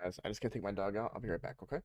Guys, I just gotta take my dog out. I'll be right back, okay?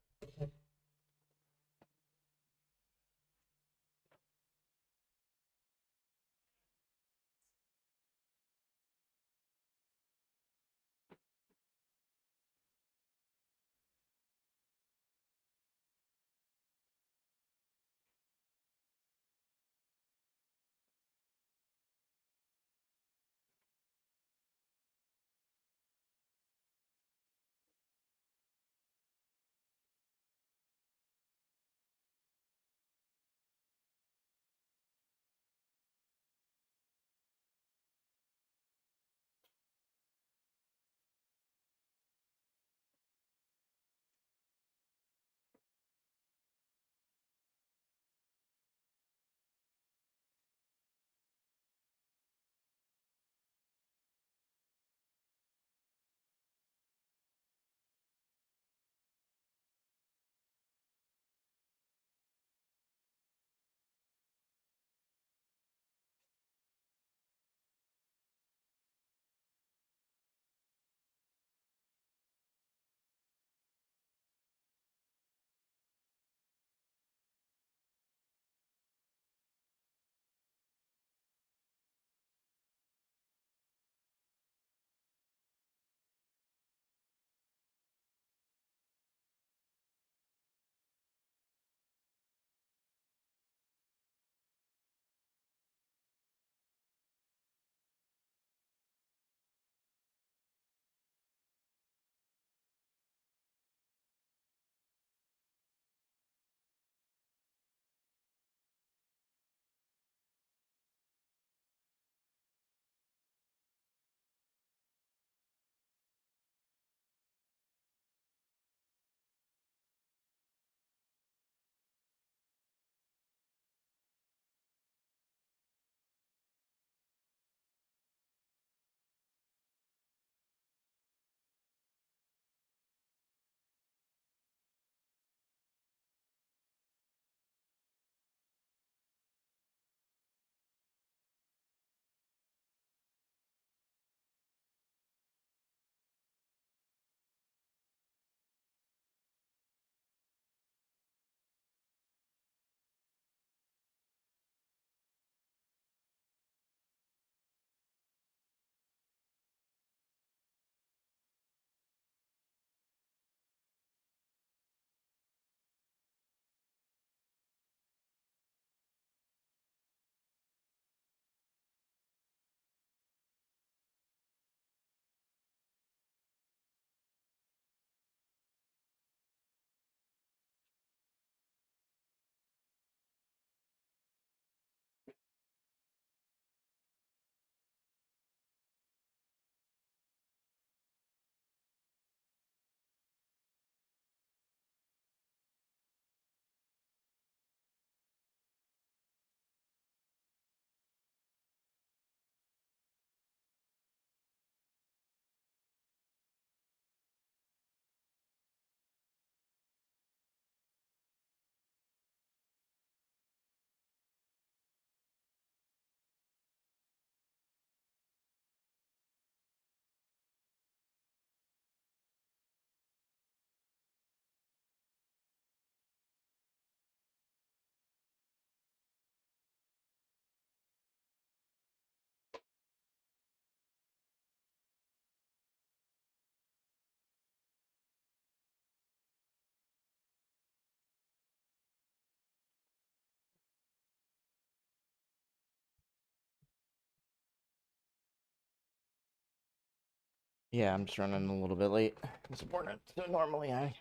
Yeah, I'm just running a little bit late. It's important. So normally I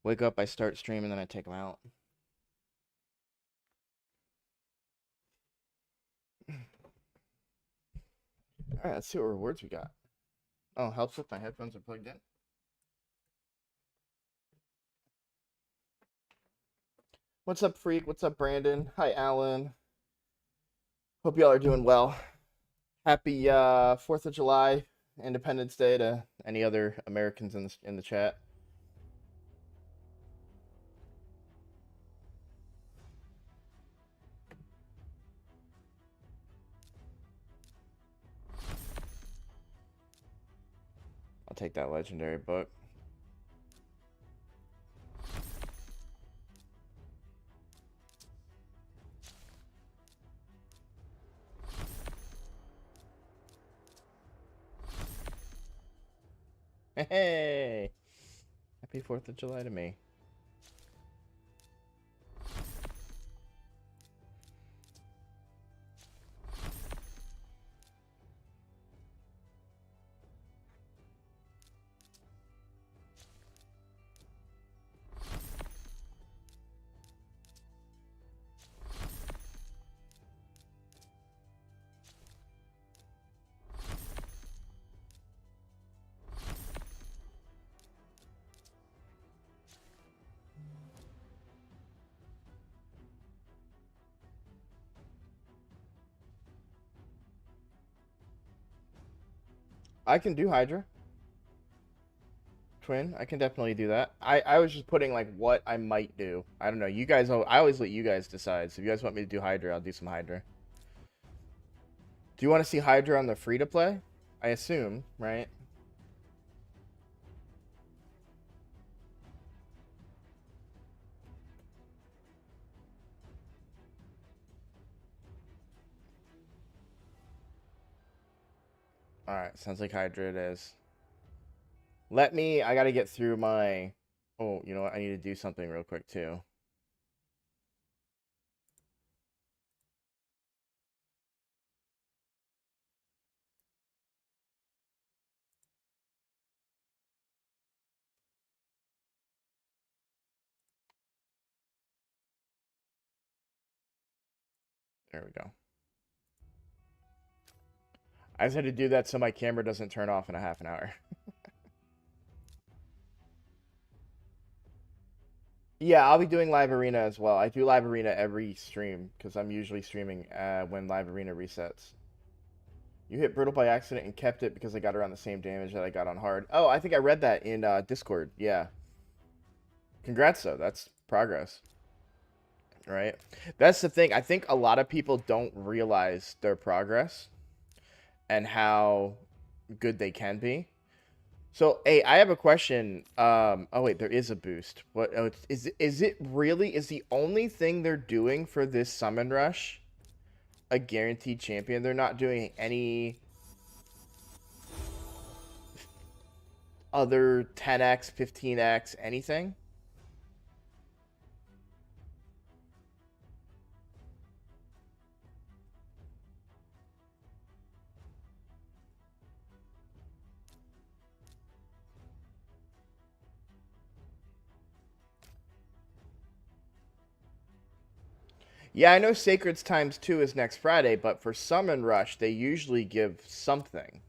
wake up, I start streaming, then I take them out. Alright, let's see what rewards we got. Oh, helps if my headphones are plugged in. What's up, Freak? What's up, Brandon? Hi, Alan. Hope y'all are doing well. Happy 4th of July, Independence Day to any other Americans in the chat. I'll take that legendary book. Hey! Happy 4th of July to me. I can do Hydra. Twin, I can definitely do that. I was just putting like what I might do. I don't know. You guys, I always let you guys decide. So if you guys want me to do Hydra, I'll do some Hydra. Do you want to see Hydra on the free to play? I assume, right? All right, sounds like Hydra it is. I gotta get through my. Oh, you know what? I need to do something real quick too. There we go. I just had to do that so my camera doesn't turn off in a half an hour. Yeah, I'll be doing Live Arena as well. I do Live Arena every stream because I'm usually streaming when Live Arena resets. You hit Brittle by accident and kept it because I got around the same damage that I got on hard. Oh, I think I read that in Discord. Yeah. Congrats, though. That's progress. Right? That's the thing. I think a lot of people don't realize their progress and how good they can be. So, hey, I have a question. Oh wait, there is a boost. What? Oh, is it really? Is the only thing they're doing for this summon rush a guaranteed champion? They're not doing any other 10x, 15x, anything? Yeah, I know Sacred's times 2 is next Friday, but for Summon Rush, they usually give something.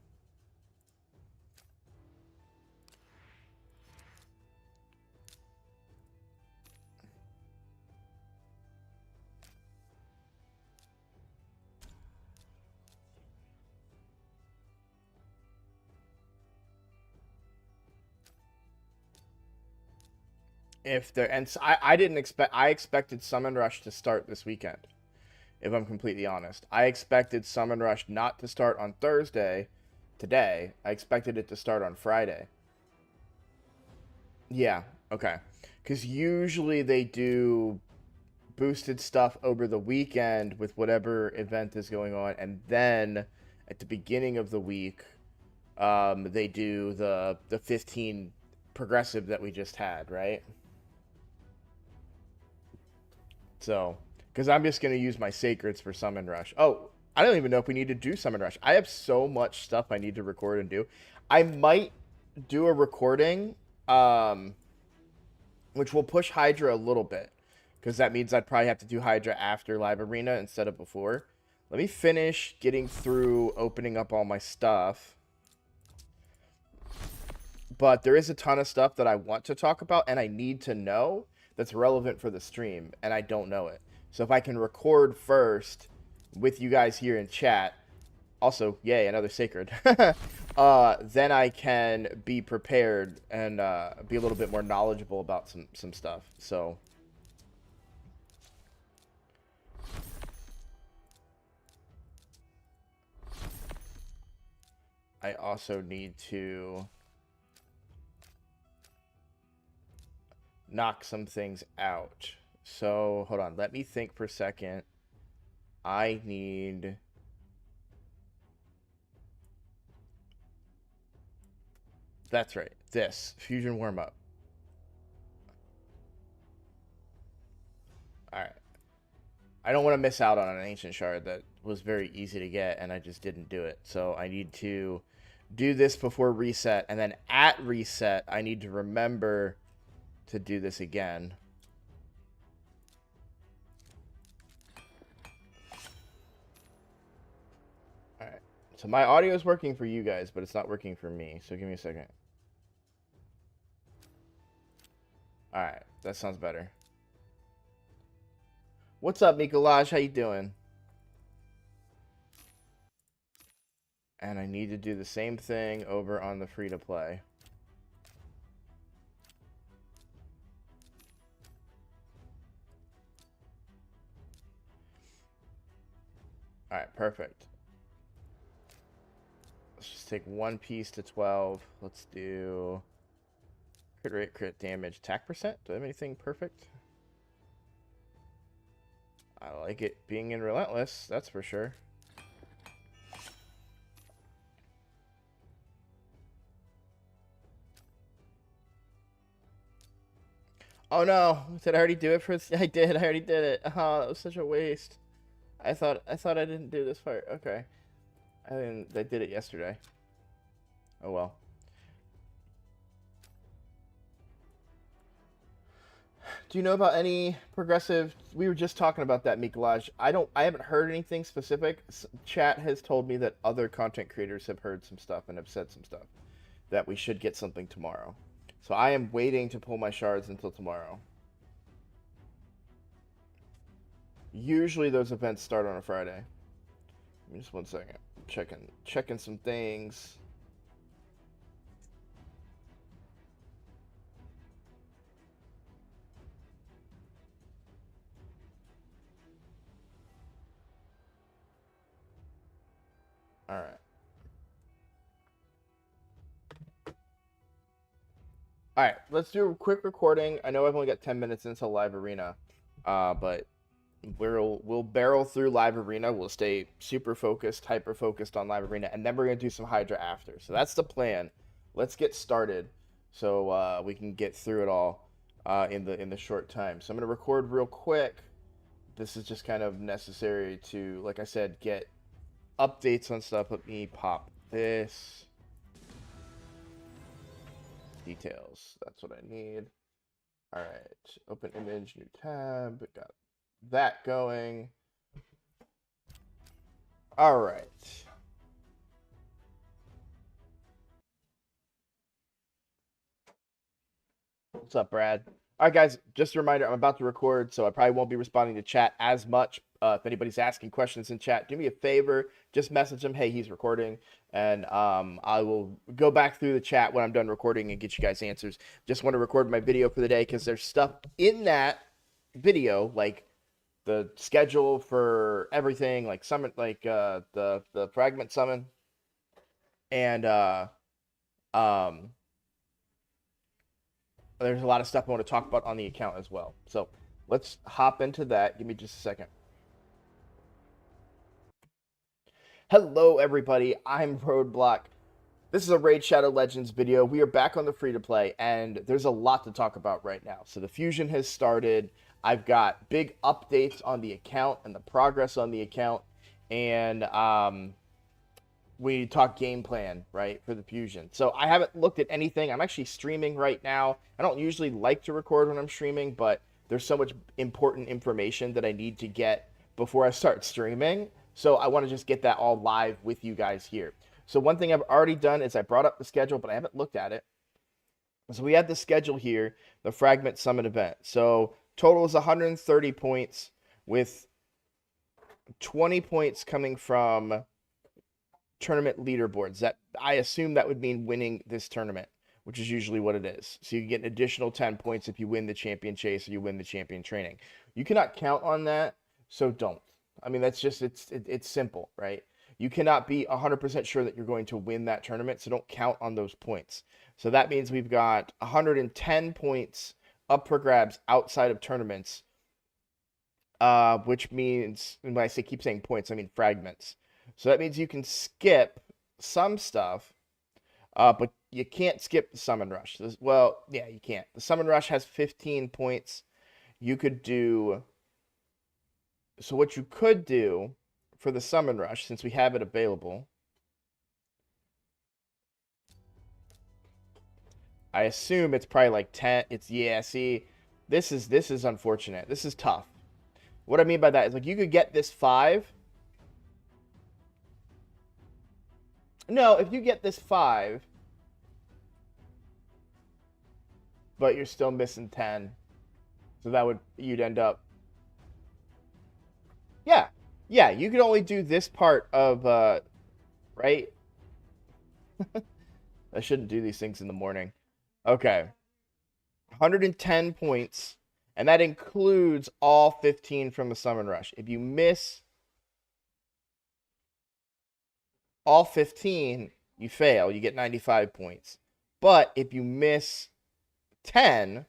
If they're and I didn't expect I expected Summon Rush to start this weekend. If I'm completely honest, I expected Summon Rush not to start on Thursday, today. I expected it to start on Friday. Yeah, okay. Because usually they do boosted stuff over the weekend with whatever event is going on, and then at the beginning of the week, they do the 15 progressive that we just had, right? So, because I'm just gonna use my sacreds for Summon Rush. Oh, I don't even know if we need to do Summon Rush. I have so much stuff I need to record and do. I might do a recording, which will push Hydra a little bit, because that means I'd probably have to do Hydra after Live Arena instead of before. Let me finish getting through opening up all my stuff. But there is a ton of stuff that I want to talk about and I need to know that's relevant for the stream, and I don't know it. So if I can record first with you guys here in chat, also, yay, another sacred, then I can be prepared and be a little bit more knowledgeable about some stuff. So I also need to knock some things out. So hold on, let me think for a second. I need That's right. This fusion warm up. All right. I don't want to miss out on an ancient shard that was very easy to get, and I just didn't do it. So I need to do this before reset, and then at reset, I need to remember to do this again. All right. So my audio is working for you guys, but it's not working for me. So give me a second. All right. That sounds better. What's up, Mikolaj? How you doing? And I need to do the same thing over on the free-to-play. All right, perfect. Let's just take one piece to 12. Let's do crit rate, crit damage, attack percent. Do I have anything perfect? I like it being in Relentless, that's for sure. Oh no! Did I already do it for? I did. I already did it. Oh, that was such a waste. I thought I didn't do this part. Okay, I didn't. I did it yesterday. Oh well. Do you know about any progressive? We were just talking about that, Mikolaj. I haven't heard anything specific. Chat has told me that other content creators have heard some stuff and have said some stuff that we should get something tomorrow. So I am waiting to pull my shards until tomorrow. Usually those events start on a Friday. Just 1 second. Checking some things. All right. All right, let's do a quick recording. I know I've only got 10 minutes until live arena, but we'll barrel through live arena. We'll stay super focused, hyper focused on live arena, and then we're gonna do some Hydra after. So that's the plan. Let's get started so we can get through it all in the short time. So I'm gonna record real quick. This is just kind of necessary to, like I said, get updates on stuff. Let me pop this. Details. That's what I need. All right. Open image, new tab. Got that going. All right. What's up, Brad? All right, guys. Just a reminder, I'm about to record, so I probably won't be responding to chat as much. If anybody's asking questions in chat, do me a favor. Just message them, hey, he's recording. And I will go back through the chat when I'm done recording and get you guys answers. Just want to record my video for the day because there's stuff in that video, like the schedule for everything, like summon, like the fragment summon, and there's a lot of stuff I want to talk about on the account as well. So let's hop into that. Give me just a second. Hello, everybody. I'm Roadblock. This is a Raid Shadow Legends video. We are back on the free-to-play, and there's a lot to talk about right now. So the fusion has started. I've got big updates on the account and the progress on the account, and we talk game plan, right, for the fusion. So I haven't looked at anything. I'm actually streaming right now. I don't usually like to record when I'm streaming, but there's so much important information that I need to get before I start streaming. So I want to just get that all live with you guys here. So one thing I've already done is I brought up the schedule, but I haven't looked at it. So we have the schedule here, the Fragment Summit event. So total is 130 points with 20 points coming from tournament leaderboards. That I assume that would mean winning this tournament, which is usually what it is. So you get an additional 10 points if you win the champion chase or you win the champion training. You cannot count on that, so don't. I mean, that's just, it's simple, right? You cannot be 100% sure that you're going to win that tournament, so don't count on those points. So that means we've got 110 points up for grabs outside of tournaments, which means, and when I say keep saying points, I mean fragments. So that means you can skip some stuff But you can't skip the Summon Rush. Well, yeah, you can't. The Summon Rush has 15 points. You could do... So what you could do for the Summon Rush, since we have it available... I assume it's probably like 10. Yeah, see, this is unfortunate. This is tough. What I mean by that is like you could get this 5. No, if you get this 5, but you're still missing 10. So that you'd end up. Yeah. Yeah, you could only do this part of right? I shouldn't do these things in the morning. Okay. 110 points, and that includes all 15 from the Summon Rush. If you miss all 15, you fail. You get 95 points. But if you miss 10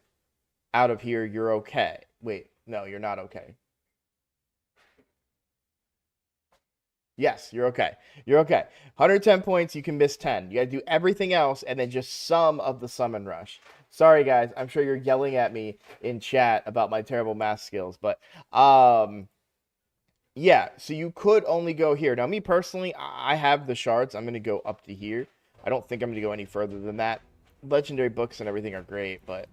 out of here, you're okay. Wait, no, you're not okay. Yes, you're okay. You're okay. 110 points, you can miss 10. You got to do everything else and then just some of the Summon Rush. Sorry, guys. I'm sure you're yelling at me in chat about my terrible math skills. But, yeah, so you could only go here. Now, me personally, I have the shards. I'm going to go up to here. I don't think I'm going to go any further than that. Legendary books and everything are great, but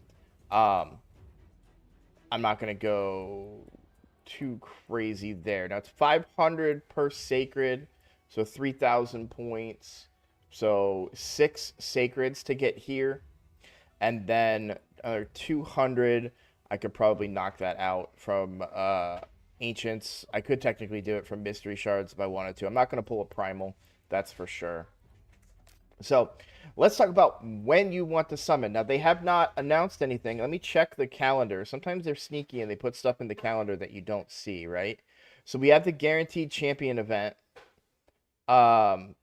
I'm not going to go too crazy there. Now, it's 500 per sacred, so 3,000 points. So 6 sacreds to get here. And then another 200. I could probably knock that out from Ancients. I could technically do it from Mystery Shards if I wanted to. I'm not going to pull a Primal, that's for sure. So let's talk about when you want to summon. Now, they have not announced anything. Let me check the calendar. Sometimes they're sneaky and they put stuff in the calendar that you don't see, right? So we have the Guaranteed Champion event. I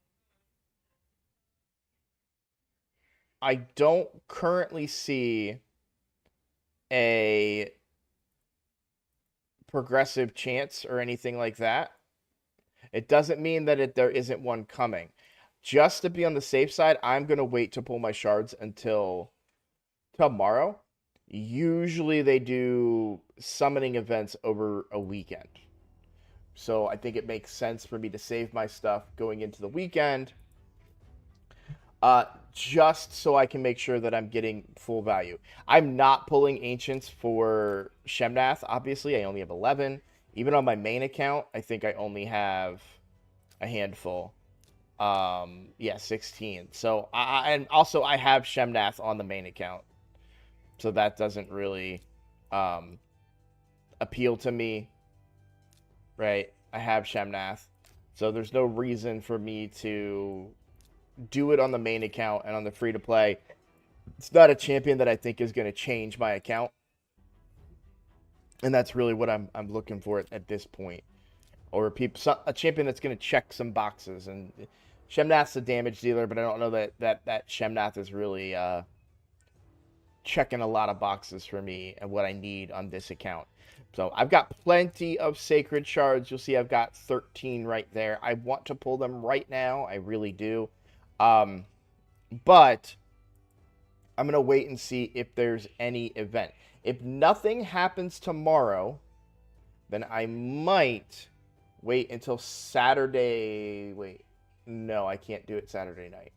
don't currently see a progressive chance or anything like that. It doesn't mean that there isn't one coming. Just to be on the safe side, I'm going to wait to pull my shards until tomorrow. Usually they do summoning events over a weekend. So I think it makes sense for me to save my stuff going into the weekend. Just so I can make sure that I'm getting full value. I'm not pulling Ancients for Shemnath, obviously. I only have 11. Even on my main account, I think I only have a handful. Yeah, 16. So, and also I have Shemnath on the main account. So that doesn't really appeal to me, right? I have Shemnath. So there's no reason for me to do it on the main account and on the free-to-play. It's not a champion that I think is going to change my account. And that's really what I'm looking for at this point. Or a champion that's going to check some boxes. And Shemnath's a damage dealer, but I don't know that Shemnath is really checking a lot of boxes for me and what I need on this account. So I've got plenty of sacred shards. You'll see I've got 13 right there. I want to pull them right now. I really do. But I'm going to wait and see if there's any event. If nothing happens tomorrow, then I might wait until Saturday. Wait, no, I can't do it Saturday night.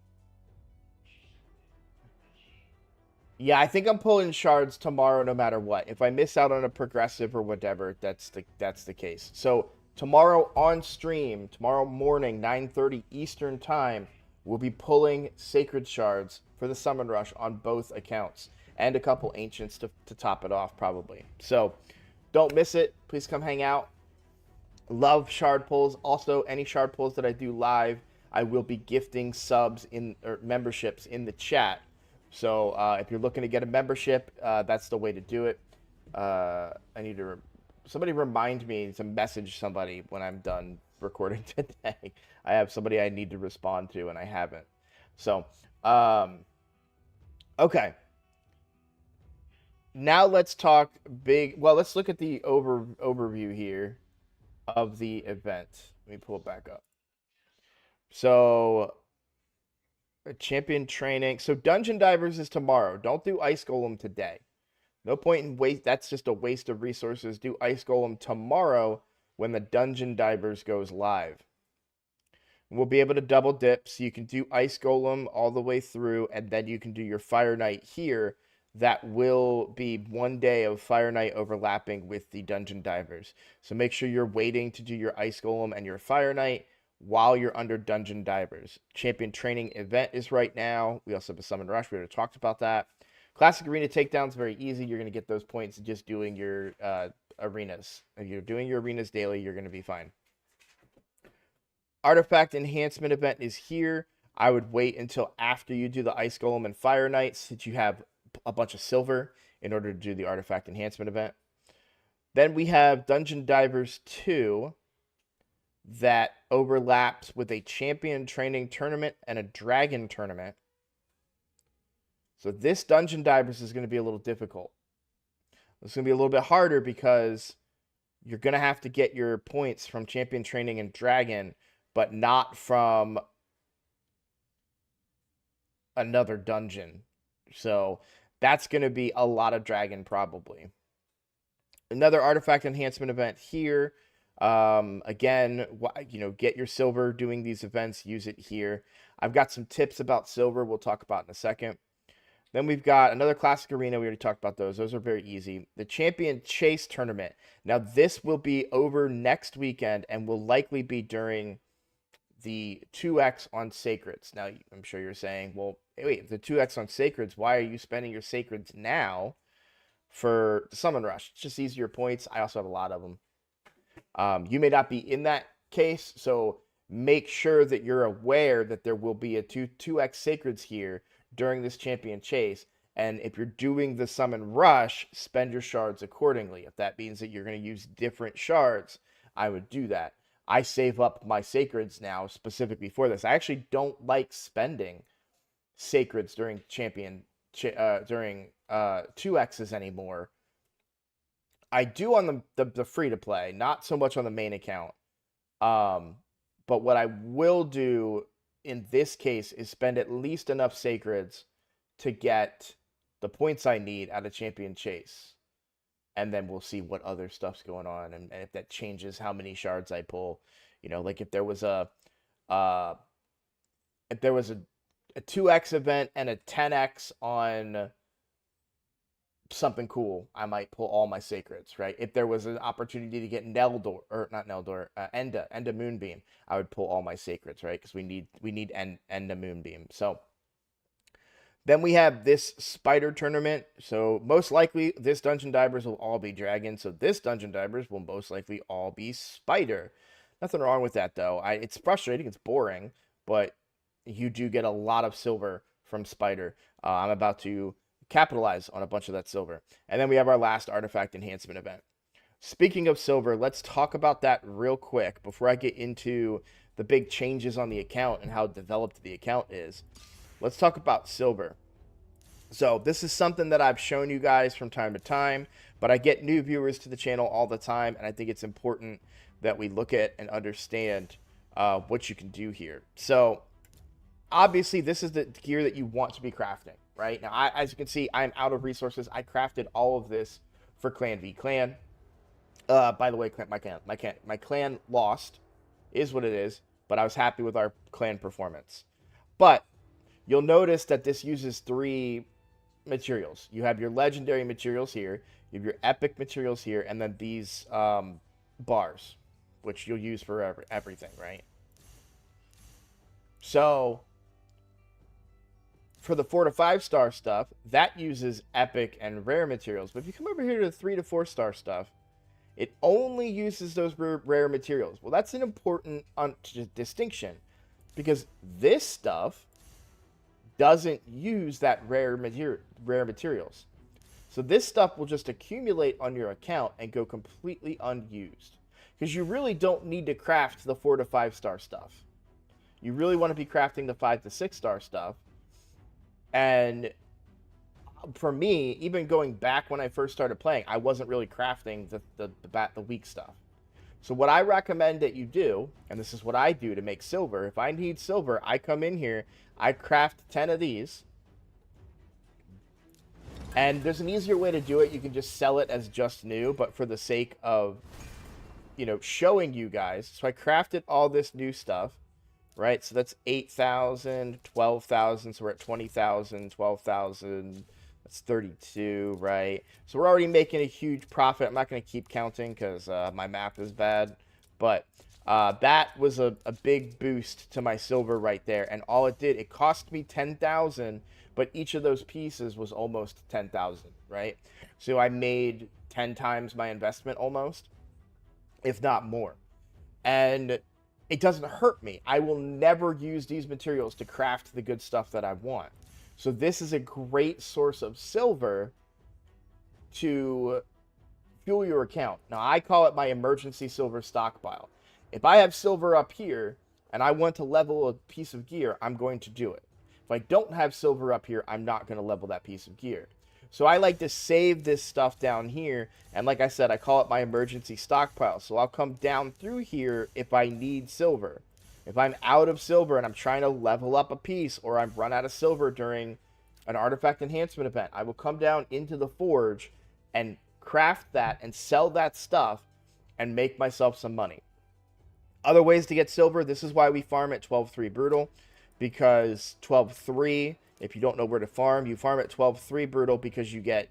Yeah, I think I'm pulling shards tomorrow no matter what. If I miss out on a progressive or whatever, that's the case. So tomorrow on stream, tomorrow morning, 9:30 Eastern time, we'll be pulling sacred shards for the Summon Rush on both accounts. And a couple Ancients to top it off, probably. So don't miss it. Please come hang out. Love shard pulls. Also, any shard pulls that I do live, I will be gifting subs or memberships in the chat. So if you're looking to get a membership, that's the way to do it. I need to somebody remind me to message somebody when I'm done recording today. I have somebody I need to respond to, and I haven't. So, okay. Now let's talk big. Well, let's look at the overview here of the event. Let me pull it back up. So Champion training. So Dungeon Divers is tomorrow. Don't do Ice Golem today. No point in waste. That's just a waste of resources. Do Ice Golem tomorrow when the Dungeon Divers goes live. We'll be able to double dip, so you can do Ice Golem all the way through, and then you can do your Fire Knight here. That will be 1 day of Fire Knight overlapping with the Dungeon Divers. So make sure you're waiting to do your Ice Golem and your Fire Knight while you're under Dungeon Divers. Champion training event is right now. We also have a Summon Rush. We already talked about that. Classic Arena takedowns, very easy. You're going to get those points just doing your arenas. If you're doing your arenas daily, you're going to be fine. Artifact enhancement event is here. I would wait until after you do the Ice Golem and Fire Knight, since you have a bunch of silver in order to do the artifact enhancement event. Then we have Dungeon Divers 2 that overlaps with a champion training tournament and a dragon tournament. So this Dungeon Divers is going to be a little difficult. It's going to be a little bit harder because you're going to have to get your points from champion training and dragon, but not from another dungeon. So that's going to be a lot of dragon probably. Another artifact enhancement event here. Again, get your silver doing these events. Use it here. I've got some tips about silver we'll talk about in a second. Then we've got another classic arena. We already talked about those. Those are very easy. The champion chase tournament. Now this will be over next weekend and will likely be during the 2x on Sacreds. Now, I'm sure you're saying, well, wait, the 2x on Sacreds, why are you spending your Sacreds now for the Summon Rush? It's just easier points. I also have a lot of them. You may not be in that case, so make sure that you're aware that there will be a 2x Sacreds here during this champion chase. And if you're doing the Summon Rush, spend your shards accordingly. If that means that you're going to use different shards, I would do that. I save up my Sacreds now specifically for this. I actually don't like spending Sacreds during during 2x's anymore. I do on the free to play, not so much on the main account. But what I will do in this case is spend at least enough Sacreds to get the points I need out of Champion Chase. And then we'll see what other stuff's going on, and if that changes how many shards I pull. Like if there was a 2x event and a 10x on something cool, I might pull all my Sacreds, right? If there was an opportunity to get Enda Moonbeam, I would pull all my Sacreds, right? Because we need Enda Moonbeam. So then we have this Spider tournament. So most likely this Dungeon Divers will all be Dragon. So this Dungeon Divers will most likely all be Spider. Nothing wrong with that though. It's frustrating, it's boring, but you do get a lot of silver from Spider. I'm about to capitalize on a bunch of that silver. And then we have our last artifact enhancement event. Speaking of silver, let's talk about that real quick before I get into the big changes on the account and how developed the account is. Let's talk about silver. So this is something that I've shown you guys from time to time, but I get new viewers to the channel all the time, and I think it's important that we look at and understand what you can do here. So obviously this is the gear that you want to be crafting, right? Now, as you can see, I'm out of resources. I crafted all of this for Clan v Clan. By the way, my clan lost, is what it is, but I was happy with our clan performance. But you'll notice that this uses 3 materials. You have your legendary materials here, you have your epic materials here, and then these bars, which you'll use for everything, right? So for the 4 to 5 star stuff, that uses epic and rare materials. But if you come over here to the 3 to 4 star stuff, it only uses those rare materials. Well, that's an important distinction, because this stuff doesn't use that rare materials. So this stuff will just accumulate on your account and go completely unused, because you really don't need to craft the 4 to 5 star stuff. You really want to be crafting the 5 to 6 star stuff. And for me, even going back when I first started playing, I wasn't really crafting the weak stuff. So what I recommend that you do, and this is what I do to make silver, if I need silver, I come in here, I craft 10 of these, and there's an easier way to do it. You can just sell it as just new, but for the sake of, you know, showing you guys, so I crafted all this new stuff, right? So that's 8,000, 12,000, so we're at 20,000, 12,000, that's 32, right? So we're already making a huge profit. I'm not going to keep counting because my math is bad, but that was a big boost to my silver right there, and all it did, it cost me 10,000, but each of those pieces was almost 10,000, right? So I made 10 times my investment almost, if not more. And it doesn't hurt me. I will never use these materials to craft the good stuff that I want. So this is a great source of silver to fuel your account. Now, I call it my emergency silver stockpile. If I have silver up here and I want to level a piece of gear, I'm going to do it. If I don't have silver up here, I'm not going to level that piece of gear. So I like to save this stuff down here, and like I said, I call it my emergency stockpile. So I'll come down through here if I need silver. If I'm out of silver and I'm trying to level up a piece, or I've run out of silver during an artifact enhancement event, I will come down into the forge and craft that and sell that stuff and make myself some money. Other ways to get silver, this is why we farm at 12.3 Brutal, because 12.3, if you don't know where to farm, you farm at 12.3 Brutal because you get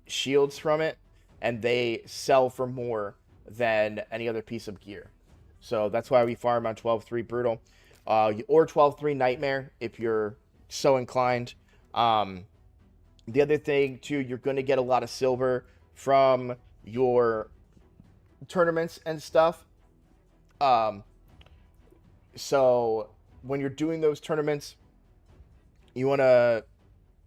shields from it, and they sell for more than any other piece of gear. So that's why we farm on 12.3 Brutal, or 12.3 Nightmare if you're so inclined. The other thing, too, you're going to get a lot of silver from your tournaments and stuff. So when you're doing those tournaments, you want to,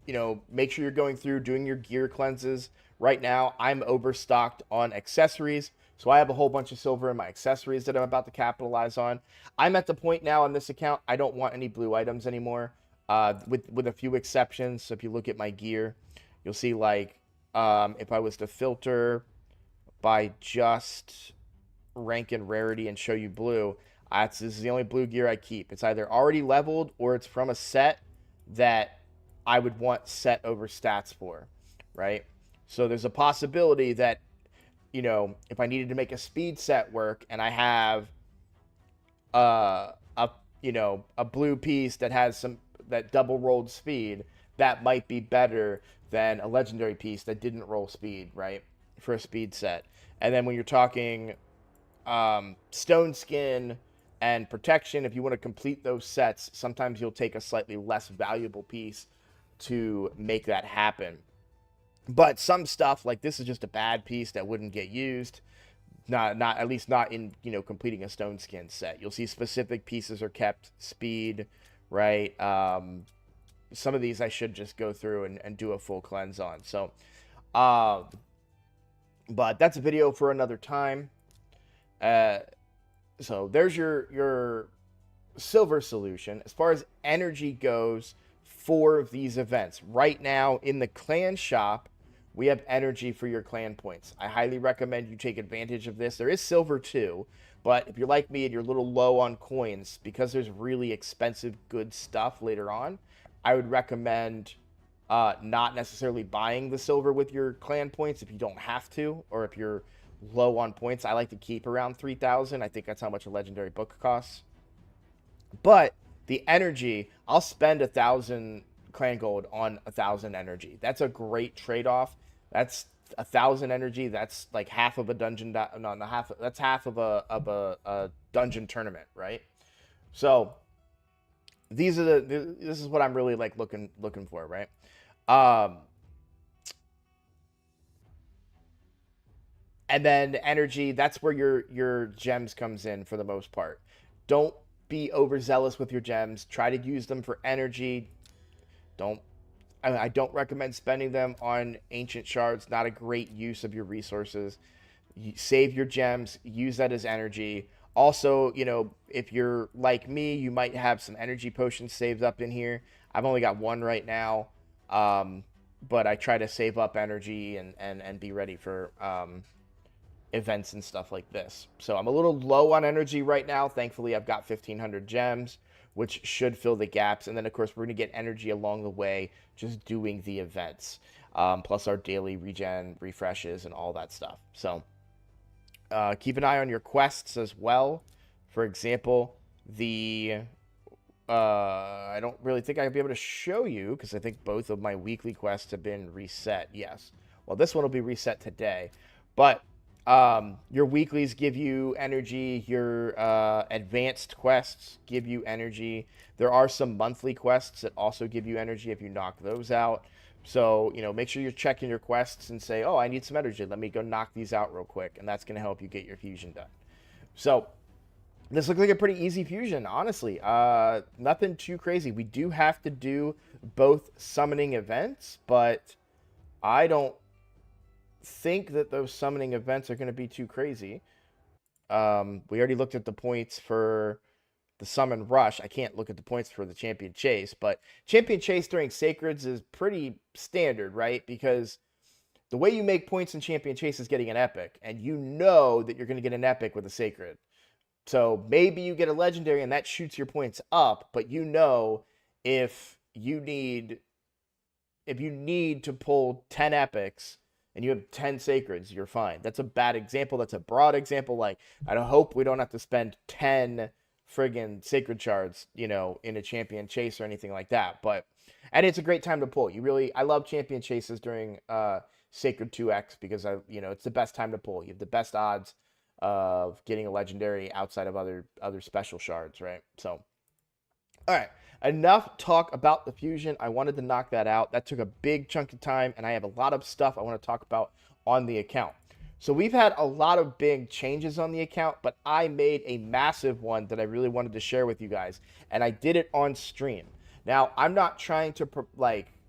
you know, make sure you're going through, doing your gear cleanses. Right now, I'm overstocked on accessories, so I have a whole bunch of silver in my accessories that I'm about to capitalize on. I'm at the point now on this account, I don't want any blue items anymore, with a few exceptions. So if you look at my gear, you'll see, like, if I was to filter by just rank and rarity and show you blue, this is the only blue gear I keep. It's either already leveled or it's from a set that I would want set over stats for, right? So there's a possibility that, you know, if I needed to make a speed set work and I have a blue piece that has that double rolled speed, that might be better than a legendary piece that didn't roll speed, right? For a speed set. And then when you're talking stone skin and protection, if you want to complete those sets, sometimes you'll take a slightly less valuable piece to make that happen. But some stuff, like this is just a bad piece that wouldn't get used. Not at least not in, you know, completing a stone skin set. You'll see specific pieces are kept speed, right? Some of these I should just go through and do a full cleanse on. So, but that's a video for another time. So there's your silver solution. As far as energy goes for these events, right now in the clan shop, we have energy for your clan points. I highly recommend you take advantage of this. There is silver too, but if you're like me and you're a little low on coins, because there's really expensive good stuff later on, I would recommend not necessarily buying the silver with your clan points if you don't have to, or if you're low on points. I like to keep around 3,000. I think that's how much a legendary book costs. But the energy, I'll spend 1,000 clan gold on 1,000 energy. That's a great trade-off. That's 1,000 energy. That's like half of a dungeon. No, not half. That's half of a dungeon tournament, right? So these are this is what I'm really like looking for, right? And then energy, that's where your gems comes in for the most part. Don't be overzealous with your gems. Try to use them for energy. I don't recommend spending them on ancient shards. Not a great use of your resources. Save your gems. Use that as energy. Also, you know, if you're like me, you might have some energy potions saved up in here. I've only got one right now, but I try to save up energy and be ready for events and stuff like this. So I'm a little low on energy right now. Thankfully, I've got 1,500 gems, which should fill the gaps. And then, of course, we're going to get energy along the way just doing the events, plus our daily regen refreshes and all that stuff. So keep an eye on your quests as well. For example, I don't really think I'll be able to show you because I think both of my weekly quests have been reset. Yes. Well, this one will be reset today. But your weeklies give you energy. Your advanced quests give you energy. There are some monthly quests that also give you energy if you knock those out. So, make sure you're checking your quests and say, oh, I need some energy. Let me go knock these out real quick. And that's going to help you get your fusion done. So, this looks like a pretty easy fusion, honestly. Nothing too crazy. We do have to do both summoning events, but I don't think that those summoning events are going to be too crazy. We already looked at the points for the summon rush. I can't look at the points for the champion chase, but champion chase during sacreds is pretty standard, right? Because the way you make points in champion chase is getting an epic, and you know that you're going to get an epic with a sacred. So maybe you get a legendary and that shoots your points up, but if you need to pull 10 epics and you have 10 sacreds, you're fine. That's a bad example. That's a broad example. Like, I hope we don't have to spend 10 friggin' sacred shards, in a champion chase or anything like that. And it's a great time to pull. I love champion chases during Sacred 2X because it's the best time to pull. You have the best odds of getting a legendary outside of other special shards, right? So, all right, enough talk about the fusion. I wanted to knock that out. That took a big chunk of time, and I have a lot of stuff I want to talk about on the account. So we've had a lot of big changes on the account, but I made a massive one that I really wanted to share with you guys, and I did it on stream. Now, I'm not trying to,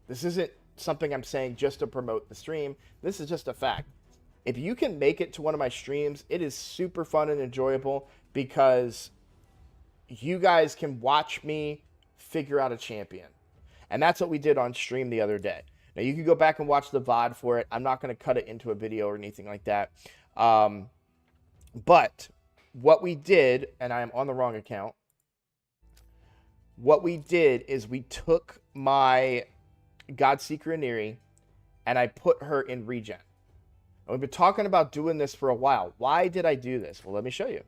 this isn't something I'm saying just to promote the stream. This is just a fact. If you can make it to one of my streams, it is super fun and enjoyable because you guys can watch me figure out a champion. And that's what we did on stream the other day. Now, you can go back and watch the VOD for it. I'm not going to cut it into a video or anything like that. But what we did, and I am on the wrong account, what we did is we took my Godseeker Aniri and I put her in regen. We've been talking about doing this for a while. Why did I do this? Well, let me show you.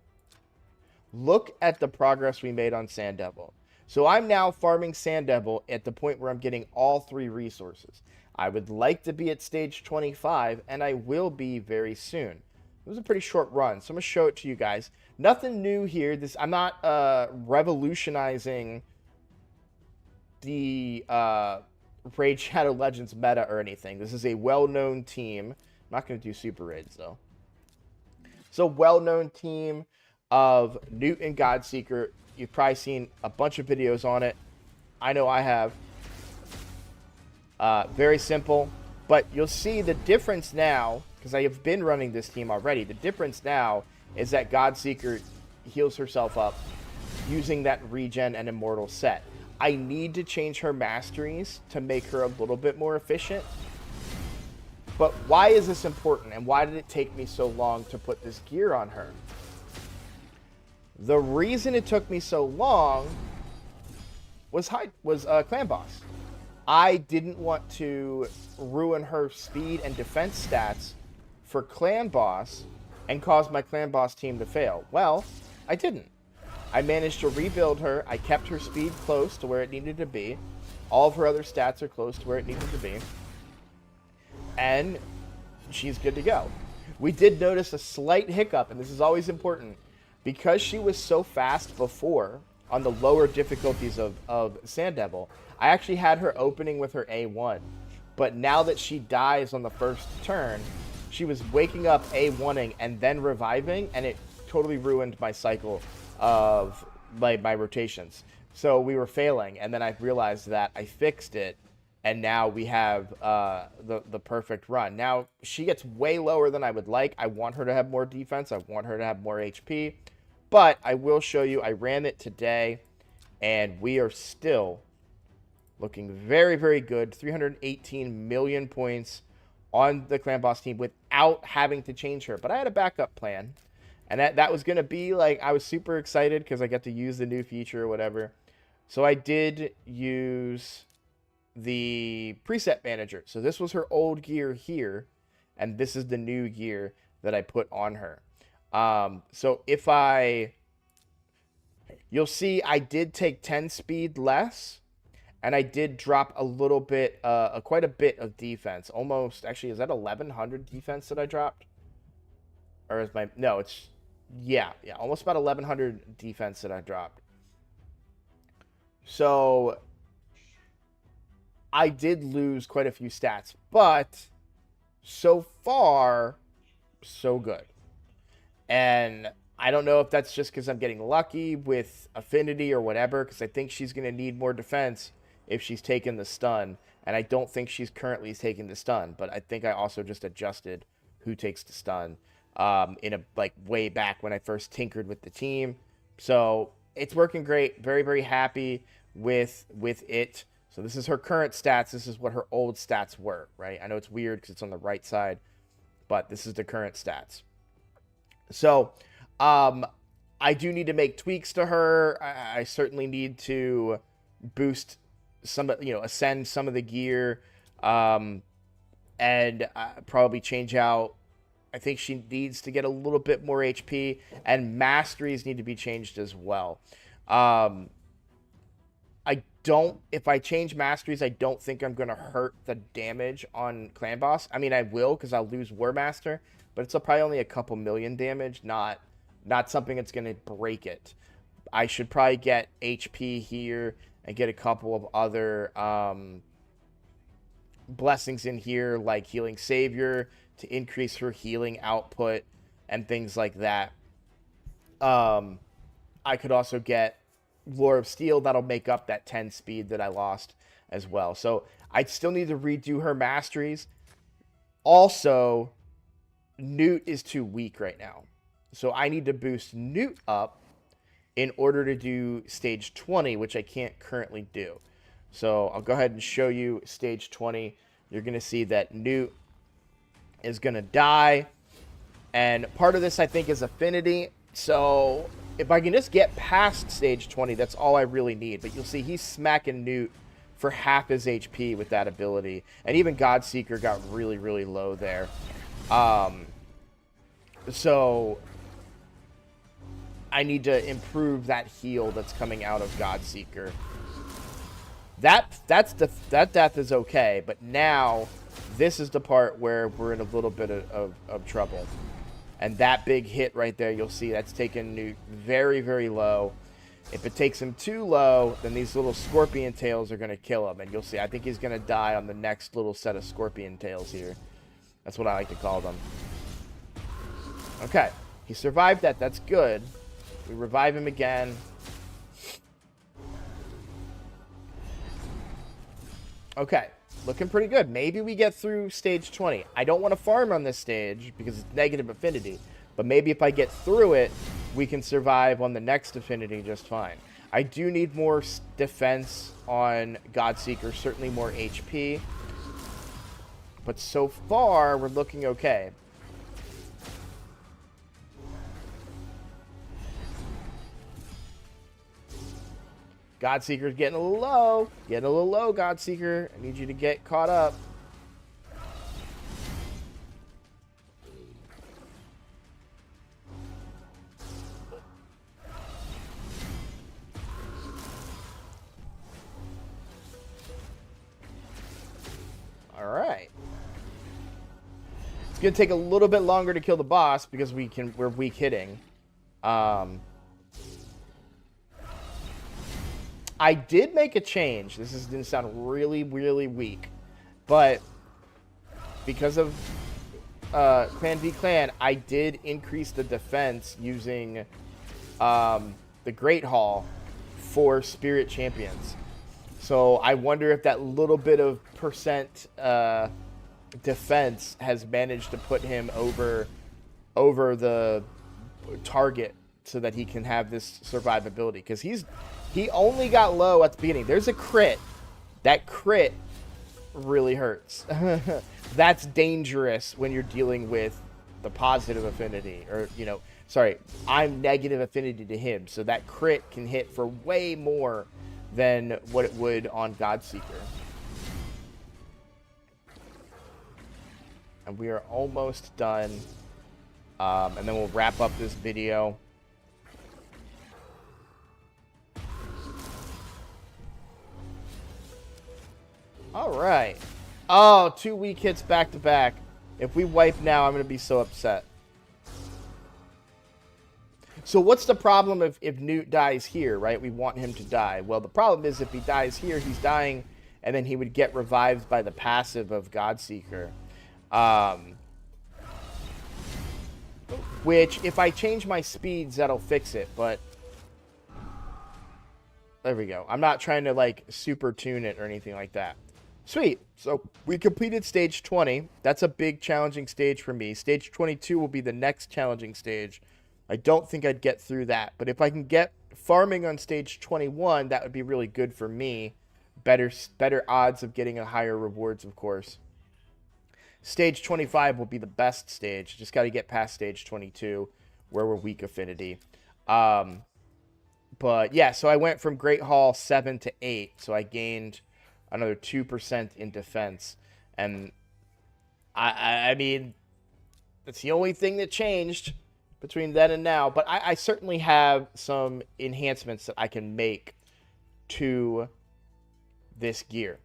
Look at the progress we made on Sand Devil. So I'm now farming Sand Devil at the point where I'm getting all 3 resources. I would like to be at stage 25, and I will be very soon. It was a pretty short run, so I'm going to show it to you guys. Nothing new here. I'm not revolutionizing the Raid Shadow Legends meta or anything. This is a well-known team. I'm not going to do super raids, though. So, well-known team of Newt and Godseeker. You've probably seen a bunch of videos on it. I know I have. Very simple. But you'll see the difference now, because I have been running this team already. The difference now is that Godseeker heals herself up using that regen and immortal set. I need to change her masteries to make her a little bit more efficient. But why is this important, and why did it take me so long to put this gear on her? The reason it took me so long was Clan Boss. I didn't want to ruin her speed and defense stats for Clan Boss and cause my Clan Boss team to fail. Well, I didn't. I managed to rebuild her. I kept her speed close to where it needed to be. All of her other stats are close to where it needed to be. And she's good to go. We did notice a slight hiccup, and this is always important. Because she was so fast before on the lower difficulties of Sand Devil, I actually had her opening with her A1. But now that she dies on the first turn, she was waking up A1ing and then reviving, and it totally ruined my cycle of my rotations. So we were failing, and then I realized that I fixed it. And now we have the perfect run. Now, she gets way lower than I would like. I want her to have more defense. I want her to have more HP. But I will show you, I ran it today, and we are still looking very, very good. 318 million points on the clan boss team without having to change her. But I had a backup plan. And that was going to be like, I was super excited because I got to use the new feature or whatever. So I did use the preset manager. So this was her old gear here. And this is the new gear that I put on her. So if you'll see I did take 10 speed less. And I did drop a little bit, quite a bit of defense. Almost, actually, is that 1100 defense that I dropped? Or is my, no, it's, yeah, almost about 1100 defense that I dropped. So I did lose quite a few stats, but so far, so good. And I don't know if that's just because I'm getting lucky with affinity or whatever, because I think she's going to need more defense if she's taken the stun. And I don't think she's currently taking the stun, but I think I also just adjusted who takes the stun in a like way back when I first tinkered with the team. So it's working great. Very, very happy with it. So this is her current stats. This is what her old stats were, right? I know it's weird because it's on the right side, but this is the current stats. So I do need to make tweaks to her. I certainly need to boost some, ascend some of the gear, and probably change out. I think she needs to get a little bit more HP, and masteries need to be changed as well. If I change masteries, I don't think I'm going to hurt the damage on Clan Boss. I mean, I will, because I'll lose War Master, but it's probably only a couple million damage, not something that's going to break it. I should probably get HP here and get a couple of other blessings in here, like Healing Savior to increase her healing output and things like that. I could also get Lore of Steel. That'll make up that 10 speed that I lost as well. So I still need to redo her masteries. Also, Newt is too weak right now. So I need to boost Newt up in order to do stage 20, which I can't currently do. So I'll go ahead and show you stage 20. You're going to see that Newt is going to die. And part of this, I think, is affinity. So if I can just get past stage 20, that's all I really need. But you'll see he's smacking Newt for half his HP with that ability. And even Godseeker got really, really low there. So I need to improve that heal that's coming out of Godseeker. That death is okay, but now this is the part where we're in a little bit of trouble. And that big hit right there, you'll see that's taken Newt very, very low. If it takes him too low, then these little scorpion tails are going to kill him. And you'll see, I think he's going to die on the next little set of scorpion tails here. That's what I like to call them. Okay, he survived that. That's good. We revive him again. Okay, looking pretty good. Maybe we get through stage 20. I don't want to farm on this stage because it's negative affinity. But maybe if I get through it, we can survive on the next affinity just fine. I do need more defense on Godseeker, certainly more HP. But so far, we're looking okay. Godseeker's getting a little low. Getting a little low, Godseeker. I need you to get caught up. All right. It's going to take a little bit longer to kill the boss because we're weak hitting. I did make a change. This is going to sound really, really weak. But because of Clan v Clan, I did increase the defense using the Great Hall for Spirit Champions. So I wonder if that little bit of percent defense has managed to put him over the target so that he can have this survivability. Because he only got low at the beginning. There's a crit. That crit really hurts. That's dangerous when you're dealing with the positive affinity, or, you know, sorry, I'm negative affinity to him, so that crit can hit for way more than what it would on Godseeker. And we are almost done. And then we'll wrap up this video. All right. Oh, 2 weak hits back to back. If we wipe now, I'm going to be so upset. So what's the problem if Newt dies here, right? We want him to die. Well, the problem is if he dies here, he's dying, and then he would get revived by the passive of Godseeker. Which, if I change my speeds, that'll fix it, but... There we go. I'm not trying to, like, super tune it or anything like that. Sweet. So, we completed stage 20. That's a big challenging stage for me. Stage 22 will be the next challenging stage. I don't think I'd get through that. But if I can get farming on stage 21, that would be really good for me. Better odds of getting a higher rewards, of course. Stage 25 will be the best stage. Just got to get past stage 22, where we're weak affinity. But, yeah, so I went from Great Hall 7 to 8. So I gained another 2% in defense. And, I mean, that's the only thing that changed between then and now. But I certainly have some enhancements that I can make to this gear.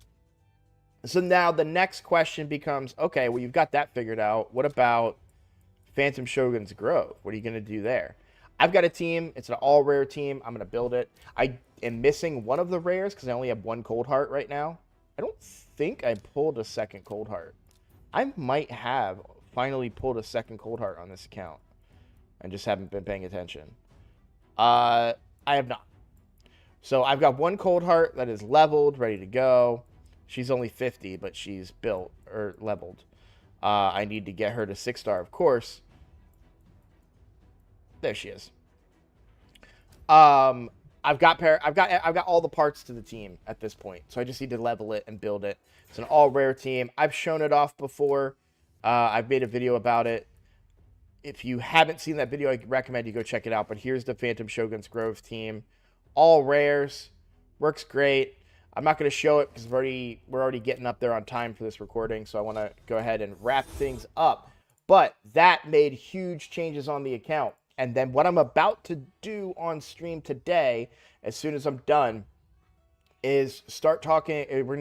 So now the next question becomes, okay, well, you've got that figured out. What about Phantom Shogun's Grove? What are you going to do there? I've got a team. It's an all-rare team. I'm going to build it. I am missing one of the rares because I only have one Cold Heart right now. I don't think I pulled a second Cold Heart. I might have finally pulled a second Cold Heart on this account. I just haven't been paying attention. I have not. So I've got one Cold Heart that is leveled, ready to go. She's only 50, but she's built or leveled. I need to get her to 6-star, of course. There she is. I've got all the parts to the team at this point, so I just need to level it and build it. It's an all-rare team. I've shown it off before. I've made a video about it. If you haven't seen that video, I recommend you go check it out. But here's the Phantom Shogun's Grove team. All rares. Works great. I'm not going to show it because we're already getting up there on time for this recording, so I want to go ahead and wrap things up. But that made huge changes on the account. And then what I'm about to do on stream today, as soon as I'm done, is start talking. We're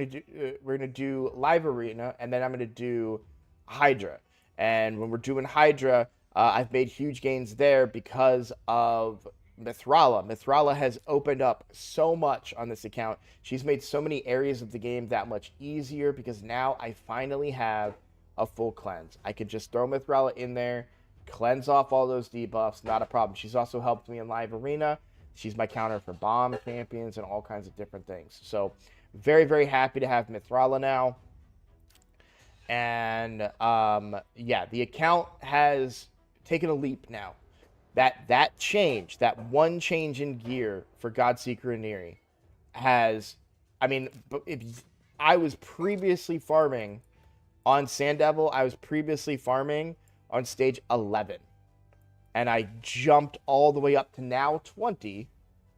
gonna do live arena, and then I'm gonna do Hydra. And when we're doing Hydra, I've made huge gains there because of Mithrala. Mithrala has opened up so much on this account. She's made so many areas of the game that much easier because now I finally have a full cleanse. I could just throw Mithrala in there, cleanse off all those debuffs, not a problem. She's also helped me in live arena. She's my counter for bomb champions and all kinds of different things. So very, very happy to have Mithrala now. And yeah, the account has taken a leap now. That change, that one change in gear for Godseeker and Neri has, I mean, if I was previously farming on Sand Devil, I was previously farming on stage 11. And I jumped all the way up to now 20.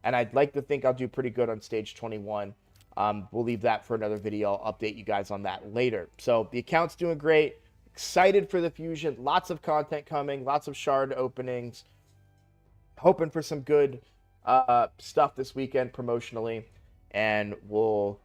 And I'd like to think I'll do pretty good on stage 21. We'll leave that for another video. I'll update you guys on that later. So the account's doing great. Excited for the fusion. Lots of content coming. Lots of shard openings. Hoping for some good stuff this weekend promotionally. And we'll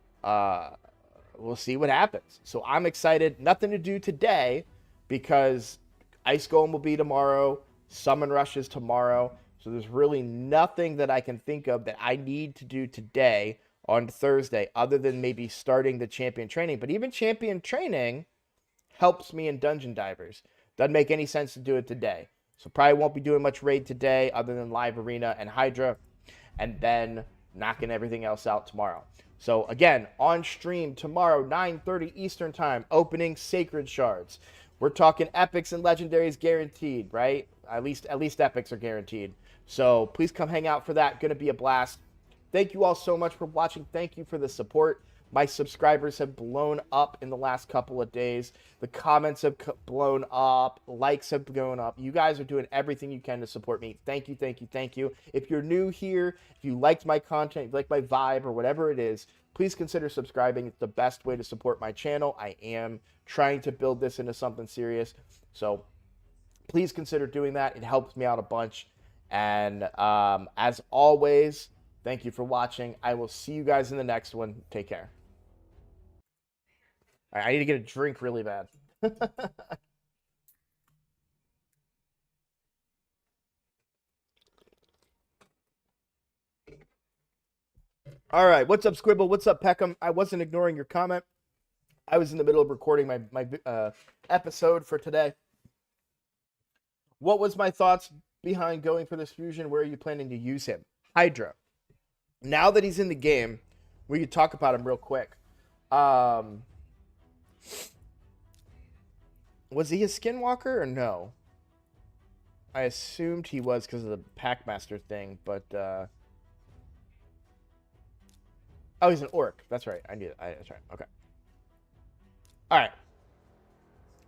see what happens. So I'm excited. Nothing to do today because Ice Golem will be tomorrow. Summon Rush is tomorrow. So there's really nothing that I can think of that I need to do today on Thursday other than maybe starting the champion training. But even champion training helps me in Dungeon Divers. Doesn't make any sense to do it today. So probably won't be doing much raid today other than live arena and Hydra. And then knocking everything else out tomorrow. So again, on stream tomorrow, 9:30 Eastern time, opening Sacred Shards. We're talking epics and legendaries guaranteed, right? At least epics are guaranteed. So please come hang out for that. Going to be a blast. Thank you all so much for watching. Thank you for the support. My subscribers have blown up in the last couple of days. The comments have blown up. Likes have blown up. You guys are doing everything you can to support me. Thank you, thank you, thank you. If you're new here, if you liked my content, if you like my vibe or whatever it is, please consider subscribing. It's the best way to support my channel. I am trying to build this into something serious. So please consider doing that. It helps me out a bunch. And as always, thank you for watching. I will see you guys in the next one. Take care. All right, I need to get a drink really bad. All right, what's up, Squibble? What's up, Peckham? I wasn't ignoring your comment. I was in the middle of recording my episode for today. What was my thoughts behind going for this fusion? Where are you planning to use him? Hydra. Now that he's in the game, we could talk about him real quick. Was he a skinwalker or no? I assumed he was because of the Packmaster thing, but oh, he's an orc. That's right. I knew that. That's right. Okay. All right.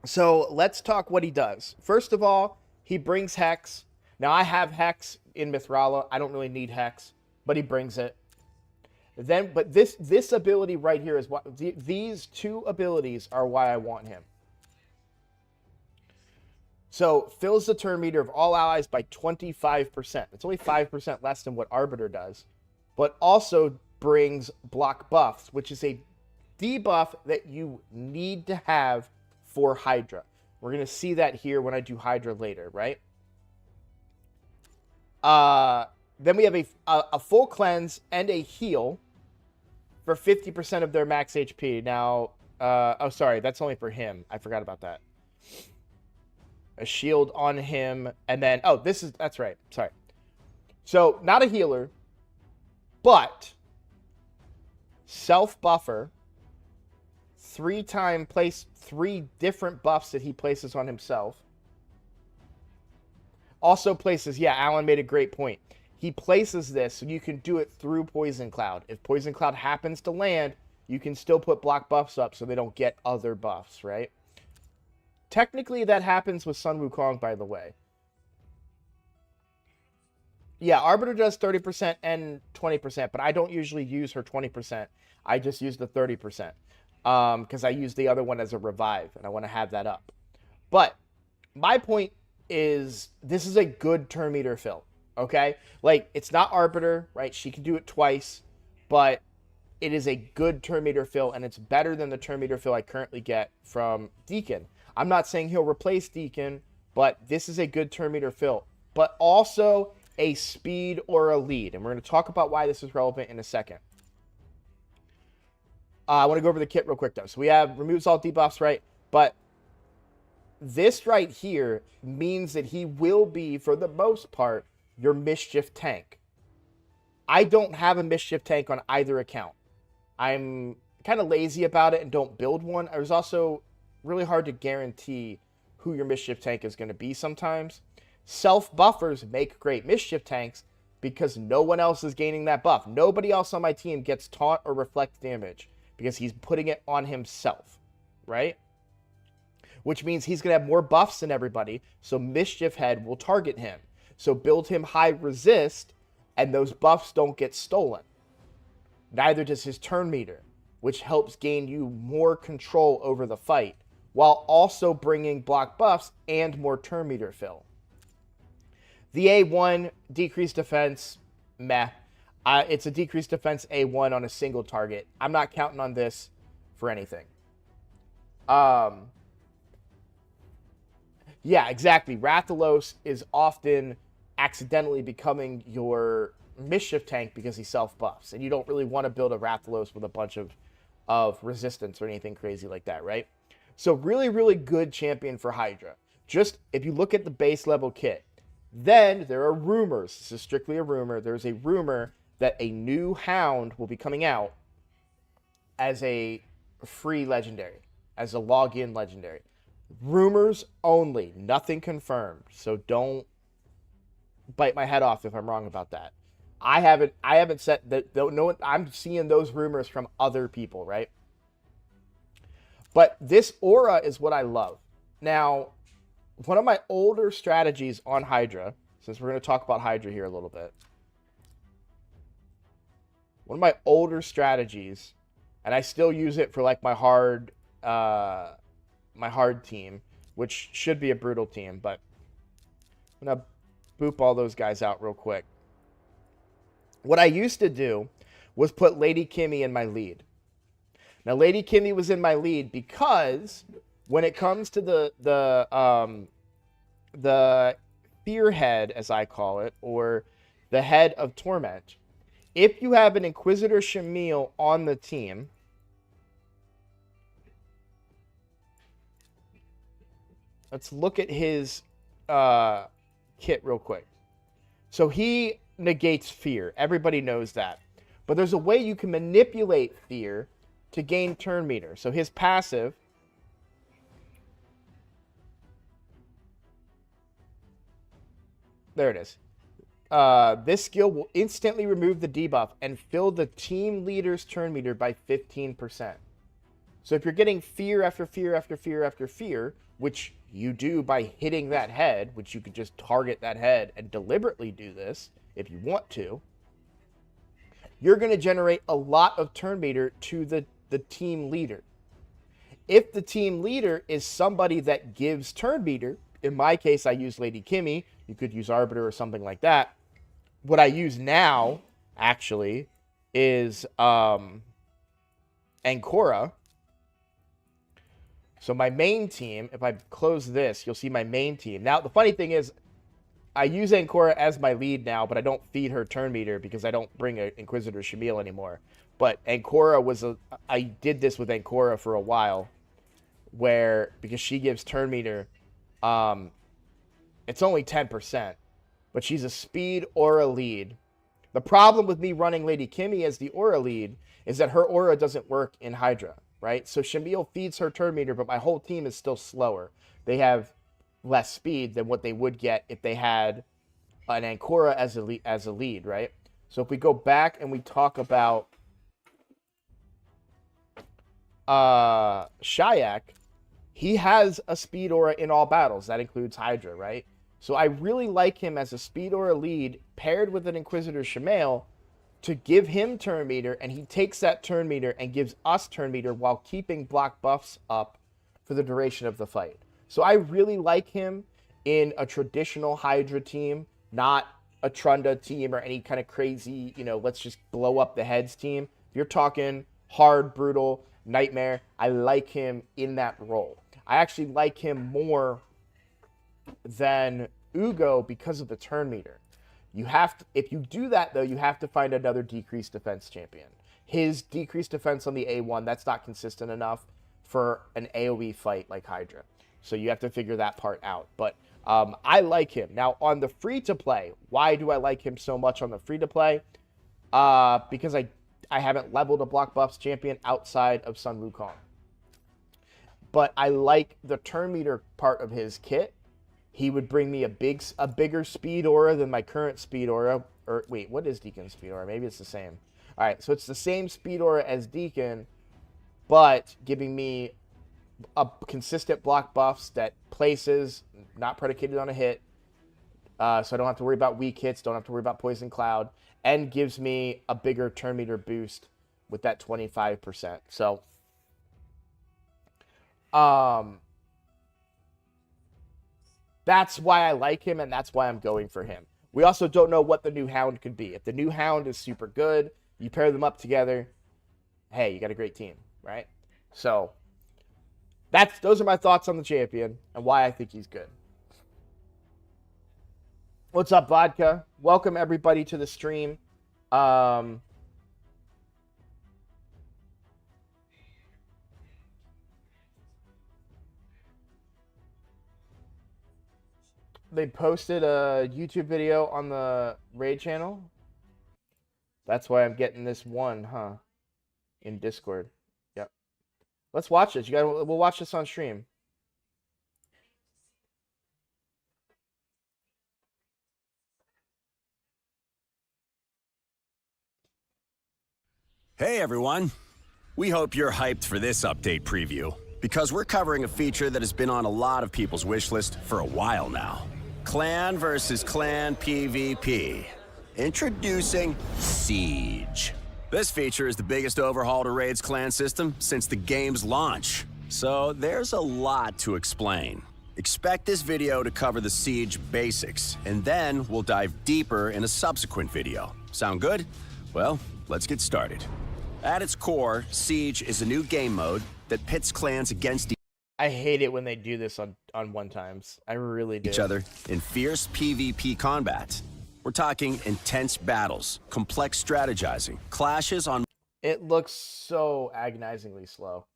So let's talk what he does. First of all, he brings Hex. Now, I have Hex in Mithrala. I don't really need Hex, but he brings it. Then, but this ability right here is what these two abilities are why I want him. So fills the turn meter of all allies by 25%. It's only 5% less than what Arbiter does, but also brings block buffs, which is a debuff that you need to have for Hydra. We're going to see that here when I do Hydra later, right? Then we have a full cleanse and a heal for 50% of their max HP. Now, oh, sorry, that's only for him. I forgot about that. A shield on him, and then, oh, that's right. Sorry. So, not a healer, but self-buffer, 3 different buffs that he places on himself. Also places, yeah, Alan made a great point. He places this so you can do it through Poison Cloud. If Poison Cloud happens to land, you can still put block buffs up so they don't get other buffs, right? Technically, that happens with Sun Wukong, by the way. Yeah, Arbiter does 30% and 20%, but I don't usually use her 20%. I just use the 30%. Because I use the other one as a revive, and I want to have that up. But my point is, this is a good turn meter fill, okay? Like, it's not Arbiter, right? She can do it twice, but it is a good turn meter fill, and it's better than the turn meter fill I currently get from Deacon. I'm not saying he'll replace Deacon, but this is a good turn meter fill, but also a speed or a lead, and we're going to talk about why this is relevant in a second. I want to go over the kit real quick, though. So we have removes all debuffs, right? But this right here means that he will be, for the most part, your Mischief tank. I don't have a Mischief tank on either account. I'm kind of lazy about it and don't build one. It was also really hard to guarantee who your Mischief tank is going to be sometimes. Self-buffers make great Mischief tanks because no one else is gaining that buff. Nobody else on my team gets taunt or reflect damage, because he's putting it on himself, right? Which means he's going to have more buffs than everybody, so Mischief Head will target him. So build him high resist, and those buffs don't get stolen. Neither does his turn meter, which helps gain you more control over the fight, while also bringing block buffs and more turn meter fill. The A1, decreased defense, meh. It's a decreased defense A1 on a single target. I'm not counting on this for anything. Yeah, exactly. Rathalos is often accidentally becoming your Mischief tank because he self-buffs. And you don't really want to build a Rathalos with a bunch of resistance or anything crazy like that, right? So really, really good champion for Hydra. Just, if you look at the base level kit, then there are rumors. This is strictly a rumor. There's a rumor that a new Hound will be coming out as a free legendary, as a login legendary. Rumors only, nothing confirmed. So don't bite my head off if I'm wrong about that. I haven't said that. No, I'm seeing those rumors from other people, right? But this aura is what I love. Now, one of my older strategies on Hydra, since we're going to talk about Hydra here a little bit. One of my older strategies, and I still use it for like my hard team, which should be a brutal team, but I'm going to boop all those guys out real quick. What I used to do was put Lady Kimmy in my lead. Now, Lady Kimmy was in my lead because when it comes to the fear head, as I call it, or the head of torment, if you have an Inquisitor Shamil on the team, let's look at his kit real quick. So he negates fear. Everybody knows that. But there's a way you can manipulate fear to gain turn meter. So his passive, there it is. This skill will instantly remove the debuff and fill the team leader's turn meter by 15%. So if you're getting fear after fear after fear after fear, which you do by hitting that head, which you could just target that head and deliberately do this if you want to, you're going to generate a lot of turn meter to the team leader. If the team leader is somebody that gives turn meter, in my case, I use Lady Kimmy. You could use Arbiter or something like that. What I use now, actually, is Ancora. So my main team, if I close this, you'll see my main team. Now, the funny thing is, I use Ancora as my lead now, but I don't feed her turn meter because I don't bring an Inquisitor Shamil anymore. But Ancora was I did this with Ancora for a while, where, because she gives turn meter, it's only 10%, but she's a speed aura lead. The problem with me running Lady Kimmy as the aura lead is that her aura doesn't work in Hydra, right? So Shamil feeds her turn meter, but my whole team is still slower. They have less speed than what they would get if they had an Ancora as a lead, right? So if we go back and we talk about Shayak, he has a speed aura in all battles. That includes Hydra, right? So I really like him as a speed aura lead paired with an Inquisitor Shamil to give him turn meter, and he takes that turn meter and gives us turn meter while keeping block buffs up for the duration of the fight. So I really like him in a traditional Hydra team, not a Trunda team or any kind of crazy, let's just blow up the heads team. If you're talking hard, brutal, nightmare, I like him in that role. I actually like him more than Ugo because of the turn meter. You have to, if you do that though, you have to find another decreased defense champion. His decreased defense on the A1, that's not consistent enough for an AoE fight like Hydra. So you have to figure that part out. But I like him. Now on the free-to-play, why do I like him so much on the free-to-play? Because I haven't leveled a block buffs champion outside of Sun Wukong. But I like the turn meter part of his kit. He would bring me a bigger speed aura than my current speed aura. Or wait, what is Deacon's speed aura? Maybe it's the same. All right, so it's the same speed aura as Deacon, but giving me a consistent block buffs that places, not predicated on a hit. So I don't have to worry about weak hits, don't have to worry about Poison Cloud, and gives me a bigger turn meter boost with that 25%. So, that's why I like him, and that's why I'm going for him. We also don't know what the new Hound could be. If the new Hound is super good, you pair them up together, hey, you got a great team, right? So, those are my thoughts on the champion and why I think he's good. What's up, Vodka? Welcome, everybody, to the stream. They posted a YouTube video on the Raid channel. That's why I'm getting this one, huh? In Discord. Yep. Let's watch this. We'll watch this on stream. Hey everyone! We hope you're hyped for this update preview, because we're covering a feature that has been on a lot of people's wish list for a while now. Clan versus Clan PvP. Introducing Siege. This feature is the biggest overhaul to Raid's clan system since the game's launch. So there's a lot to explain. Expect this video to cover the Siege basics, and then we'll dive deeper in a subsequent video. Sound good? Well, let's get started. At its core, Siege is a new game mode that pits clans against I hate it when they do this on one-times. I really do. each other in fierce PvP combat. We're talking intense battles, complex strategizing, clashes on It looks so agonizingly slow.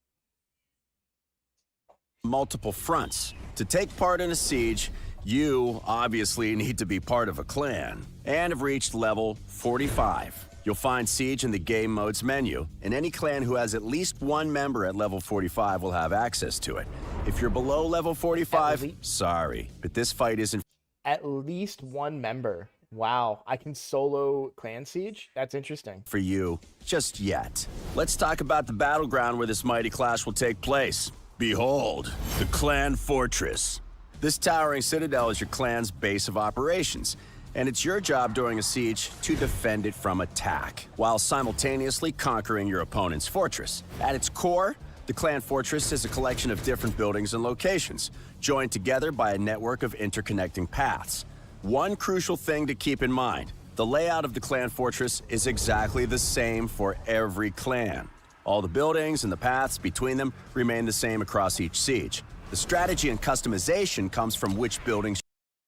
multiple fronts. To take part in a siege, you obviously need to be part of a clan and have reached level 45. You'll find Siege in the game modes menu, and any clan who has at least one member at level 45 will have access to it. If you're below level 45, sorry, but this fight isn't At least one member. Wow, I can solo Clan Siege? That's interesting. for you just yet. Let's talk about the battleground where this mighty clash will take place. Behold, the Clan Fortress. This towering citadel is your clan's base of operations, and it's your job during a siege to defend it from attack, while simultaneously conquering your opponent's fortress. At its core, the Clan Fortress is a collection of different buildings and locations, joined together by a network of interconnecting paths. One crucial thing to keep in mind, the layout of the Clan Fortress is exactly the same for every clan. All the buildings and the paths between them remain the same across each siege. The strategy and customization comes from which buildings.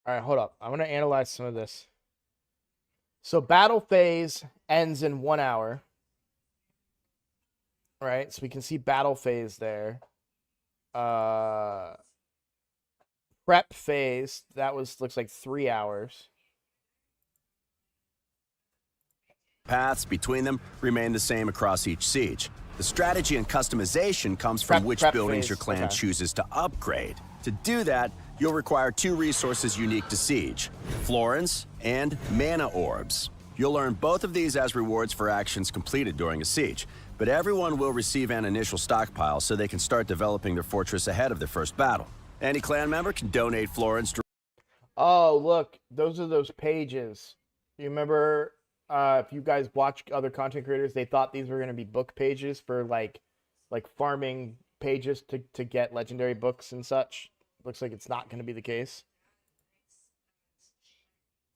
All right, hold up. I'm going to analyze some of this. So battle phase ends in 1 hour. All right, so we can see battle phase there. Prep phase, looks like 3 hours. Paths between them remain the same across each siege. The strategy and customization comes from which buildings phase. your clan Okay. chooses to upgrade. To do that, you'll require 2 resources unique to Siege, Florins and Mana Orbs. You'll earn both of these as rewards for actions completed during a siege, but everyone will receive an initial stockpile so they can start developing their fortress ahead of their first battle. Any clan member can donate Florins to Oh, look, those are those pages. You remember if you guys watch other content creators, they thought these were going to be book pages for like farming pages to get legendary books and such. Looks like it's not going to be the case.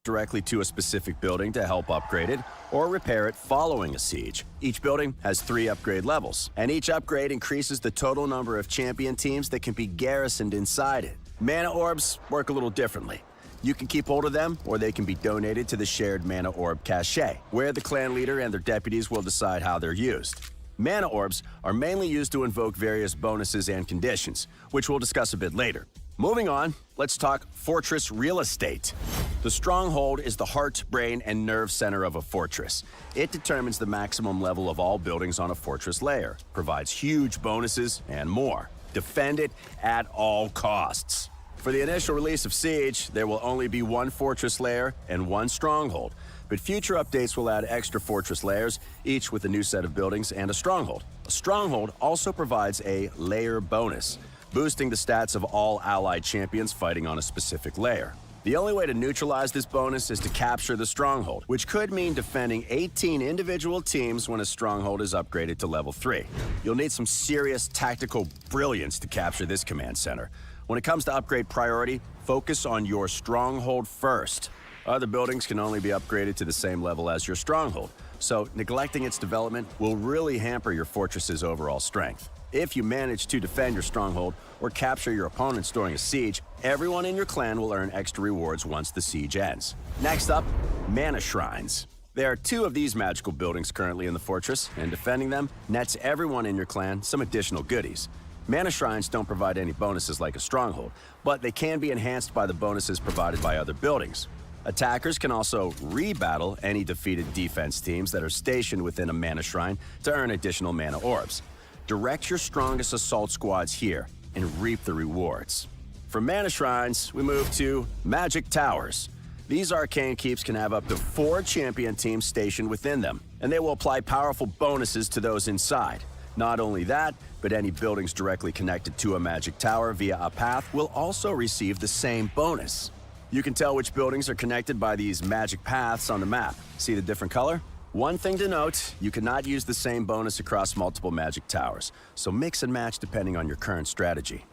directly to a specific building to help upgrade it or repair it following a siege. Each building has 3 upgrade levels, and each upgrade increases the total number of champion teams that can be garrisoned inside it. Mana Orbs work a little differently. You can keep hold of them, or they can be donated to the shared Mana Orb Cache, where the clan leader and their deputies will decide how they're used. Mana Orbs are mainly used to invoke various bonuses and conditions, which we'll discuss a bit later. Moving on, let's talk fortress real estate. The stronghold is the heart, brain, and nerve center of a fortress. It determines the maximum level of all buildings on a fortress layer, provides huge bonuses, and more. Defend it at all costs. For the initial release of Siege, there will only be 1 fortress layer and 1 stronghold, but future updates will add extra fortress layers, each with a new set of buildings and a stronghold. A stronghold also provides a layer bonus, boosting the stats of all allied champions fighting on a specific layer. The only way to neutralize this bonus is to capture the stronghold, which could mean defending 18 individual teams when a stronghold is upgraded to level 3. You'll need some serious tactical brilliance to capture this command center. When it comes to upgrade priority, focus on your stronghold first. Other buildings can only be upgraded to the same level as your stronghold, so neglecting its development will really hamper your fortress's overall strength. If you manage to defend your stronghold or capture your opponents during a siege, everyone in your clan will earn extra rewards once the siege ends. Next up, Mana Shrines. There are 2 of these magical buildings currently in the fortress, and defending them nets everyone in your clan some additional goodies. Mana Shrines don't provide any bonuses like a stronghold, but they can be enhanced by the bonuses provided by other buildings. Attackers can also re-battle any defeated defense teams that are stationed within a Mana Shrine to earn additional Mana Orbs. Direct your strongest assault squads here and reap the rewards. From Mana Shrines, we move to Magic Towers. These arcane keeps can have up to 4 champion teams stationed within them, and they will apply powerful bonuses to those inside. Not only that, but any buildings directly connected to a magic tower via a path will also receive the same bonus. You can tell which buildings are connected by these magic paths on the map. See the different color? One thing to note, you cannot use the same bonus across multiple magic towers, so mix and match depending on your current strategy.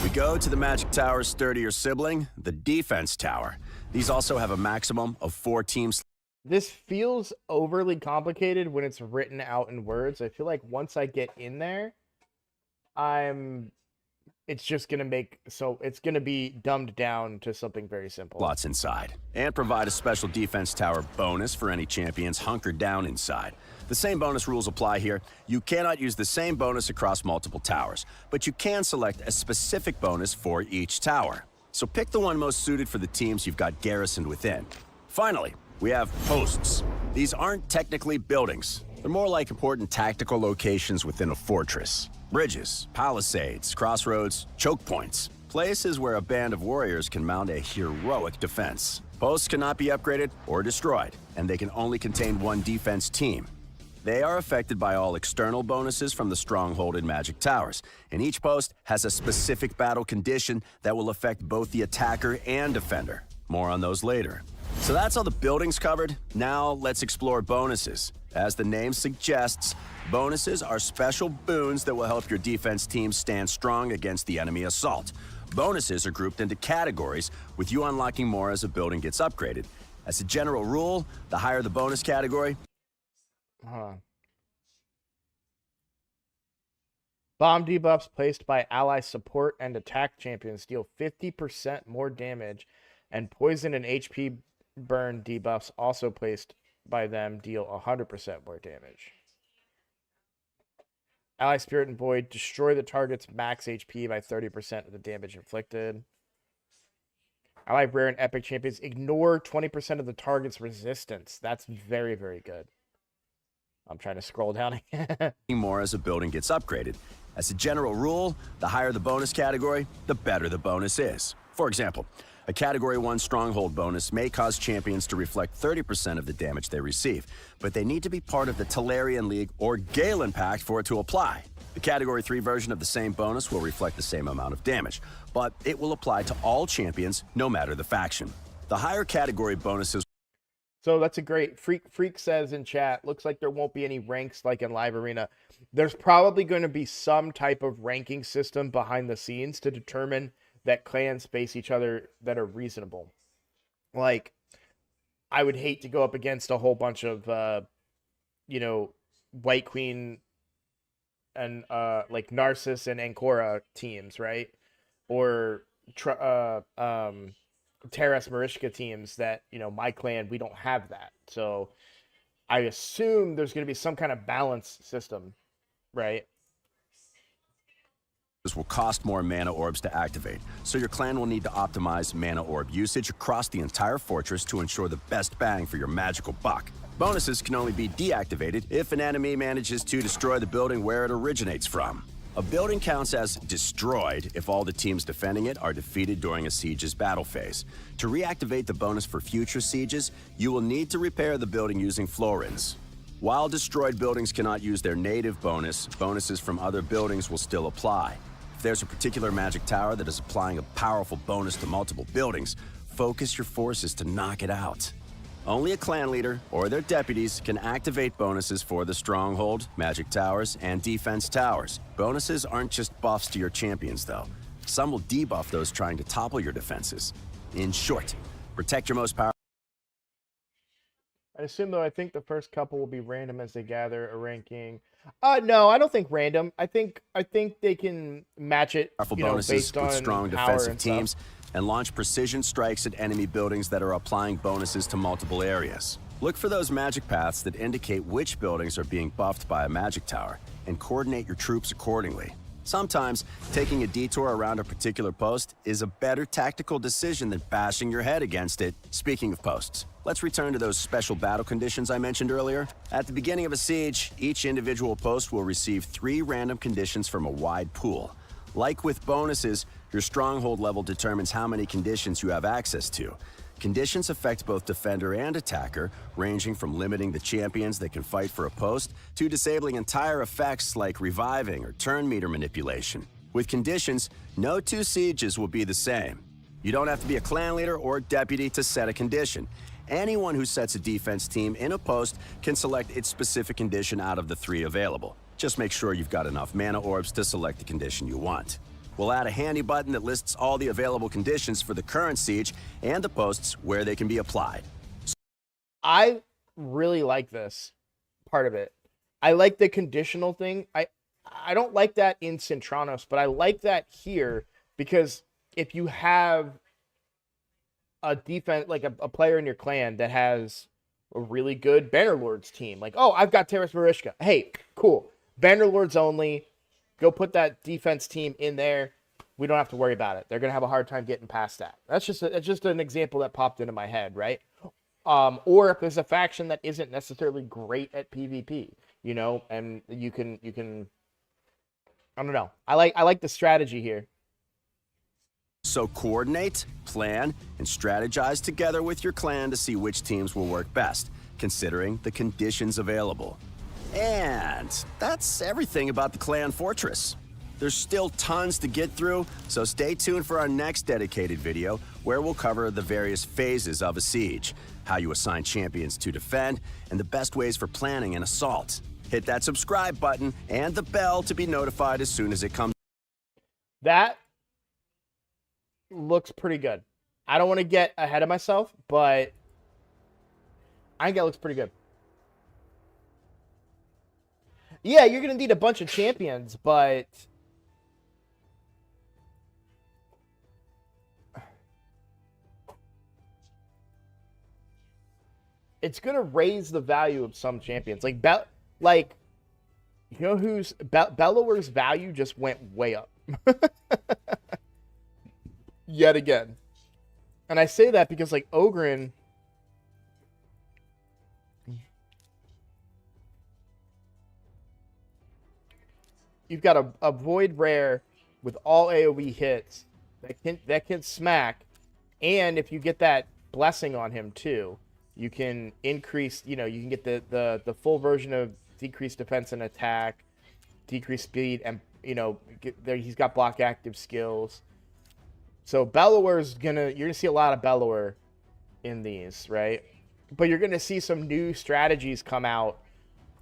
We go to the magic tower's sturdier sibling, the defense tower. These also have a maximum of 4 teams. This feels overly complicated when it's written out in words. I feel like once I get in there, it's just gonna it's gonna be dumbed down to something very simple. Lots inside, and provide a special defense tower bonus for any champions hunkered down inside. The same bonus rules apply here. You cannot use the same bonus across multiple towers, but you can select a specific bonus for each tower. So pick the one most suited for the teams you've got garrisoned within. Finally, we have posts. These aren't technically buildings. They're more like important tactical locations within a fortress. Bridges, palisades, crossroads, choke points. Places where a band of warriors can mount a heroic defense. Posts cannot be upgraded or destroyed, and they can only contain one defense team. They are affected by all external bonuses from the stronghold in magic towers, and each post has a specific battle condition that will affect both the attacker and defender. More on those later. So that's all the buildings covered. Now let's explore bonuses. As the name suggests, bonuses are special boons that will help your defense team stand strong against the enemy assault. Bonuses are grouped into categories, with you unlocking more as a building gets upgraded. As a general rule, the higher the bonus category, Bomb debuffs placed by ally support and attack champions deal 50% more damage, and poison and HP burn debuffs also placed by them deal 100% more damage. Ally Spirit and Void destroy the target's max HP by 30% of the damage inflicted. Ally Rare and Epic champions ignore 20% of the target's resistance. That's very, very good. I'm trying to scroll down again. more as a building gets upgraded. As a general rule, the higher the bonus category, the better the bonus is. For example, a Category 1 Stronghold bonus may cause champions to reflect 30% of the damage they receive, but they need to be part of the Talarian League or Galen Pact for it to apply. The Category 3 version of the same bonus will reflect the same amount of damage, but it will apply to all champions, no matter the faction. The higher category bonuses. So that's a great Freak says in chat, looks like there won't be any ranks like in Live Arena. There's probably going to be some type of ranking system behind the scenes to determine that clans face each other that are reasonable. Like, I would hate to go up against a whole bunch of, White Queen and, like, Narcissus and Ancora teams, right? Or, Terras Marishka teams that, my clan, we don't have that. So I assume there's going to be some kind of balance system, right? Will cost more mana orbs to activate, so your clan will need to optimize mana orb usage across the entire fortress to ensure the best bang for your magical buck. Bonuses can only be deactivated if an enemy manages to destroy the building where it originates from. A building counts as destroyed if all the teams defending it are defeated during a siege's battle phase. To reactivate the bonus for future sieges, you will need to repair the building using florins. While destroyed buildings cannot use their native bonus, bonuses from other buildings will still apply. If there's a particular magic tower that is applying a powerful bonus to multiple buildings, focus your forces to knock it out. Only a clan leader or their deputies can activate bonuses for the stronghold, magic towers, and defense towers. Bonuses aren't just buffs to your champions, though. Some will debuff those trying to topple your defenses. In short, protect your most powerful. I assume, though, I think the first couple will be random as they gather a ranking. No, I don't think random. I think they can match it, Bonuses based on with strong power defensive and teams stuff. and launch precision strikes at enemy buildings that are applying bonuses to multiple areas. Look for those magic paths that indicate which buildings are being buffed by a magic tower and coordinate your troops accordingly. Sometimes, taking a detour around a particular post is a better tactical decision than bashing your head against it. Speaking of posts, let's return to those special battle conditions I mentioned earlier. At the beginning of a siege, each individual post will receive 3 random conditions from a wide pool. Like with bonuses, your stronghold level determines how many conditions you have access to. Conditions affect both defender and attacker, ranging from limiting the champions that can fight for a post to disabling entire effects like reviving or turn meter manipulation. With conditions, no two sieges will be the same. You don't have to be a clan leader or deputy to set a condition. Anyone who sets a defense team in a post can select its specific condition out of the 3 available. Just make sure you've got enough mana orbs to select the condition you want. We'll add a handy button that lists all the available conditions for the current siege and the posts where they can be applied. I really like this part of it. I like the conditional thing. I don't like that in Centranos, but I like that here because if you have a defense, like a player in your clan that has a really good Bannerlords team, like, oh, I've got Terras Marishka. Hey, cool. Bannerlords only. Go put that defense team in there. We don't have to worry about it. They're going to have a hard time getting past that. That's just an example that popped into my head, right? Or if there's a faction that isn't necessarily great at PvP, you know, and you can I don't know. I like the strategy here. So coordinate, plan, and strategize together with your clan to see which teams will work best, considering the conditions available. And that's everything about the Clan Fortress. There's still tons to get through, so stay tuned for our next dedicated video where we'll cover the various phases of a siege, how you assign champions to defend, and the best ways for planning an assault. Hit that subscribe button and the bell to be notified as soon as it comes. That looks pretty good. I don't want to get ahead of myself, but I think that looks pretty good. Yeah, you're going to need a bunch of champions, but it's going to raise the value of some champions. Like you know who's Bellower's value just went way up. Yet again. And I say that because like Ogren, you've got a void rare with all AoE hits that can smack, and if you get that blessing on him too, you can increase, you know, you can get the full version of decreased defense and attack, decreased speed, and you know, he's got block active skills. So Bellower's you're gonna see a lot of Bellower in these, right? But you're gonna see some new strategies come out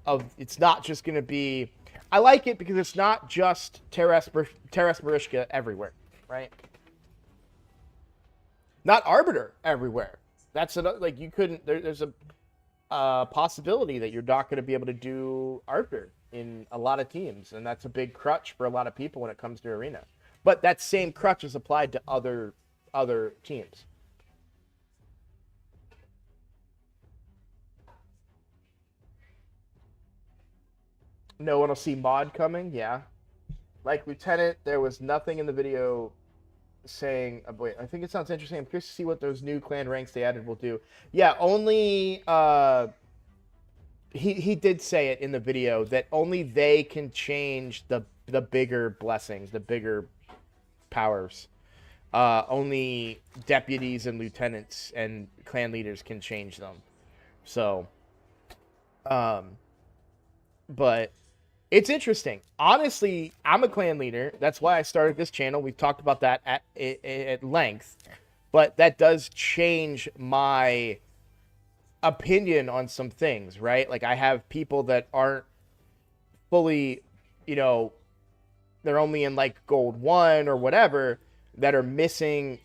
of, it's not just gonna be, I like it because it's not just Terras Marishka everywhere, right? Not Arbiter everywhere. That's like you couldn't. There's a possibility that you're not going to be able to do Arbiter in a lot of teams, and that's a big crutch for a lot of people when it comes to Arena. But that same crutch is applied to other teams. No one will see mod coming, yeah. Like Lieutenant, there was nothing in the video saying, wait, I think it sounds interesting. I'm curious to see what those new clan ranks they added will do. Yeah, only he did say it in the video that only they can change the bigger blessings, the bigger powers. Only deputies and lieutenants and clan leaders can change them. So, but it's interesting. Honestly, I'm a clan leader. That's why I started this channel. We've talked about that at length. But that does change my opinion on some things, right? Like I have people that aren't fully, you know, they're only in like gold 1 or whatever, that are missing.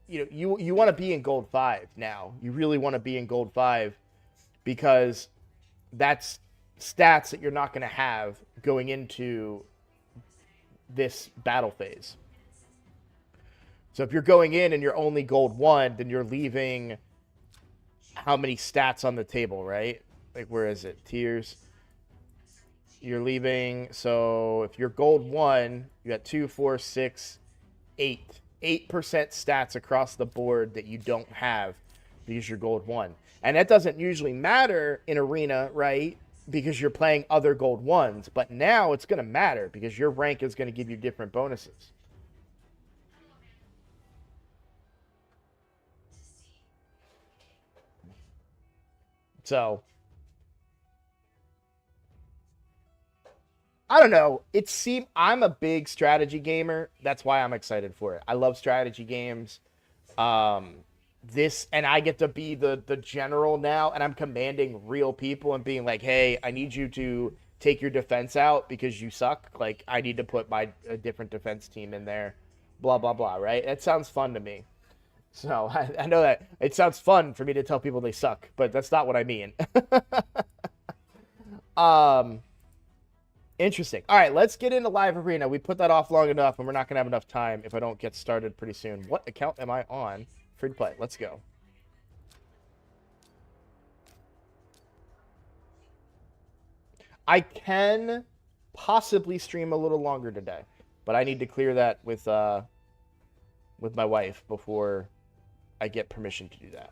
You know, you want to be in gold 5 now. You really want to be in gold 5 because that's stats that you're not going to have going into this battle phase. So if you're going in and you're only gold 1, then you're leaving how many stats on the table, right? Like, where is it? Tiers. You're leaving, so if you're gold 1, you got 2, 4, 6, 8. 8% stats across the board that you don't have because you're gold 1. And that doesn't usually matter in Arena, right? Because you're playing other gold 1s. But now it's going to matter because your rank is going to give you different bonuses. So I don't know. I'm a big strategy gamer. That's why I'm excited for it. I love strategy games. And I get to be the general now, and I'm commanding real people and being like, hey, I need you to take your defense out because you suck. Like, I need to put a different defense team in there. Blah blah blah. Right? That sounds fun to me. So I know that it sounds fun for me to tell people they suck, but that's not what I mean. um. Interesting. All right, let's get into live arena. We put that off long enough, and we're not gonna have enough time if I don't get started pretty soon. What account am I on? Free to play. Let's go. I can possibly stream a little longer today, but I need to clear that with my wife before I get permission to do that.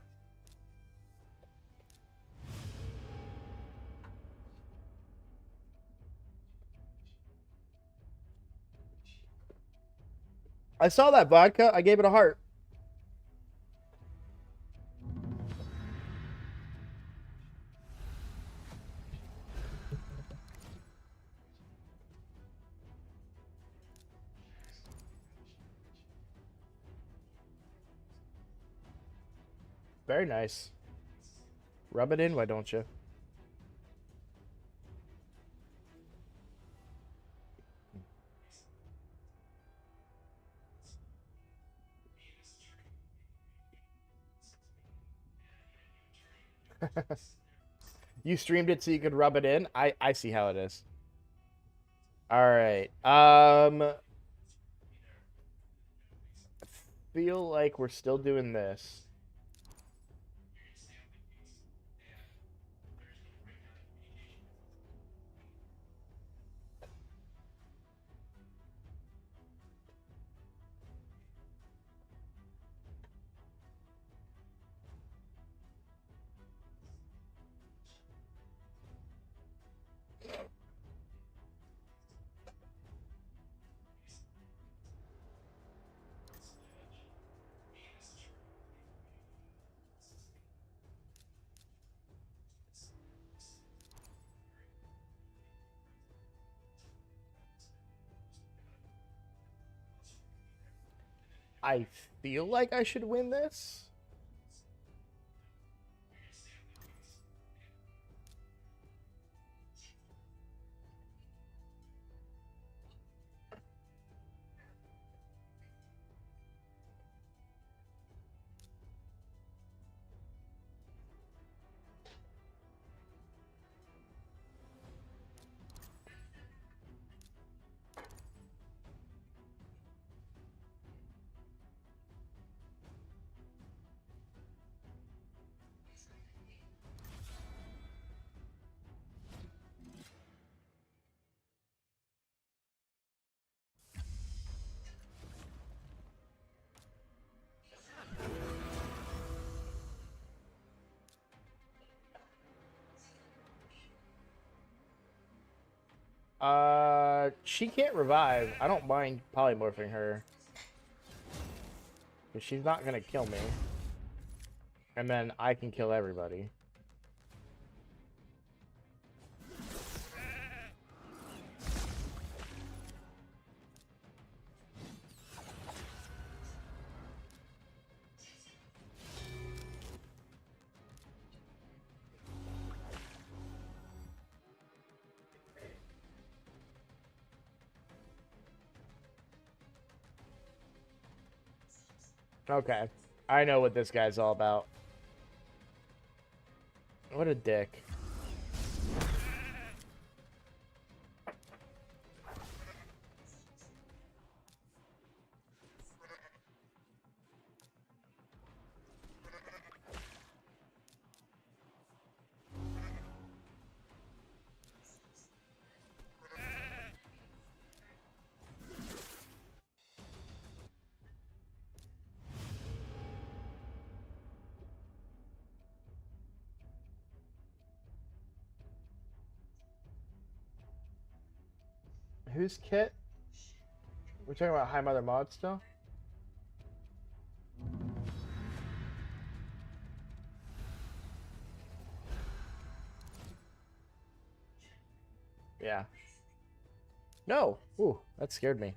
I saw that vodka. I gave it a heart. Very nice. Rub it in, why don't you? You streamed it so you could rub it in? I see how it is. All right. Feel like we're still doing this. I feel like I should win this. She can't revive. I don't mind polymorphing her. Because she's not going to kill me. And then I can kill everybody. Okay. I know what this guy's all about. What a dick. Who's Kit? We're talking about High Mother Mod still? Yeah. No. Ooh, that scared me.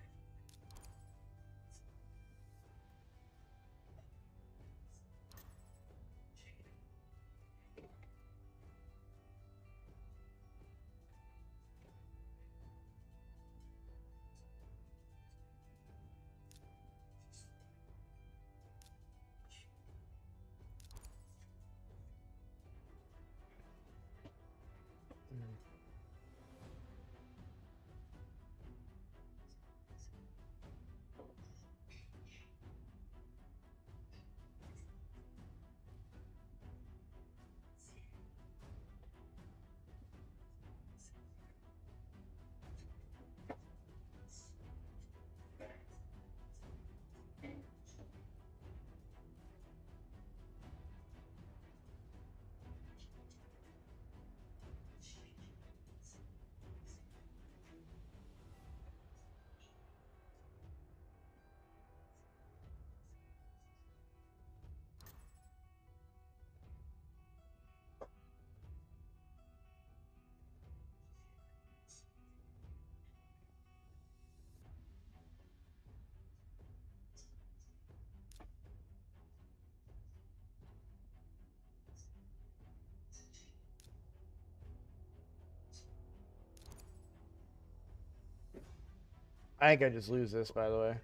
I think I just lose this, by the way.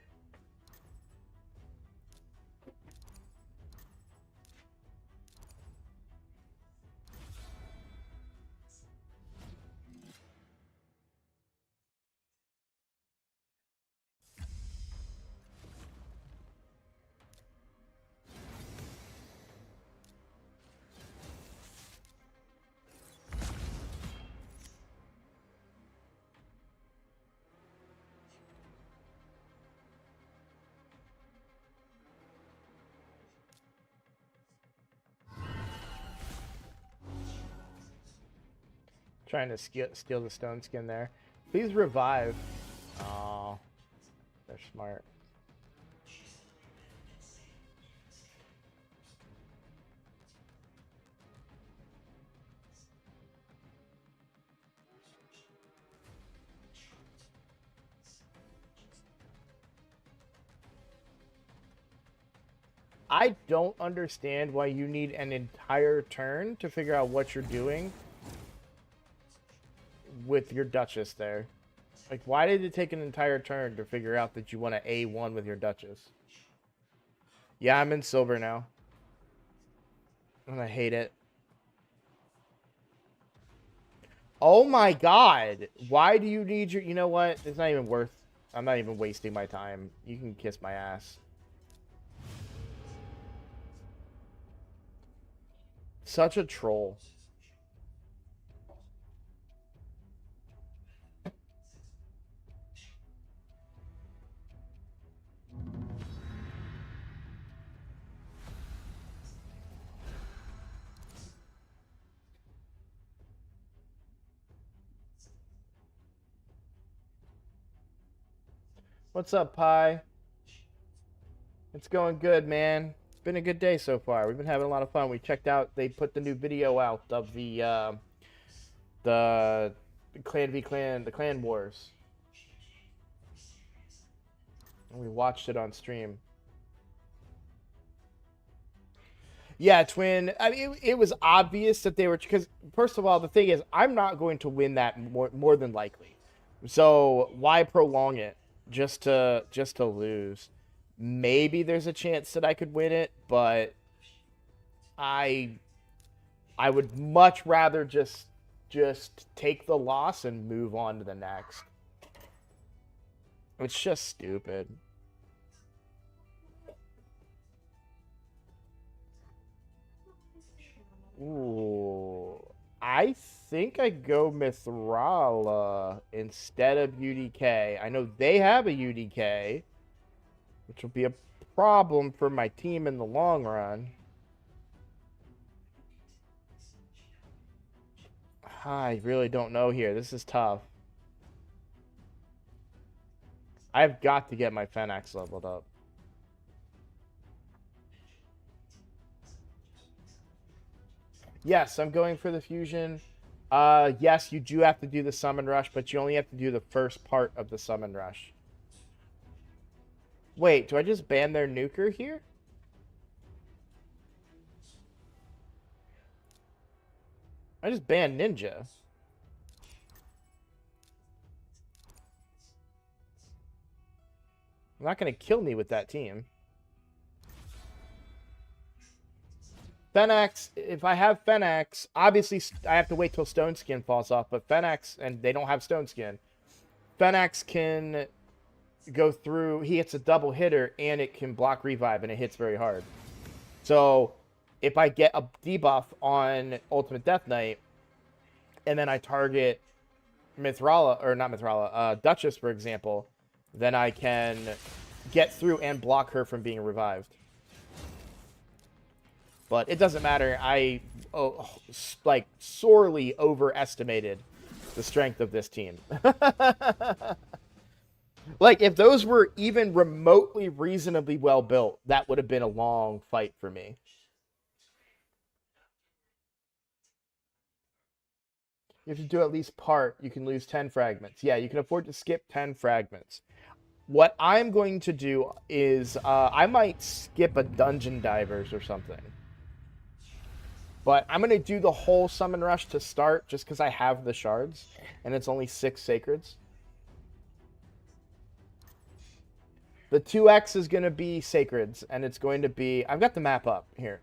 Trying to steal the stone skin there. Please revive. Oh, they're smart. I don't understand why you need an entire turn to figure out what you're doing with your Duchess there. Like, why did it take an entire turn to figure out that you want to A1 with your Duchess? Yeah, I'm in silver now. And I hate it. Oh my god. Why do you need your... You know what? It's not even worth... I'm not even wasting my time. You can kiss my ass. Such a troll. What's up, Pi? It's going good, man. It's been a good day so far. We've been having a lot of fun. We checked out, they put the new video out of the Clan v Clan, the Clan Wars. And we watched it on stream. Yeah, Twin. I mean, it was obvious that they were, because first of all, the thing is, I'm not going to win that more than likely. So why prolong it just to lose? Maybe there's a chance that I could win it, but I would much rather just take the loss and move on to the next. It's just stupid. Ooh. I think I go Mithrala instead of UDK. I know they have a UDK, which will be a problem for my team in the long run. I really don't know here. This is tough. I've got to get my Fenax leveled up. Yes, I'm going for the fusion. Yes, you do have to do the summon rush, but you only have to do the first part of the summon rush. Wait, do I just ban their nuker here? I just banned Ninja. They're not going to kill me with that team. Fenax, if I have Fenax, obviously I have to wait till Stone Skin falls off, but Fenax, and they don't have Stone Skin, Fenax can go through, he hits a double hitter, and it can block revive, and it hits very hard. So, if I get a debuff on Ultimate Death Knight, and then I target Mithrala, or not Mithrala, Duchess, for example, then I can get through and block her from being revived. But it doesn't matter. I like sorely overestimated the strength of this team. Like, if those were even remotely reasonably well built, that would have been a long fight for me. You have to do at least part. You can lose 10 fragments. Yeah, you can afford to skip 10 fragments. What I'm going to do is I might skip a Dungeon Divers or something. But I'm going to do the whole Summon Rush to start just because I have the shards. And it's only 6 Sacreds. The 2x is going to be Sacreds. And it's going to be... I've got the map up here.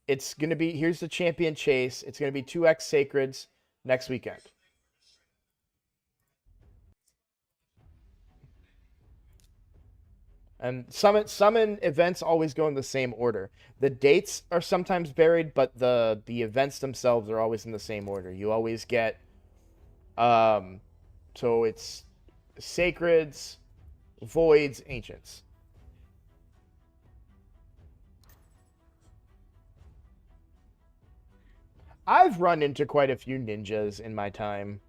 It's going to be... Here's the Champion Chase. It's going to be 2x Sacreds next weekend. And summon events always go in the same order. The dates are sometimes varied, but the events themselves are always in the same order. You always get so it's Sacreds, Voids, Ancients. I've run into quite a few ninjas in my time.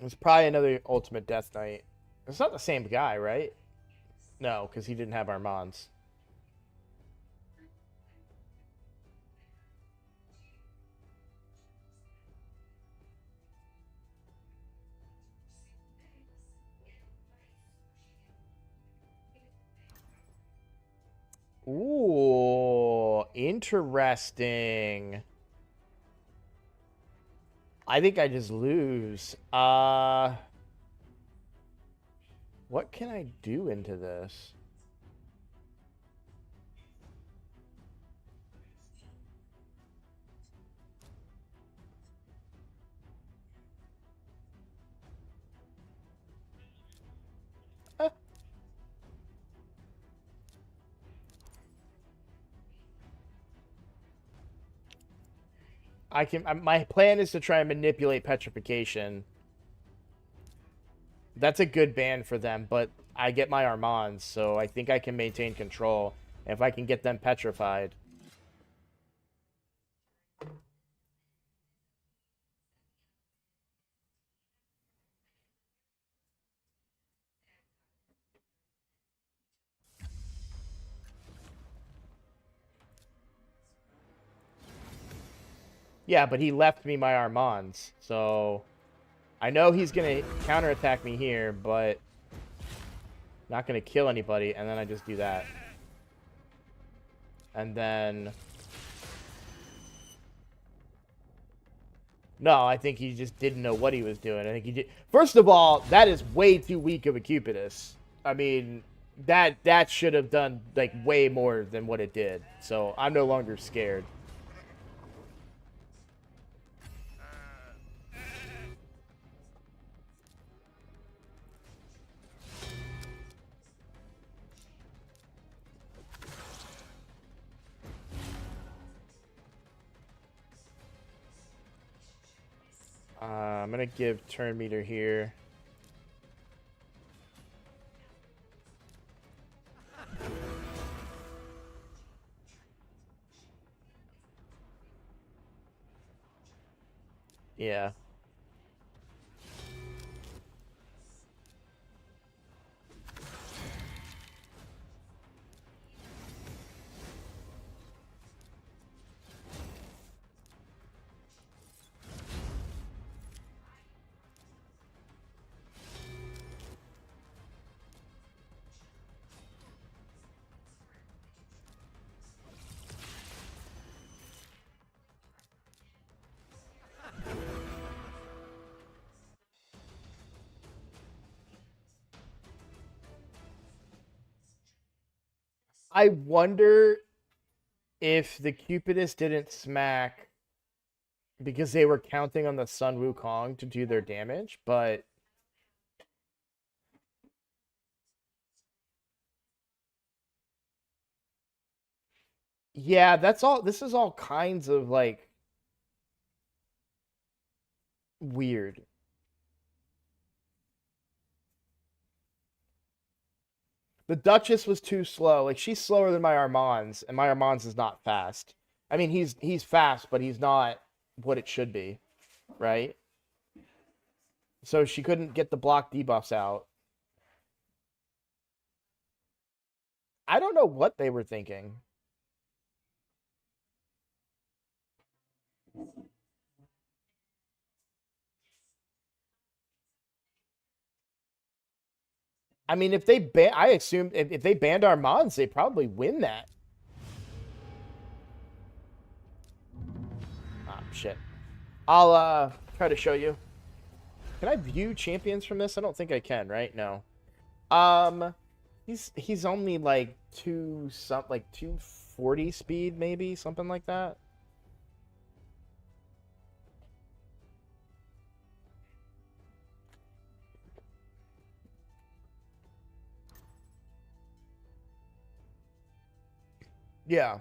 It's probably another Ultimate Death Knight. It's not the same guy, right? No, because he didn't have Armands. Ooh, interesting. I think I just lose. What can I do into this? I can. My plan is to try and manipulate petrification. That's a good ban for them, but I get my Armands, so I think I can maintain control. If I can get them petrified. Yeah, but he left me my Armands, so I know he's gonna counterattack me here, but not gonna kill anybody, and then I just do that. And then... No, I think he just didn't know what he was doing. I think he did... First of all, that is way too weak of a Cupidus. I mean, that should have done, like, way more than what it did. So, I'm no longer scared. I'm going to give turn meter here. I wonder if the Cupidus didn't smack because they were counting on the Sun Wukong to do their damage, but yeah, that's all. This is all kinds of like weird. The Duchess was too slow. Like she's slower than my Armands, and my Armands is not fast. I mean, he's fast, but he's not what it should be, right? So she couldn't get the block debuffs out. I don't know what they were thinking. I mean, if they ban, I assume if they banned Armands, they probably win that. Ah, shit. I'll try to show you. Can I view champions from this? I don't think I can, right? No. Um, he's only like 240 speed, maybe something like that. Yeah.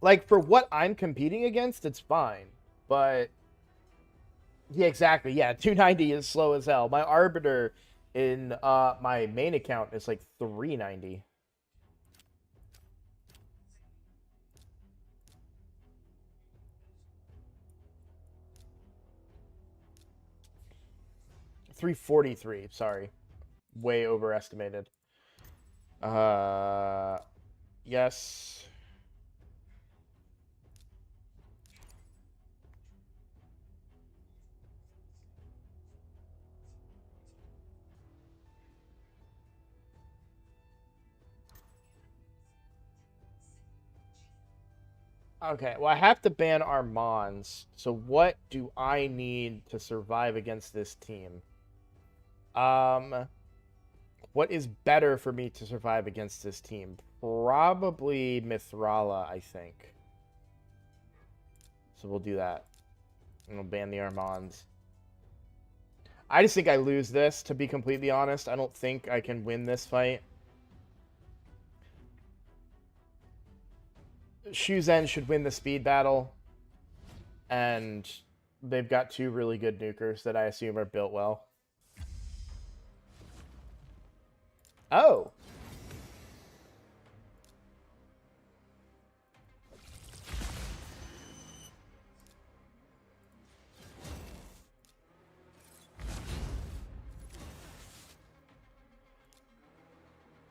Like for what I'm competing against, it's fine. But yeah, exactly. Yeah, 290 is slow as hell. My Arbiter in my main account is like 390. $343, sorry. Way overestimated. Yes. Okay, well, I have to ban Armands. So what do I need to survive against this team? What is better for me to survive against this team? Probably Mithrala, I think. So we'll do that. And we'll ban the Armands. I just think I lose this, to be completely honest. I don't think I can win this fight. Shuzen should win the speed battle. And they've got two really good nukers that I assume are built well. Oh.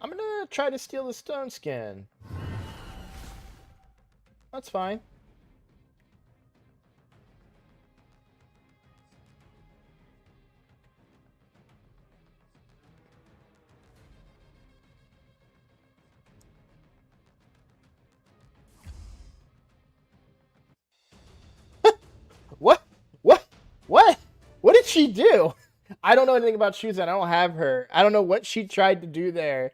I'm gonna try to steal the stone skin. That's fine. What? What? What? What did she do? I don't know anything about Shuzen. I don't have her. I don't know what she tried to do there.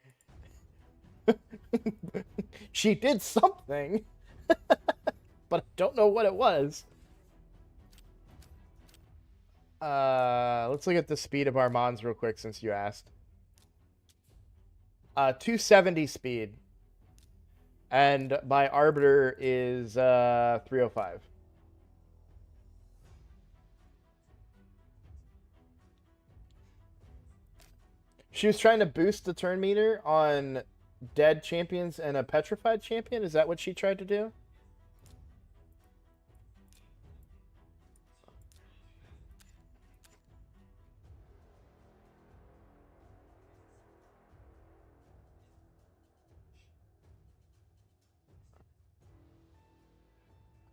She did something. But I don't know what it was. Let's look at the speed of Armands real quick since you asked. 270 speed. And my Arbiter is 305. She was trying to boost the turn meter on dead champions and a petrified champion. Is that what she tried to do?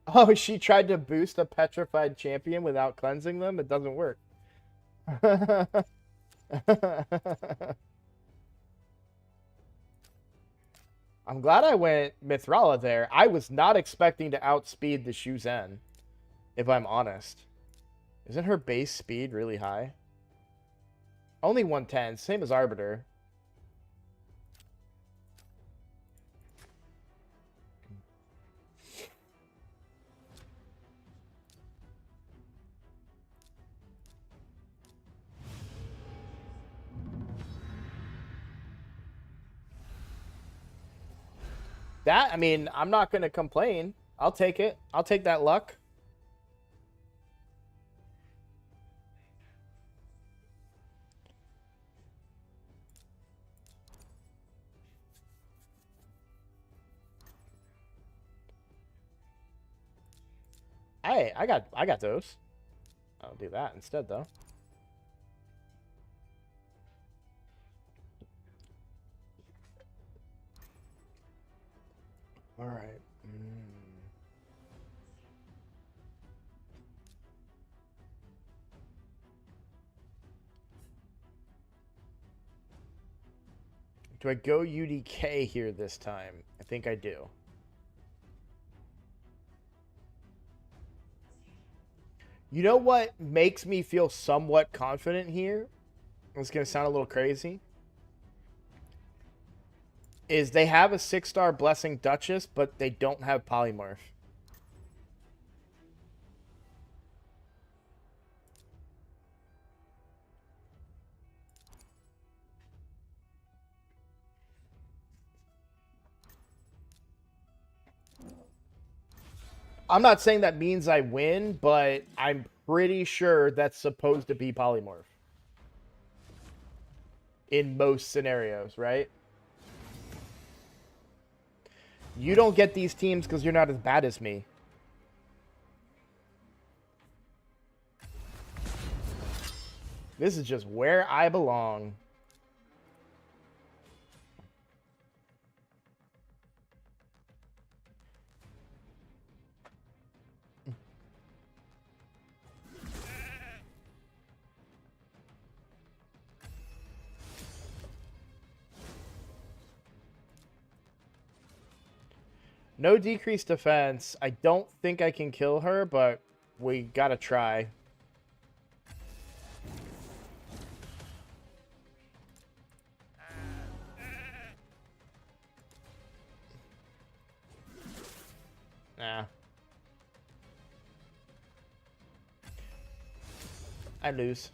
Oh, she tried to boost a petrified champion without cleansing them? It doesn't work. I'm glad I went Mithrala there. I was not expecting to outspeed the Shuzen, if I'm honest. Isn't her base speed really high? Only 110, same as Arbiter. That, I mean, I'm not going to complain. I'll take it. I'll take that luck. Hey, I got those. I'll do that instead, though. All right. Do I go UDK here this time? I think I do. You know what makes me feel somewhat confident here? It's going to sound a little crazy. Is they have a 6-star Blessing Duchess, but they don't have Polymorph. I'm not saying that means I win, but I'm pretty sure that's supposed to be Polymorph. In most scenarios, right? You don't get these teams because you're not as bad as me. This is just where I belong. No decreased defense. I don't think I can kill her, but we gotta try. Nah. I lose.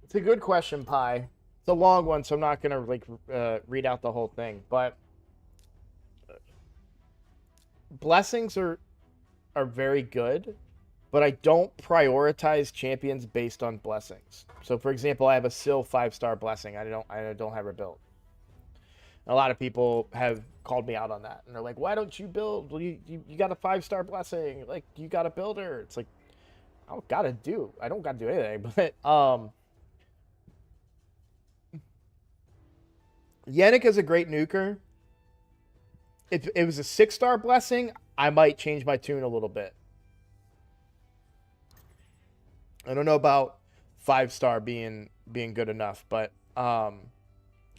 It's a good question, Pi. It's a long one, so I'm not gonna read out the whole thing. But blessings are very good, but I don't prioritize champions based on blessings. So, for example, I have a Syl 5-star blessing. I don't have her built. A lot of people have called me out on that, and they're like, "Why don't you build? Well, you got a 5-star blessing. Like, you got to build her." It's like, I don't gotta do anything. But Yannick is a great nuker. If it was a 6-star blessing, I might change my tune a little bit. I don't know about 5-star being good enough, but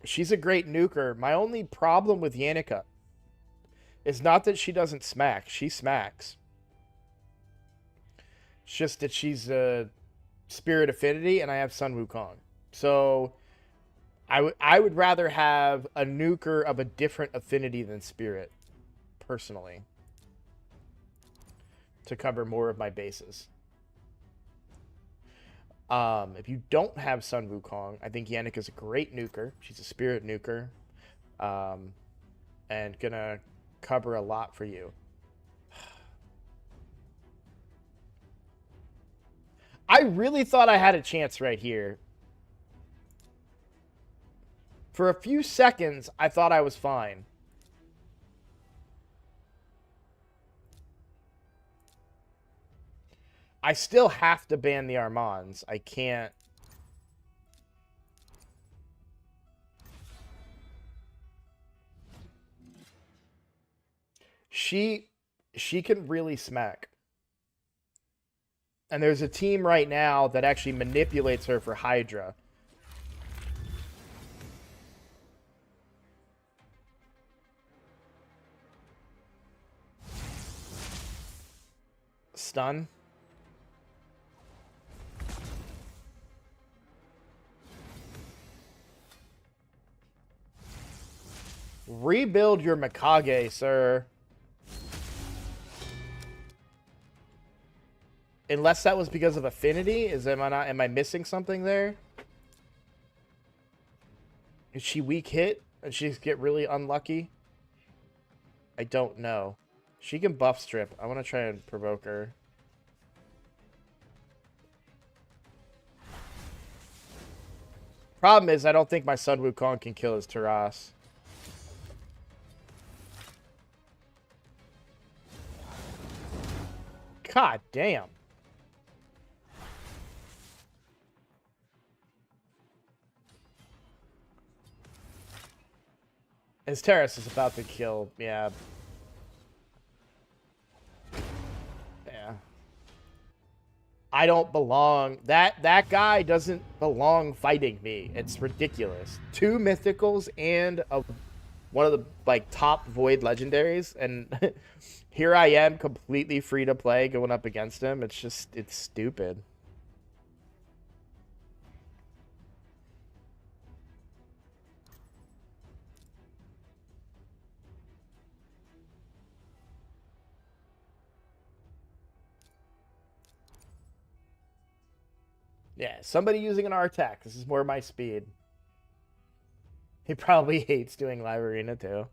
she's a great nuker. My only problem with Yannicka is not that she doesn't smack. She smacks. It's just that she's a Spirit Affinity, and I have Sun Wukong. So I would rather have a nuker of a different affinity than Spirit, personally, to cover more of my bases. If you don't have Sun Wukong, I think Yannick is a great nuker. She's a Spirit nuker, and gonna cover a lot for you. I really thought I had a chance right here. For a few seconds, I thought I was fine. I still have to ban the Armands. I can't. she can really smack. And there's a team right now that actually manipulates her for Hydra. Stun. Rebuild your Mikage, sir. Unless that was because of affinity. Am I missing something there? Is she weak hit? And she get really unlucky? I don't know. She can buff strip. I want to try and provoke her. Problem is, I don't think my Sun Wukong can kill his Taras. God damn. His Terrace is about to kill. Yeah. Yeah. I don't belong. That guy doesn't belong fighting me. It's ridiculous. 2 mythicals and one of the like top void legendaries, and here I am completely free to play going up against him. It's stupid. Yeah, somebody using an R-Tac. This is more my speed. He probably hates doing live arena too.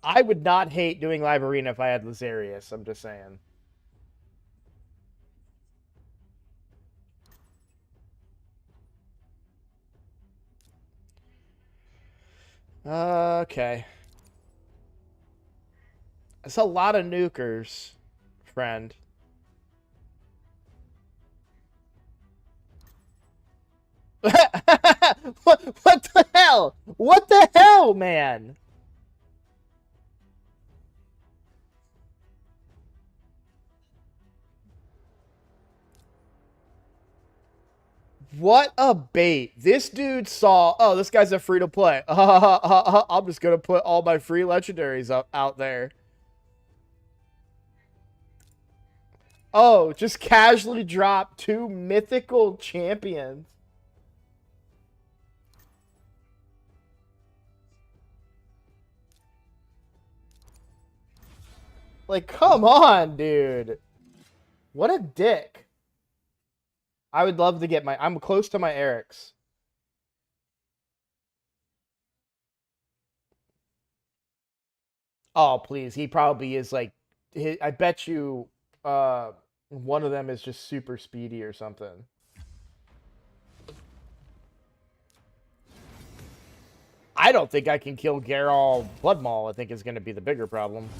I would not hate doing live arena if I had Lazarius. I'm just saying. Okay. That's a lot of nukers, friend. What the hell? What the hell, man? What a bait. This dude saw, oh, this guy's a free to play. I'm just going to put all my free legendaries out there. Oh, just casually drop 2 mythical champions. Like, come on, dude. What a dick. I would love to get my... I'm close to my Eric's. Oh, please. He probably is like... I bet you one of them is just super speedy or something. I don't think I can kill Geralt Blood Maul, I think is going to be the bigger problem.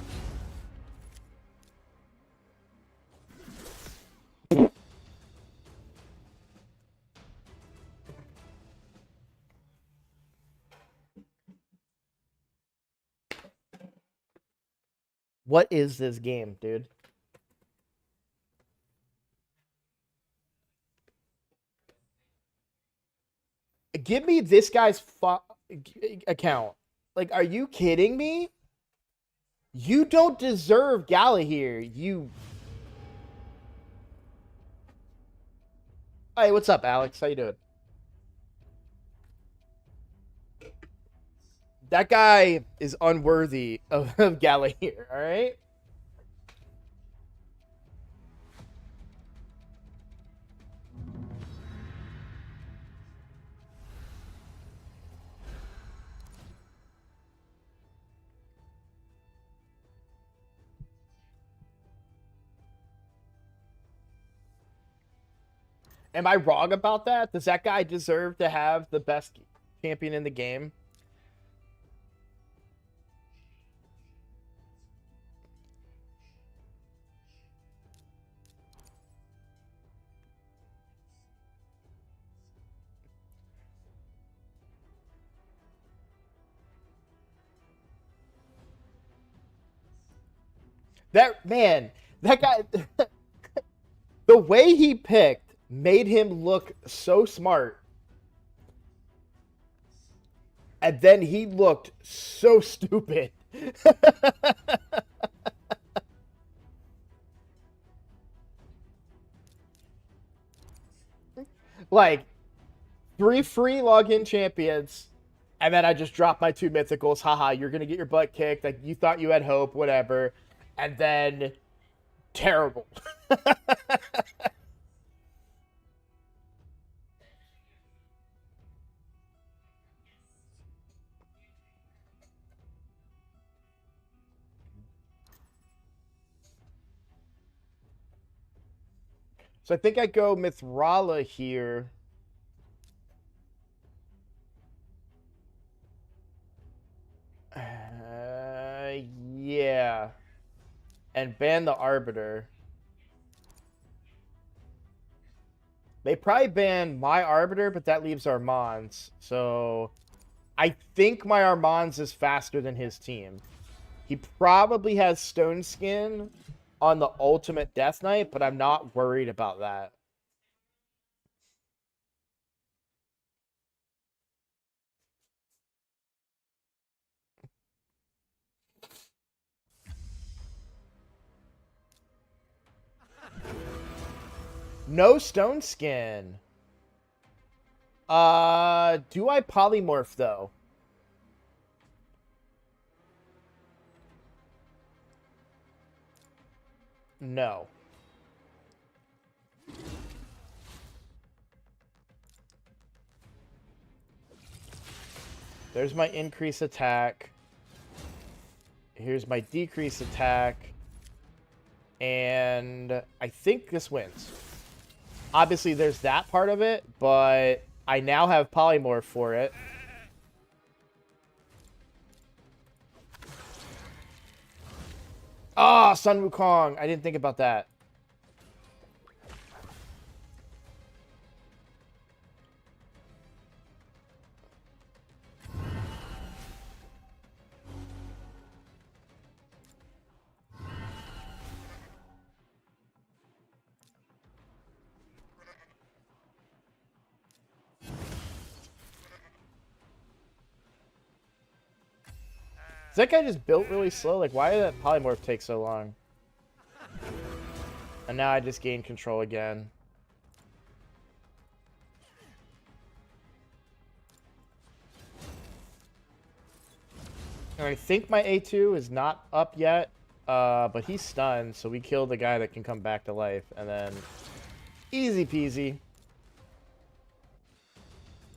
What is this game, dude? Give me this guy's account. Like, are you kidding me? You don't deserve Gala here. You... Hey, what's up, Alex? How you doing? That guy is unworthy of Gala here, all right? Am I wrong about that? Does that guy deserve to have the best champion in the game? That man, that guy, the way he picked made him look so smart. And then he looked so stupid. Like, 3 free login champions, and then I just dropped my 2 mythicals. Haha, you're going to get your butt kicked. Like, you thought you had hope, whatever. And then, terrible. So I think I go Mithrala here. Yeah. And ban the Arbiter. They probably ban my Arbiter, but that leaves Armand's. So I think my Armand's is faster than his team. He probably has Stone Skin on the ultimate Death Knight, but I'm not worried about that. No Stone Skin. Do I polymorph though? No. There's my increase attack. Here's my decrease attack. And I think this wins. Obviously, there's that part of it, but I now have polymorph for it. Ah, Sun Wukong. I didn't think about that. Is that guy just built really slow? Like, why did that polymorph take so long? And now I just gained control again. And I think my A2 is not up yet, but he's stunned, so we kill the guy that can come back to life, and then easy peasy.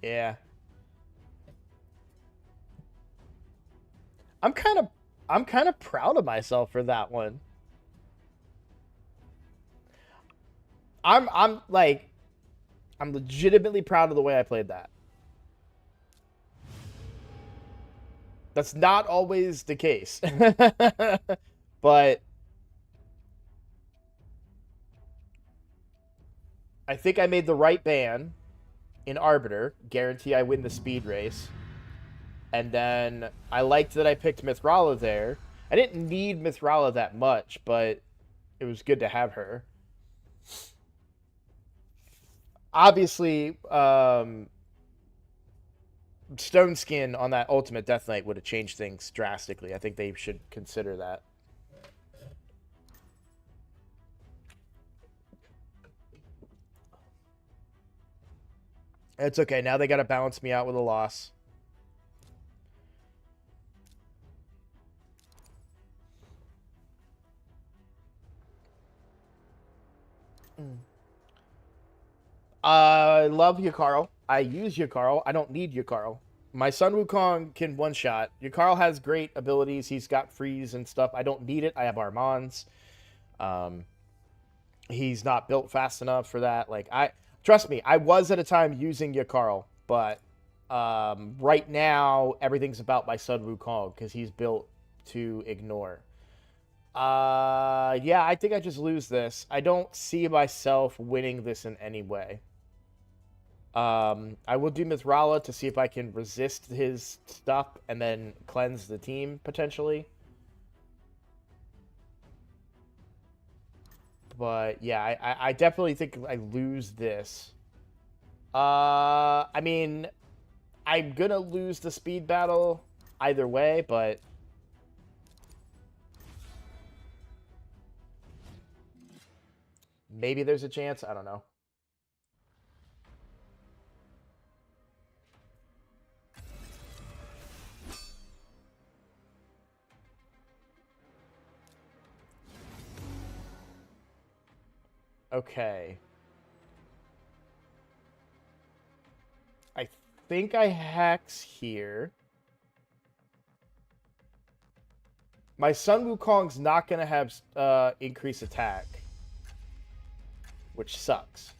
Yeah. I'm kind of proud of myself for that one. I'm legitimately proud of the way I played that. That's not always the case. But I think I made the right ban in Arbiter. Guarantee I win the speed race. And then I liked that I picked Mithrala there. I didn't need Mithrala that much, but it was good to have her. Obviously, Stone Skin on that ultimate Death Knight would have changed things drastically. I think they should consider that. It's okay. Now they got to balance me out with a loss. I love Yukaro. I use Yukaro. I don't need Yukaro. My Sun Wukong can one-shot. Yukaro has great abilities. He's got freeze and stuff. I don't need it. I have Armands. He's not built fast enough for that. Like, trust me, I was at a time using Yukaro, but right now everything's about my Sun Wukong because he's built to ignore. Yeah, I think I just lose this. I don't see myself winning this in any way. I will do Mithrala to see if I can resist his stuff and then cleanse the team, potentially. But yeah, I definitely think I lose this. I mean, I'm gonna lose the speed battle either way, but maybe there's a chance. I don't know. Okay. I think I hex here. My Sun Wukong's not going to have increased attack, which sucks.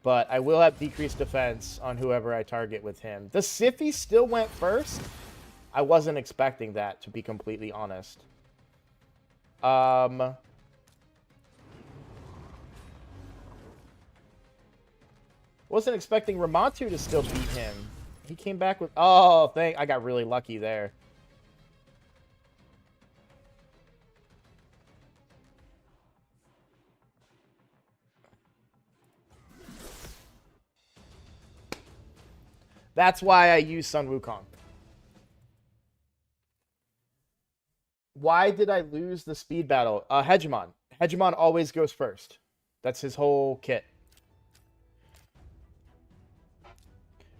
But I will have decreased defense on whoever I target with him. The Siffy still went first. I wasn't expecting that, to be completely honest. Wasn't expecting Ramontu to still beat him. He came back with... Oh, I got really lucky there. That's why I use Sun Wukong. Why did I lose the speed battle? Hegemon. Hegemon always goes first. That's his whole kit.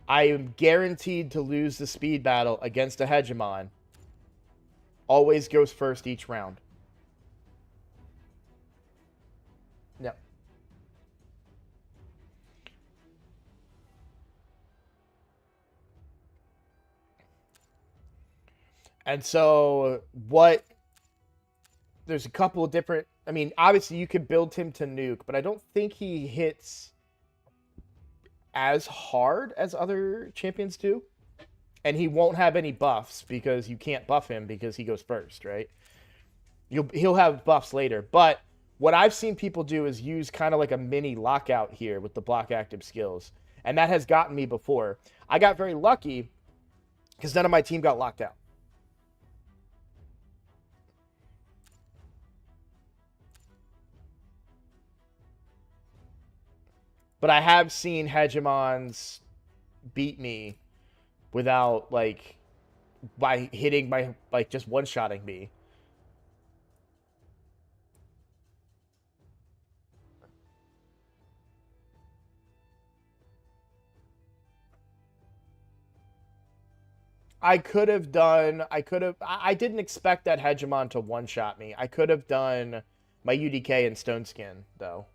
I am guaranteed to lose the speed battle against a Hegemon. Always goes first each round. No. And so, there's a couple of different... I mean, obviously you could build him to nuke, but I don't think he hits as hard as other champions do. And he won't have any buffs because you can't buff him because he goes first, right? He'll have buffs later. But what I've seen people do is use kind of like a mini lockout here with the block active skills. And that has gotten me before. I got very lucky because none of my team got locked out. But I have seen Hegemons beat me without, like, by hitting my, like, just one-shotting me. I didn't expect that Hegemon to one-shot me. I could have done my UDK and Stone Skin, though.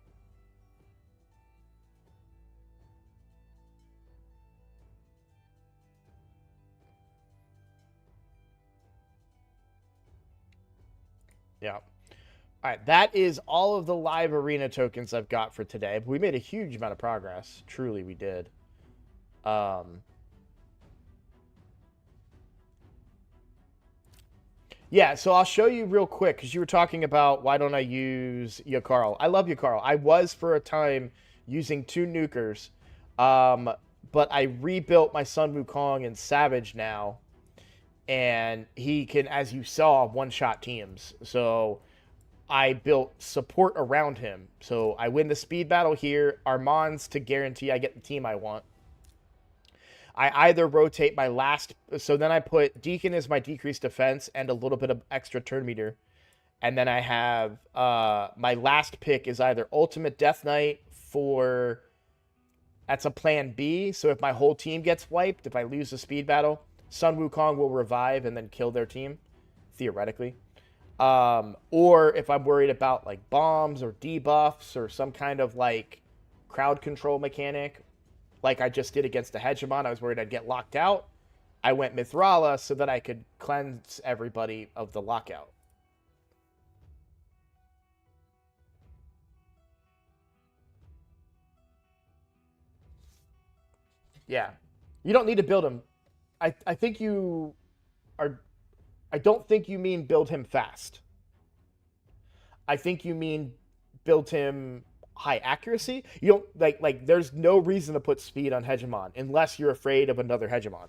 Yeah. All right, that is all of the live arena tokens I've got for today. We made a huge amount of progress. Truly, we did. Yeah, so I'll show you real quick, because you were talking about why don't I use Yakarl. I love Yakarl. I was, for a time, using 2 nukers, but I rebuilt my Sun Wukong and Savage now, and he can, as you saw, one-shot teams. So I built support around him. So I win the speed battle here, Armand's to guarantee I get the team I want. I either rotate my last... So then I put Deacon as my decreased defense and a little bit of extra turn meter. And then I have... my last pick is either Ultimate Death Knight for... That's a plan B. So if my whole team gets wiped, if I lose the speed battle, Sun Wukong will revive and then kill their team, theoretically. Or if I'm worried about, like, bombs or debuffs or some kind of, like, crowd control mechanic... Like I just did against the Hegemon, I was worried I'd get locked out. I went Mithrala so that I could cleanse everybody of the lockout. Yeah. You don't need to build him. I think you are... I don't think you mean build him fast. I think you mean build him... high accuracy. You don't like there's no reason to put speed on Hegemon unless you're afraid of another Hegemon.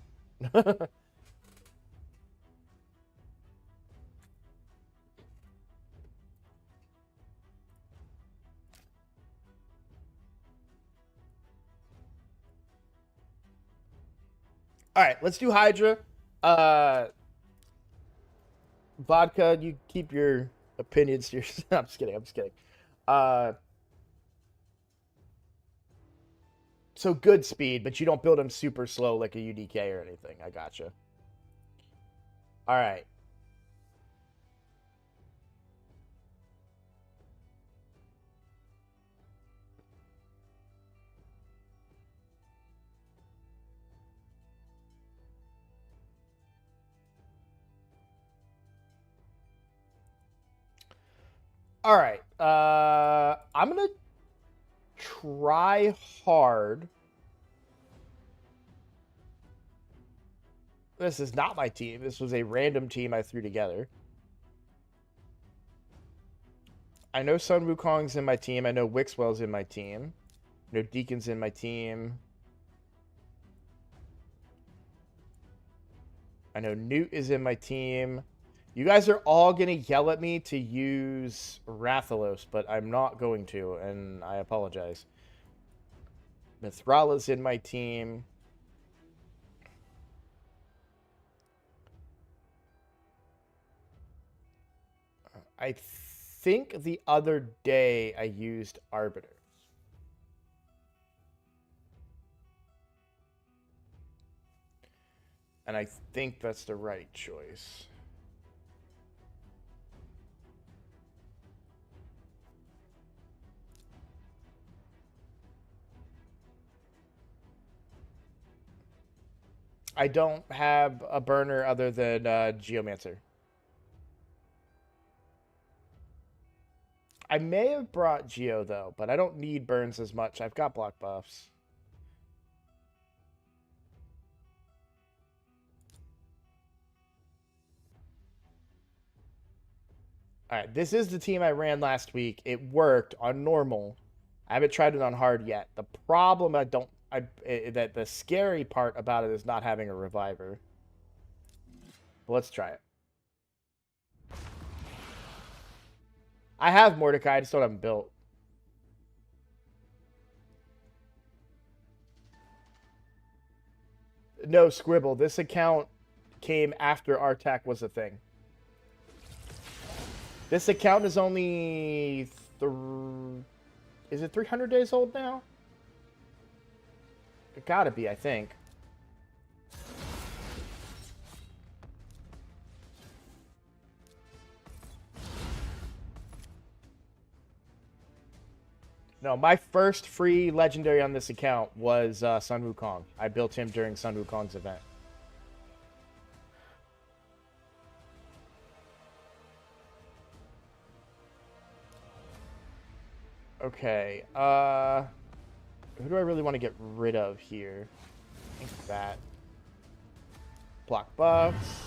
All right, let's do Hydra. Vodka, you keep your opinions to yourself. I'm just kidding. I'm just kidding. So good speed, but you don't build them super slow like a UDK or anything. I gotcha. All right. All right. I'm gonna try hard. This is not my team. This was a random team I threw together. I know Sun Wukong's in my team. I know Wixwell's in my team. I know Deacon's in my team. I know Newt is in my team. You guys are all going to yell at me to use Rathalos, but I'm not going to, and I apologize. Mithrala's in my team. I think the other day I used Arbiters. And I think that's the right choice. I don't have a burner other than Geomancer. I may have brought Geo, though, but I don't need burns as much. I've got block buffs. All right, this is the team I ran last week. It worked on normal. I haven't tried it on hard yet. The problem that the scary part about it is not having a reviver. But let's try it. I have Mordecai, I just don't have him built. No, Scribble. This account came after Artak was a thing. This account is only... Is it 300 days old now? It gotta be, I think. No, my first free legendary on this account was Sun Wukong. I built him during Sun Wukong's event. Okay, who do I really want to get rid of here? I think that. Block buffs.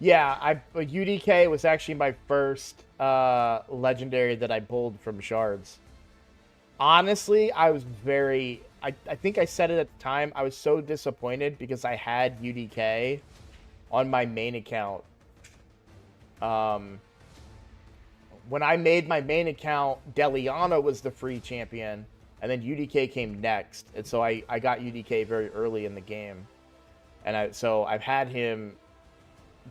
Yeah, UDK was actually my first legendary that I pulled from shards. Honestly, I was very... I think I said it at the time. I was so disappointed because I had UDK on my main account. When I made my main account, Deliana was the free champion, and then UDK came next. And so I got UDK very early in the game. And so I've had him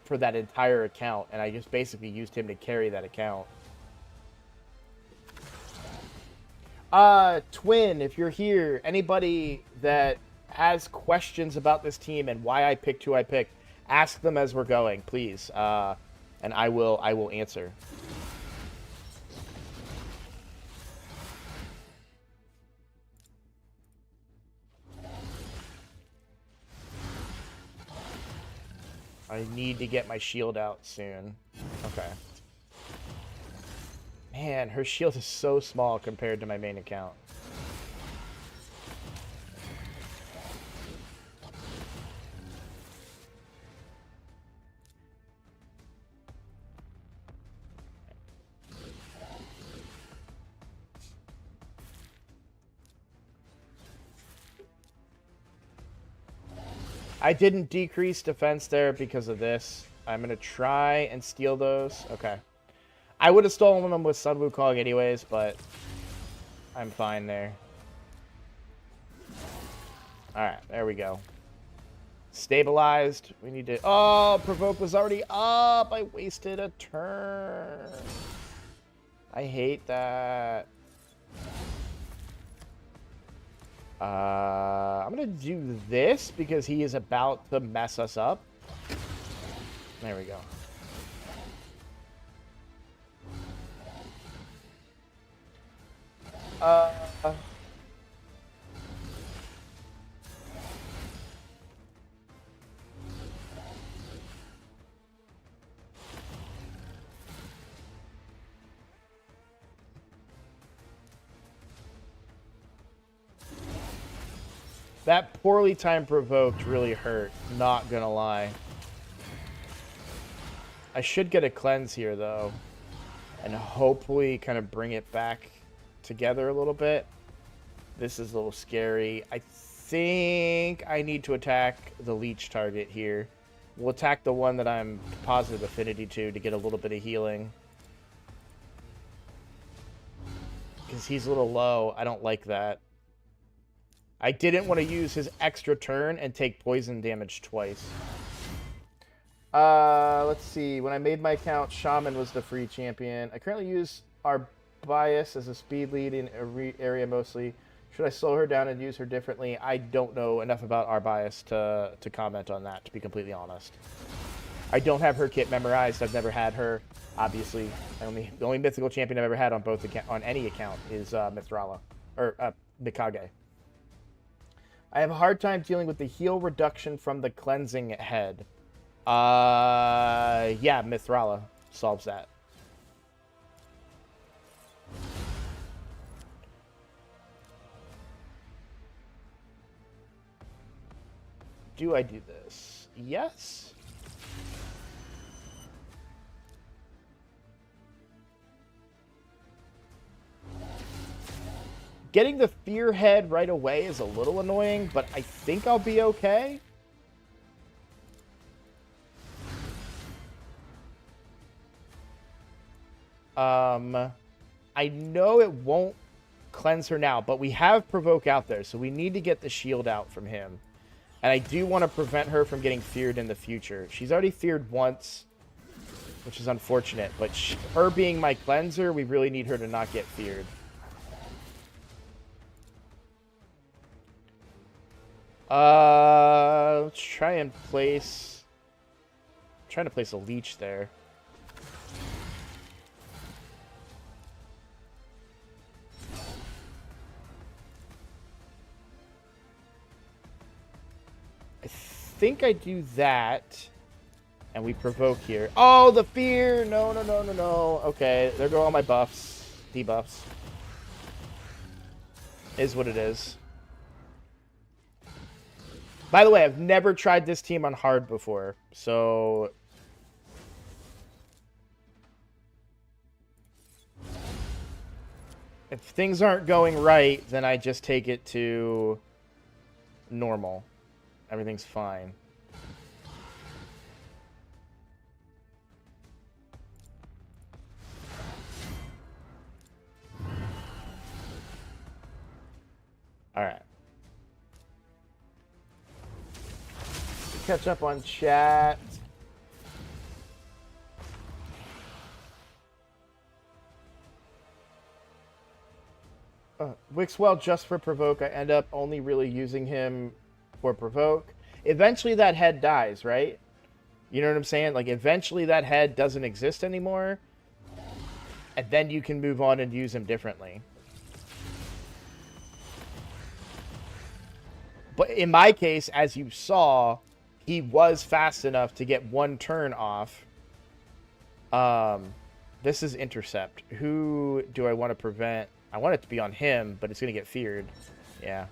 for that entire account, and I just basically used him to carry that account. Twin, if you're here, anybody that has questions about this team and why I picked who I picked, ask them as we're going, please. And I will answer. I need to get my shield out soon. Okay. Man, her shield is so small compared to my main account. I didn't decrease defense there because of this. I'm going to try and steal those. Okay. I would have stolen them with Sun Wukong anyways, but I'm fine there. Alright, there we go. Stabilized. We need to... Oh, Provoke was already up. I wasted a turn. I hate that. I'm going to do this because he is about to mess us up. There we go. That poorly timed Provoked really hurt, not gonna lie. I should get a cleanse here, though, and hopefully kind of bring it back together a little bit. This is a little scary. I think I need to attack the leech target here. We'll attack the one that I'm positive affinity to get a little bit of healing. Because he's a little low. I don't like that. I didn't want to use his extra turn and take poison damage twice. Let's see. When I made my account, Shaman was the free champion. I currently use our bias as a speed lead in area mostly. Should I slow her down and use her differently? I don't know enough about our bias to comment on that, to be completely honest. I don't have her kit memorized. I've never had her, obviously. The only mythical champion I've ever had on on any account is Mithrala, or Mikage. I have a hard time dealing with the heal reduction from the cleansing head. Yeah, Mithrala solves that. Do I do this? Yes. Getting the fear head right away is a little annoying, but I think I'll be okay. I know it won't cleanse her now, but we have Provoke out there, so we need to get the shield out from him. And I do want to prevent her from getting feared in the future. She's already feared once, which is unfortunate, but her being my cleanser, we really need her to not get feared. Let's try and place... I'm trying to place a leech there. I think I do that, and we provoke here. Oh, the fear! No, no, no, no, no. Okay, there go all my buffs, debuffs. Is what it is. By the way, I've never tried this team on hard before, so... If things aren't going right, then I just take it to normal. Everything's fine. Alright. Catch up on chat. Wixwell just for provoke. I end up only really using him for provoke. Eventually that head dies, right? You know what I'm saying? Like, eventually that head doesn't exist anymore. And then you can move on and use him differently. But in my case, as you saw, he was fast enough to get one turn off. This is intercept. Who do I want to prevent? I want it to be on him, but it's going to get feared. Yeah.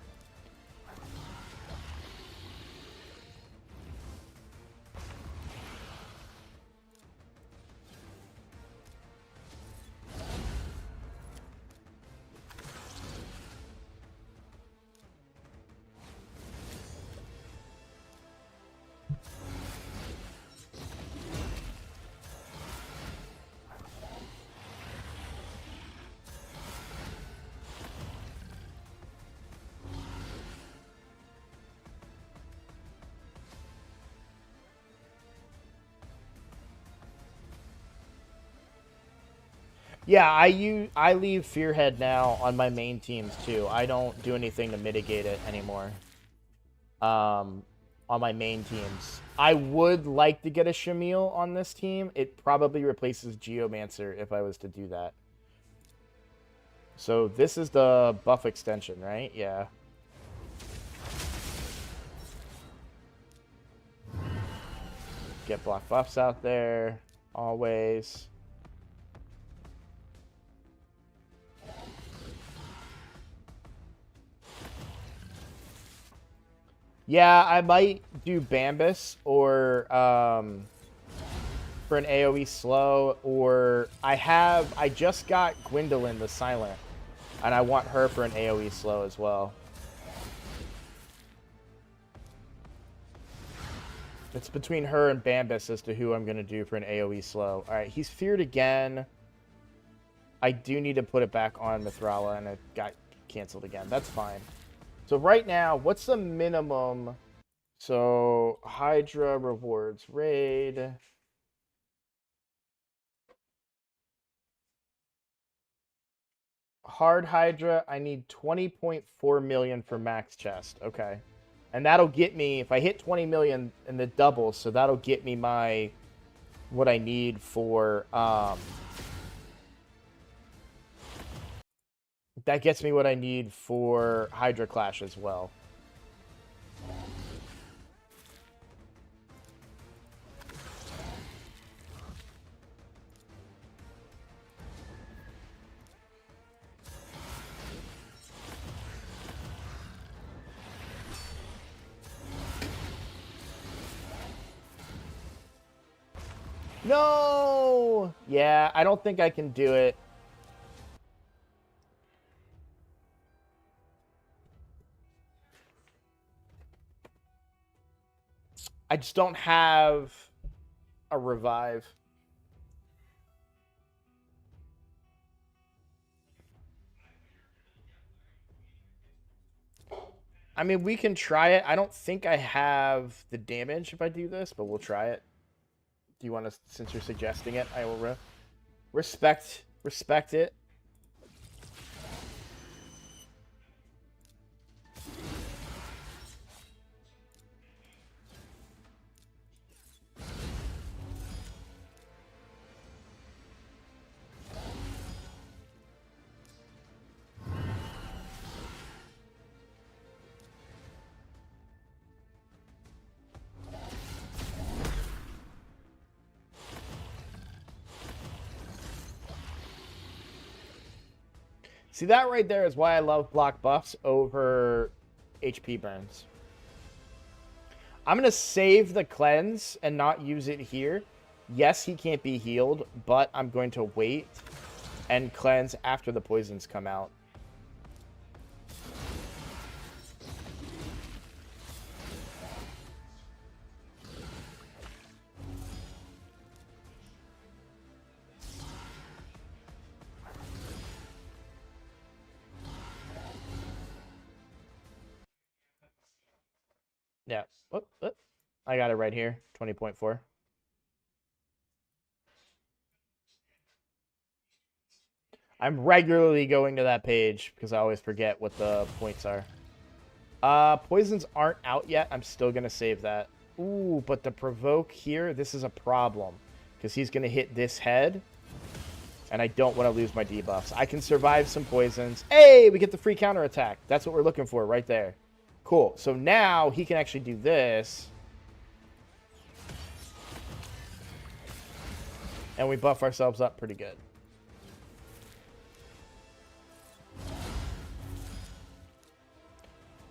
Yeah, I leave Fearhead now on my main teams too. I don't do anything to mitigate it anymore. On my main teams. I would like to get a Shamil on this team. It probably replaces Geomancer if I was to do that. So this is the buff extension, right? Yeah. Get block buffs out there, always. Yeah, I might do Bambus or for an AoE slow, or I just got Gwendolyn the Silent, and I want her for an AoE slow as well. It's between her and Bambus as to who I'm going to do for an AoE slow. All right, he's feared again. I do need to put it back on Mithrala, and it got canceled again. That's fine. So right now, what's the minimum? So Hydra rewards raid. Hard Hydra, I need 20.4 million for max chest. Okay. And that'll get me, if I hit 20 million in the double, so that'll get me my, what I need for, that gets me what I need for Hydra Clash as well. No! Yeah, I don't think I can do it. I just don't have a revive. I mean, we can try it. I don't think I have the damage if I do this, but we'll try it. Do you want to, since you're suggesting it, I will respect it. See, that right there is why I love block buffs over HP burns. I'm going to save the cleanse and not use it here. Yes, he can't be healed, but I'm going to wait and cleanse after the poisons come out. Yeah. I got it right here. 20.4. I'm regularly going to that page because I always forget what the points are. Poisons aren't out yet. I'm still going to save that. Ooh, but the provoke here, this is a problem because he's going to hit this head. And I don't want to lose my debuffs. I can survive some poisons. Hey, we get the free counterattack. That's what we're looking for right there. Cool. So now he can actually do this. And we buff ourselves up pretty good.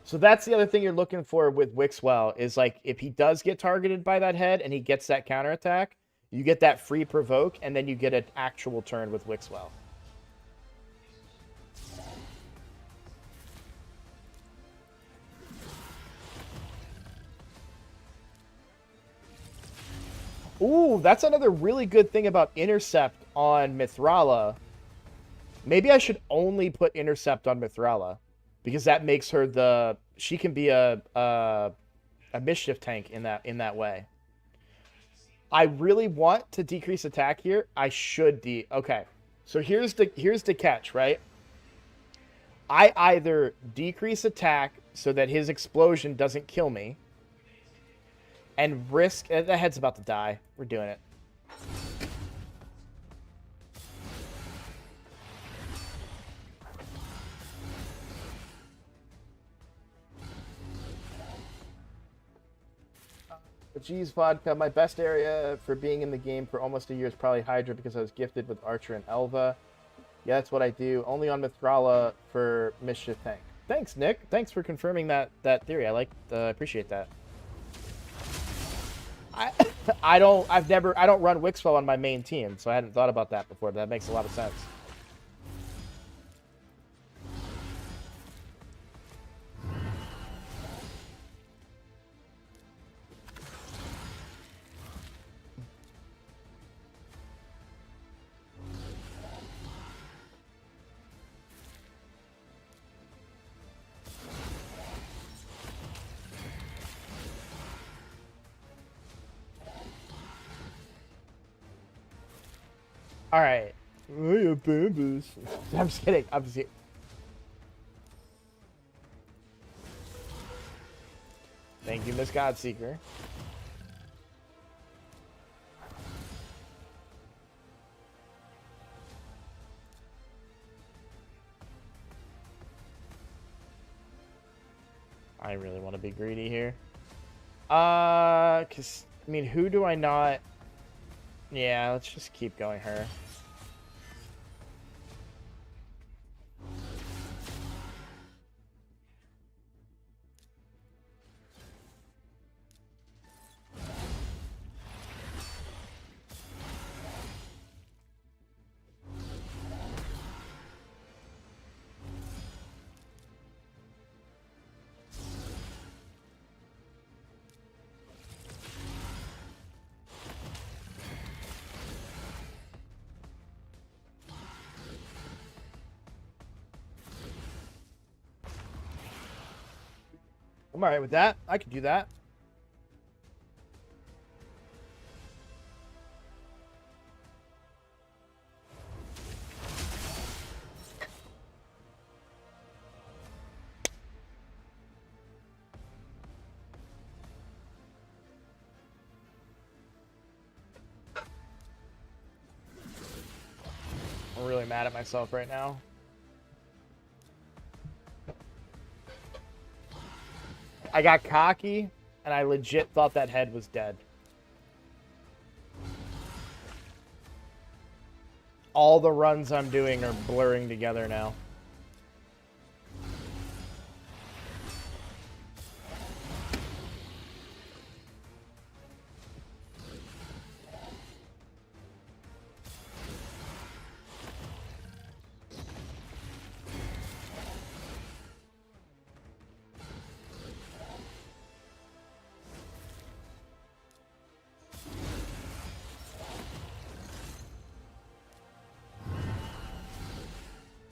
So that's the other thing you're looking for with Wixwell is like if he does get targeted by that head and he gets that counterattack, you get that free provoke and then you get an actual turn with Wixwell. Ooh, that's another really good thing about Intercept on Mithrala. Maybe I should only put Intercept on Mithrala because that makes her she can be a mischief tank in that way. I really want to decrease attack here. I should okay. So here's the catch, right? I either decrease attack so that his explosion doesn't kill me, and risk. The head's about to die. We're doing it. But geez, vodka. My best area for being in the game for almost a year is probably Hydra because I was gifted with Archer and Elva. Yeah, that's what I do. Only on Mithrala for Mischief Tank. Thanks, Nick. Thanks for confirming that theory. I appreciate that. I don't run Wixflow on my main team, so I hadn't thought about that before, but that makes a lot of sense. All right. I'm just kidding. I'm just kidding. Thank you, Miss Godseeker. I really want to be greedy here. Cause I mean, who do I not? Yeah, let's just keep going her. I'm alright with that. I can do that. I'm really mad at myself right now. I got cocky, and I legit thought that head was dead. All the runs I'm doing are blurring together now.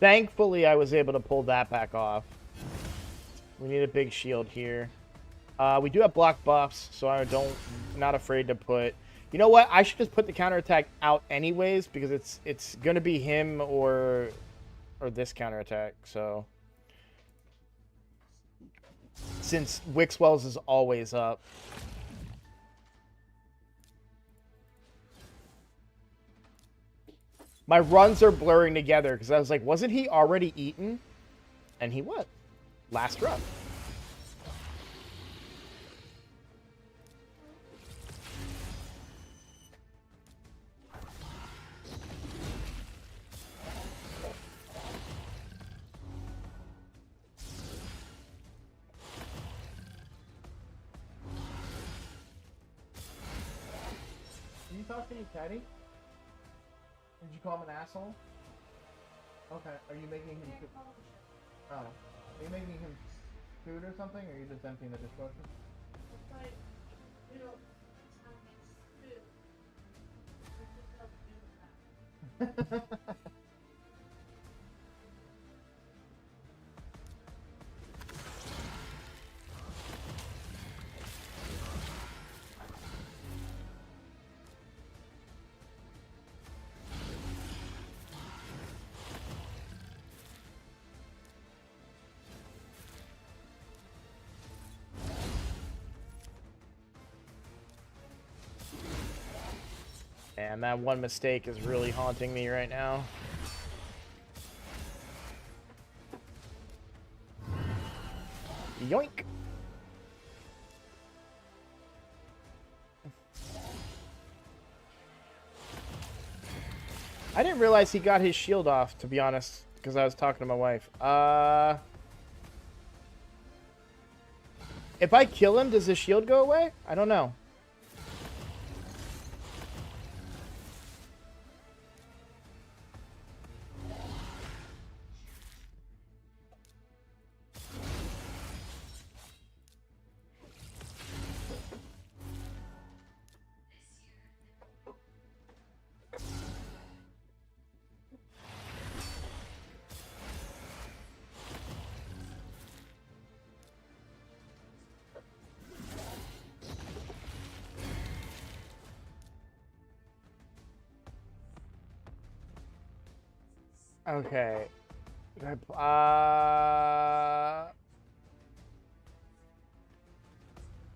Thankfully, I was able to pull that back off. We need a big shield here. We do have block buffs, so not afraid to put... You know what? I should just put the counterattack out anyways, because it's going to be him or this counterattack, so... Since Wixwell's is always up. My runs are blurring together because I was like, wasn't he already eaten? And he was. Last run. Did you talk to your caddy? Did you call him an asshole? Okay. Are you making him food? Oh. Are you making him food or something, or are you just emptying the dishwasher? It's like, you know, food. It just doesn't do that. Man, that one mistake is really haunting me right now. Yoink. I didn't realize he got his shield off, to be honest, because I was talking to my wife. If I kill him, does his shield go away? I don't know. Okay.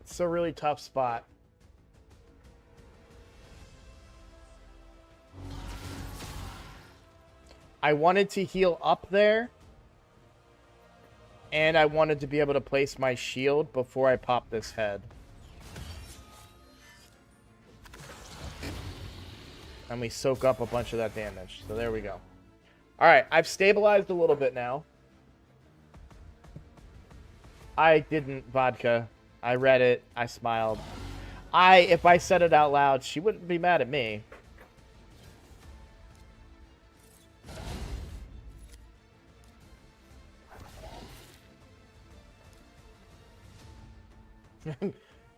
It's a really tough spot. I wanted to heal up there. And I wanted to be able to place my shield before I pop this head. And we soak up a bunch of that damage. So there we go. Alright, I've stabilized a little bit now. I didn't vodka. I read it. I smiled. If I said it out loud, she wouldn't be mad at me.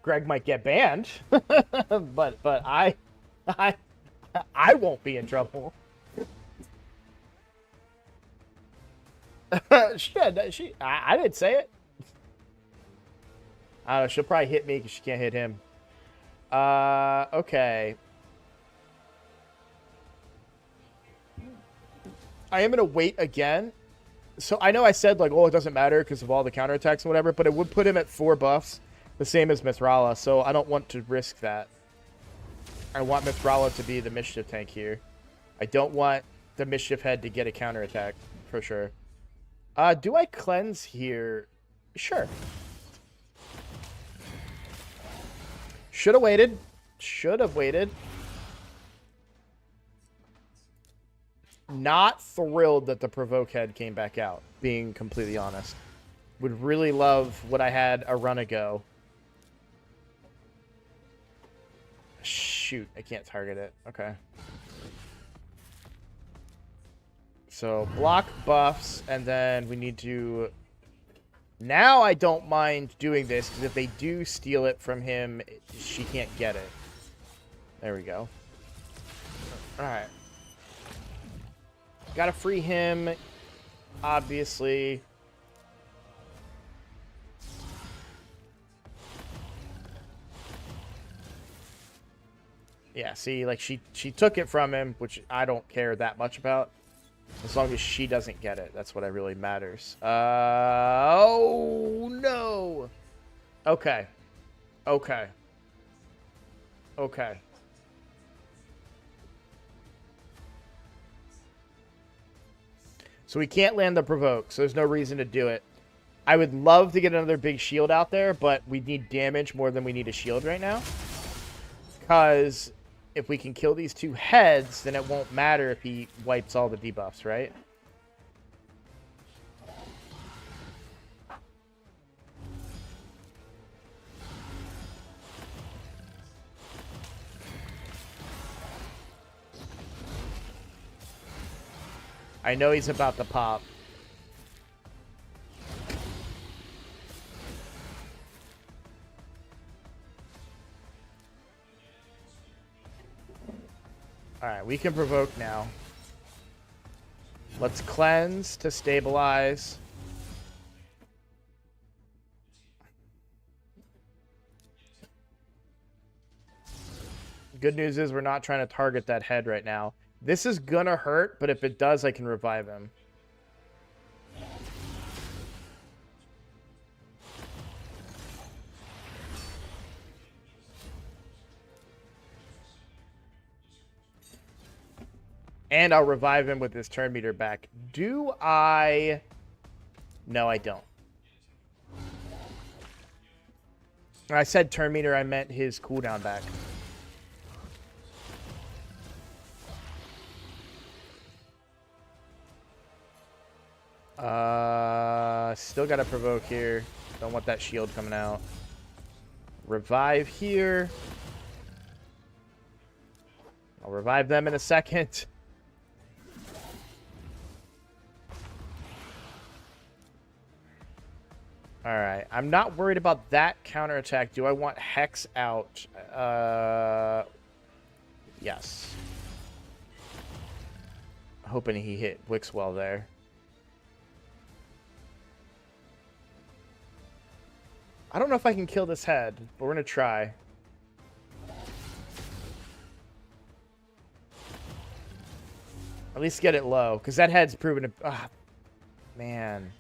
Greg might get banned, but I won't be in trouble. I didn't say it. I don't know, she'll probably hit me because she can't hit him. Okay. I am going to wait again. So I know I said, like, oh, it doesn't matter because of all the counterattacks and whatever, but it would put him at 4 buffs, the same as Mithrala, so I don't want to risk that. I want Mithrala to be the Mischief tank here. I don't want the Mischief head to get a counterattack, for sure. Do I cleanse here? Sure. Should have waited. Should have waited. Not thrilled that the provoke head came back out, being completely honest. Would really love what I had a run ago. Shoot, I can't target it. Okay. So, block buffs, and then we need to... Now I don't mind doing this, because if they do steal it from him, she can't get it. There we go. Alright. Gotta free him, obviously. Yeah, see, like, she took it from him, which I don't care that much about. As long as she doesn't get it. That's what really matters. Oh, no. Okay. Okay. Okay. So we can't land the provoke, so there's no reason to do it. I would love to get another big shield out there, but we need damage more than we need a shield right now. Because if we can kill these 2 heads, then it won't matter if he wipes all the debuffs, right? I know he's about to pop. Alright, we can provoke now. Let's cleanse to stabilize. Good news is we're not trying to target that head right now. This is gonna hurt, but if it does, I can revive him. And I'll revive him with his turn meter back. Do I... No, I don't. When I said turn meter, I meant his cooldown back. Still got to provoke here. Don't want that shield coming out. Revive here. I'll revive them in a second. Alright, I'm not worried about that counterattack. Do I want Hex out? Yes. Hoping he hit Wixwell there. I don't know if I can kill this head, but we're going to try. At least get it low, because that head's proven to... Ah, man.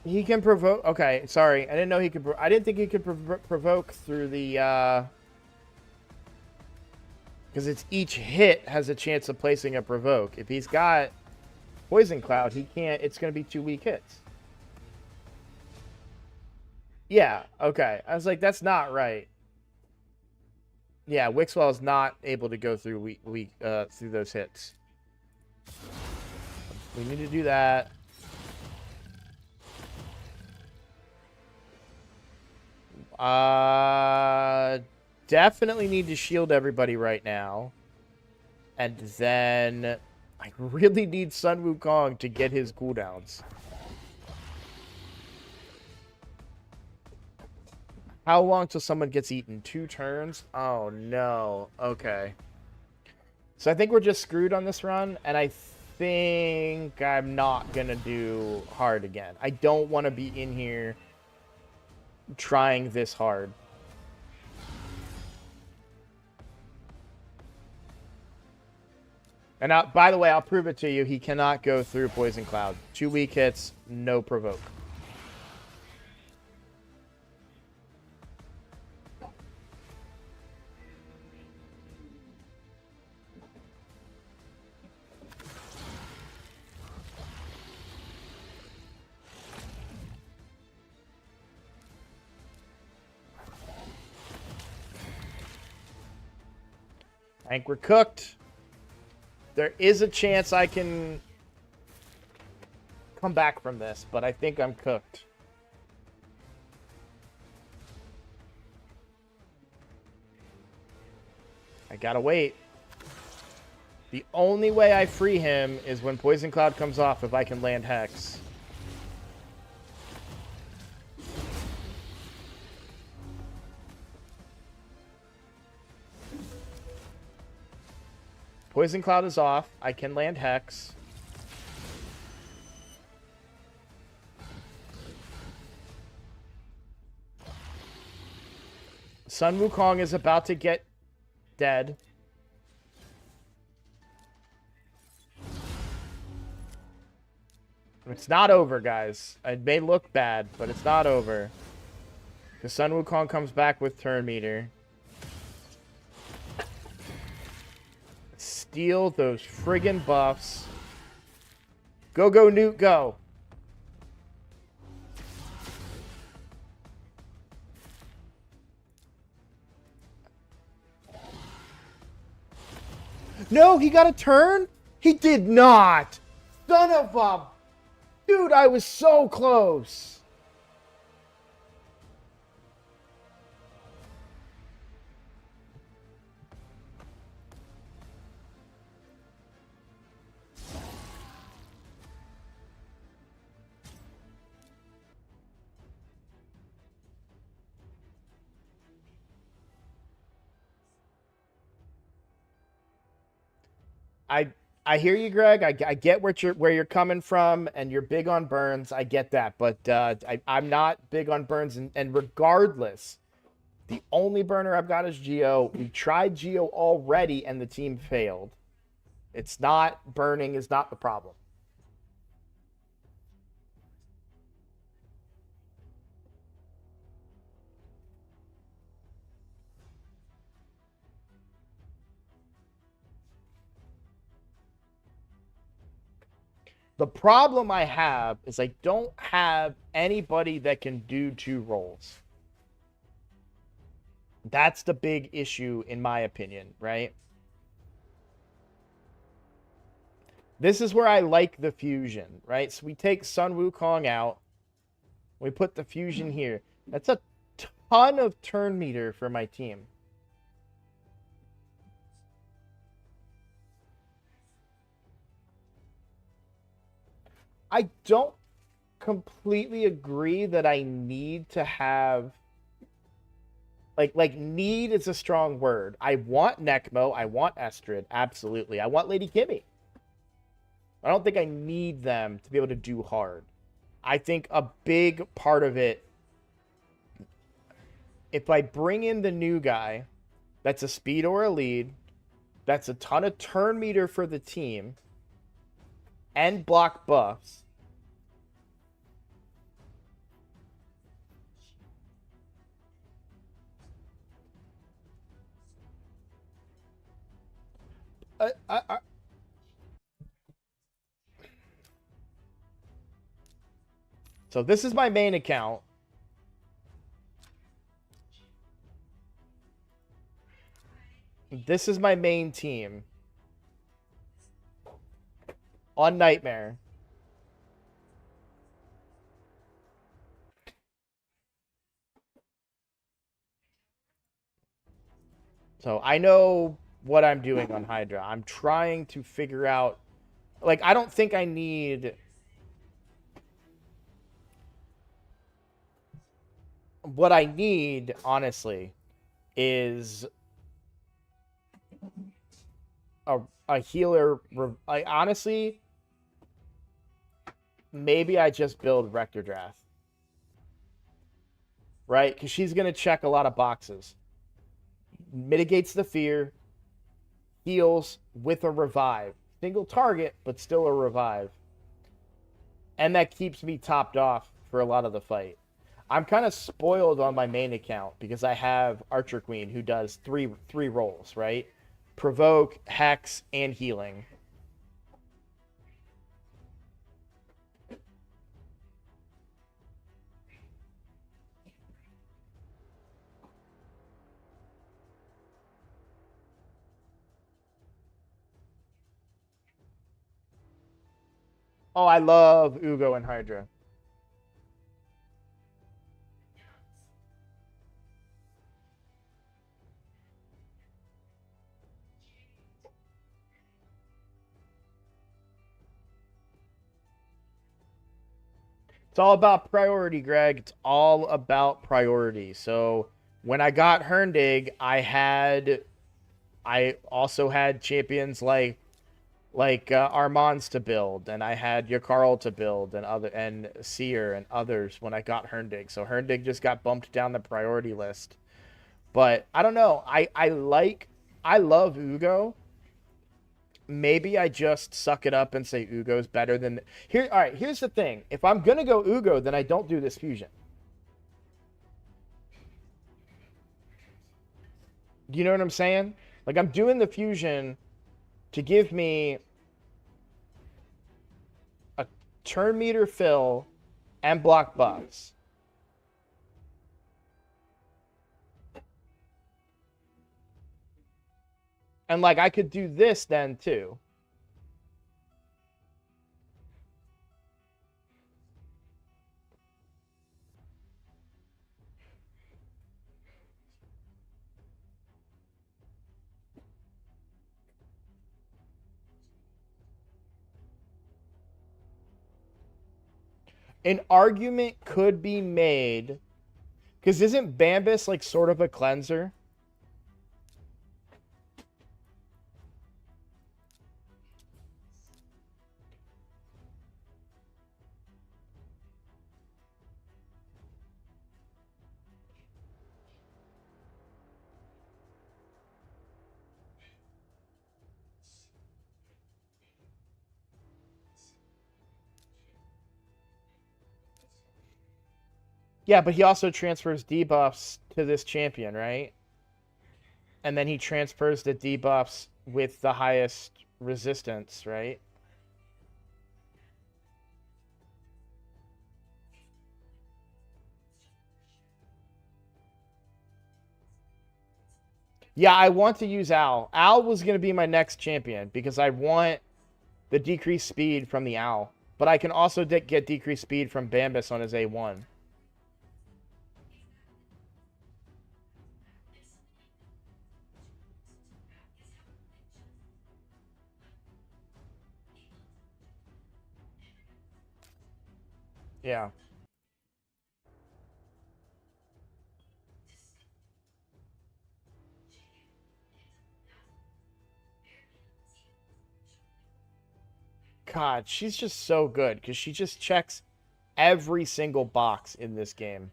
He can provoke... Okay, sorry. I didn't know he could... I didn't think he could provoke through the... Because it's each hit has a chance of placing a provoke. If he's got Poison Cloud, he can't... It's going to be 2 weak hits. Yeah, okay. I was like, that's not right. Yeah, Wixwell is not able to go through through those hits. We need to do that. Definitely need to shield everybody right now. And then I really need Sun Wukong to get his cooldowns. How long till someone gets eaten? 2 turns? Oh, no. Okay. So I think we're just screwed on this run, and I think I'm not going to do hard again. I don't want to be in here trying this hard. And by the way, I'll prove it to you. He cannot go through Poison Cloud. 2 weak hits, no provoke. I think we're cooked. There is a chance I can come back from this, but I think I'm cooked. I gotta wait. The only way I free him is when Poison Cloud comes off if I can land Hex. Poison Cloud is off. I can land Hex. Sun Wukong is about to get dead. It's not over, guys. It may look bad, but it's not over. Because Sun Wukong comes back with turn meter. Steal those friggin' buffs. Go, go, Newt, go. No, he got a turn? He did not. Son of a... Dude, I was so close. I hear you, Greg. I get where you're coming from, and you're big on burns. I get that, but I'm not big on burns. And regardless, the only burner I've got is Geo. We tried Geo already, and the team failed. It's not burning is not the problem. The problem I have is I don't have anybody that can do 2 roles. That's the big issue in my opinion, right? This is where I like the fusion, right? So we take Sun Wukong out. We put the fusion here. That's a ton of turn meter for my team. I don't completely agree that I need to have like need is a strong word. I want Necmo, I want Estrid, absolutely. I want Lady Kimmy. I don't think I need them to be able to do hard. I think a big part of it, if I bring in the new guy, that's a speed or a lead, that's a ton of turn meter for the team, and block buffs. So this is my main account. This is my main team. On Nightmare. So I know what I'm doing on Hydra. I'm trying to figure out... Like, I don't think I need... What I need, honestly, is a healer. I honestly, maybe I just build Rector Drath. Right? Because she's going to check a lot of boxes. Mitigates the fear. Heals with a revive. Single target, but still a revive. And that keeps me topped off for a lot of the fight. I'm kind of spoiled on my main account because I have Archer Queen who does three roles, right? Provoke, Hex, and Healing. Oh, I love Ugo and Hydra. It's all about priority, Greg. It's all about priority. So when I got Herndig, I also had champions like Armands to build, and I had Yakarl to build, and Seer and others when I got Herndig. So Herndig just got bumped down the priority list. But I don't know. I love Ugo. Maybe I just suck it up and say Ugo's better than here. All right, here's the thing. If I'm gonna go Ugo, then I don't do this fusion. Do you know what I'm saying? Like, I'm doing the fusion to give me a turn meter fill and block buffs. And, like, I could do this then, too. An argument could be made, because isn't Bambus, like, sort of a cleanser? Yeah, but he also transfers debuffs to this champion, right? And then he transfers the debuffs with the highest resistance, right? Yeah, I want to use Owl. Owl was going to be my next champion because I want the decreased speed from the Owl. But I can also get decreased speed from Bambus on his A1. Yeah. God, she's just so good because she just checks every single box in this game.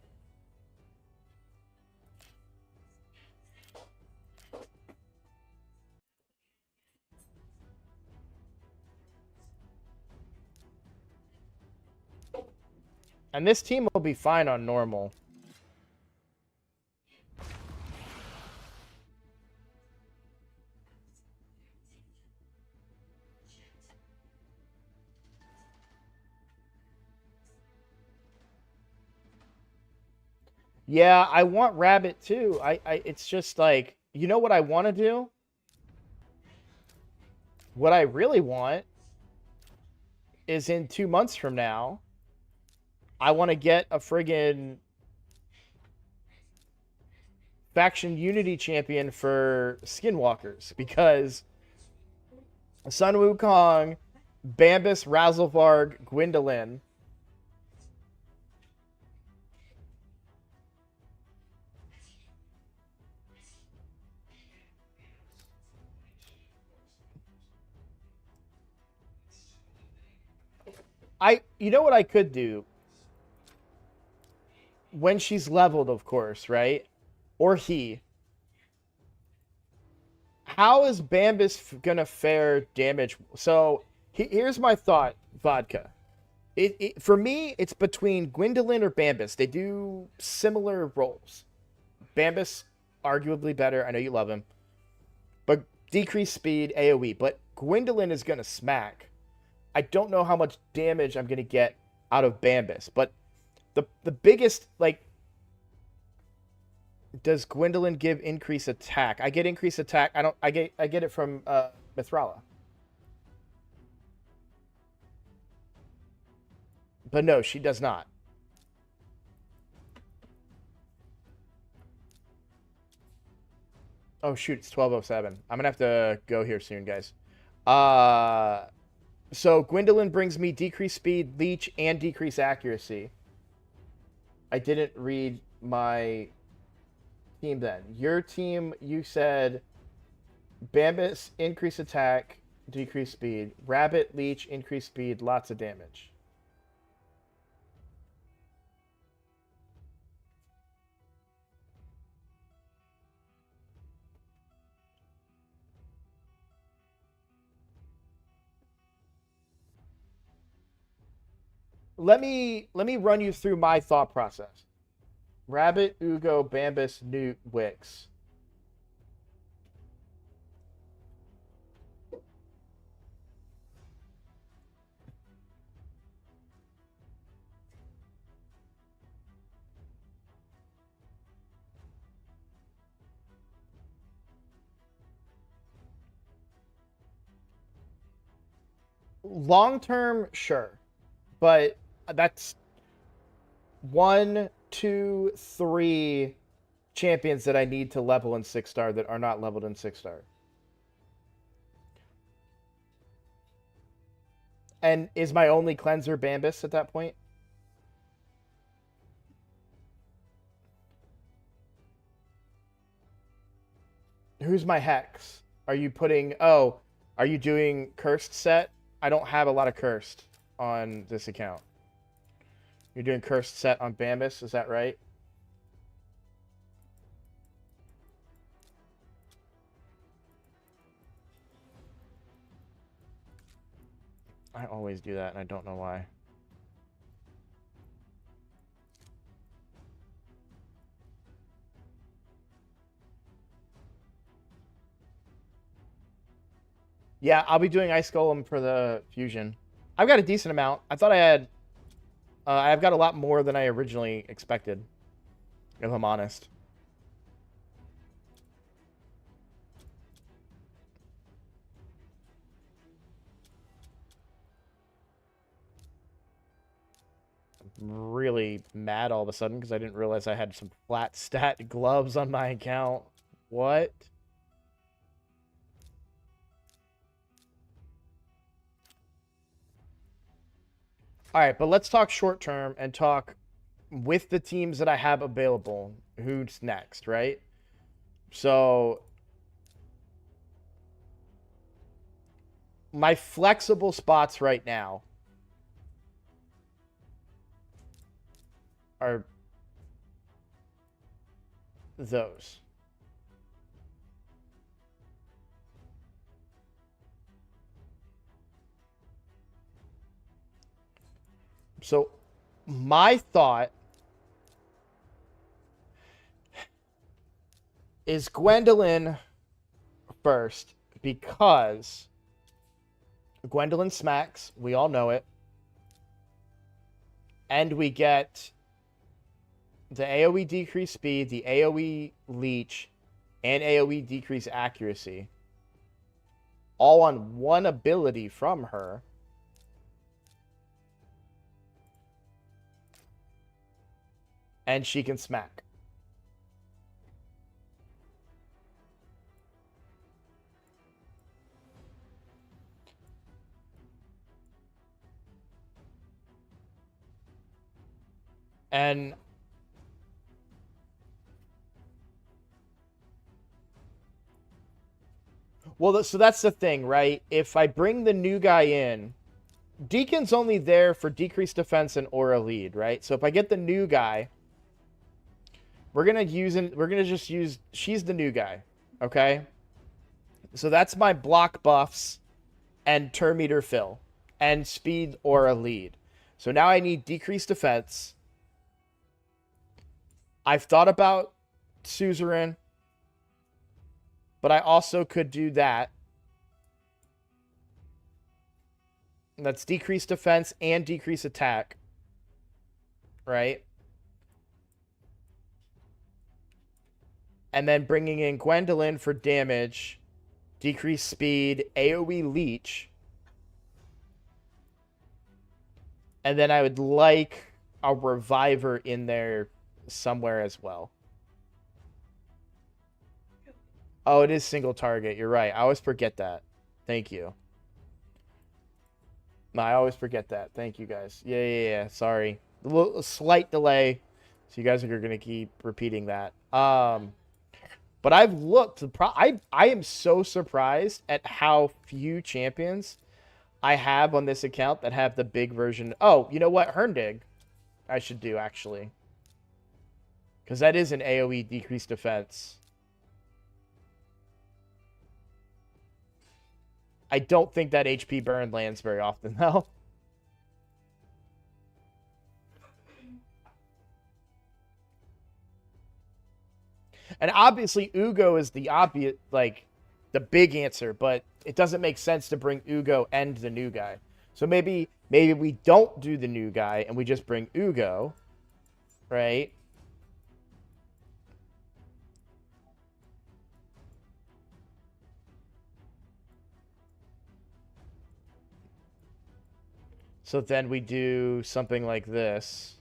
And this team will be fine on normal. Yeah, I want Rabbit too. It's just like, you know what I want to do? What I really want is in 2 months from now, I want to get a friggin' faction unity champion for Skinwalkers because Sun Wukong, Bambus, Razzlevarg, Gwendolyn. You know what I could do? When she's leveled, of course, right? Or he. How is Bambus gonna fare damage? So here's my thought, Vodka. For me, it's between Gwendolyn or Bambus. They do similar roles. Bambus, arguably better. I know you love him. But decreased speed, AoE. But Gwendolyn is gonna smack. I don't know how much damage I'm gonna get out of Bambus. But the biggest, like, does Gwendolyn give increased attack? I get increased attack. I get it from Mithrala. But no, she does not. Oh shoot, it's 12:07. I'm gonna have to go here soon, guys. So Gwendolyn brings me decreased speed, leech, and decreased accuracy. I didn't read my team then. Your team, you said Bambus, increase attack, decrease speed. Rabbit, leech, increase speed, lots of damage. Let me run you through my thought process. Rabbit, Ugo, Bambus, Newt, Wix. Long term, sure. But that's 1, 2, 3 champions that I need to level in 6-star that are not leveled in 6-star. And is my only cleanser Bambus at that point? Who's my Hex? Are you putting... Oh, are you doing Cursed set? I don't have a lot of Cursed on this account. You're doing Cursed set on Bambus, is that right? I always do that, and I don't know why. Yeah, I'll be doing Ice Golem for the Fusion. I've got a decent amount. I thought I had... I've got a lot more than I originally expected, if I'm honest. really mad all of a sudden because I didn't realize I had some flat stat gloves on my account. What? All right, but let's talk short term and talk with the teams that I have available. Who's next, right? So my flexible spots right now are those. So my thought is Gwendolyn first because Gwendolyn smacks. We all know it. And we get the AoE decrease speed, the AoE leech, and AoE decrease accuracy. All on one ability from her. And she can smack. And well, so that's the thing, right? If I bring the new guy in, Deacon's only there for decreased defense and aura lead, right? So if I get the new guy, we're gonna just use she's the new guy, okay? So that's my block buffs and turn meter fill and speed aura lead. So now I need decreased defense. I've thought about suzerain, but I also could do that. That's decreased defense and decreased attack. Right? And then bringing in Gwendolyn for damage, decreased speed, AoE leech. And then I would like a reviver in there somewhere as well. Oh, it is single target. You're right. I always forget that. Thank you. No, I always forget that. Thank you, guys. Yeah. Sorry. A slight delay. So you guys are going to keep repeating that. But I've looked. I am so surprised at how few champions I have on this account that have the big version. Oh, you know what? Herndig I should do, actually. Because that is an AoE decreased defense. I don't think that HP burn lands very often, though. And obviously, Ugo is the obvious, like, the big answer, but it doesn't make sense to bring Ugo and the new guy. So maybe we don't do the new guy and we just bring Ugo, right? So then we do something like this.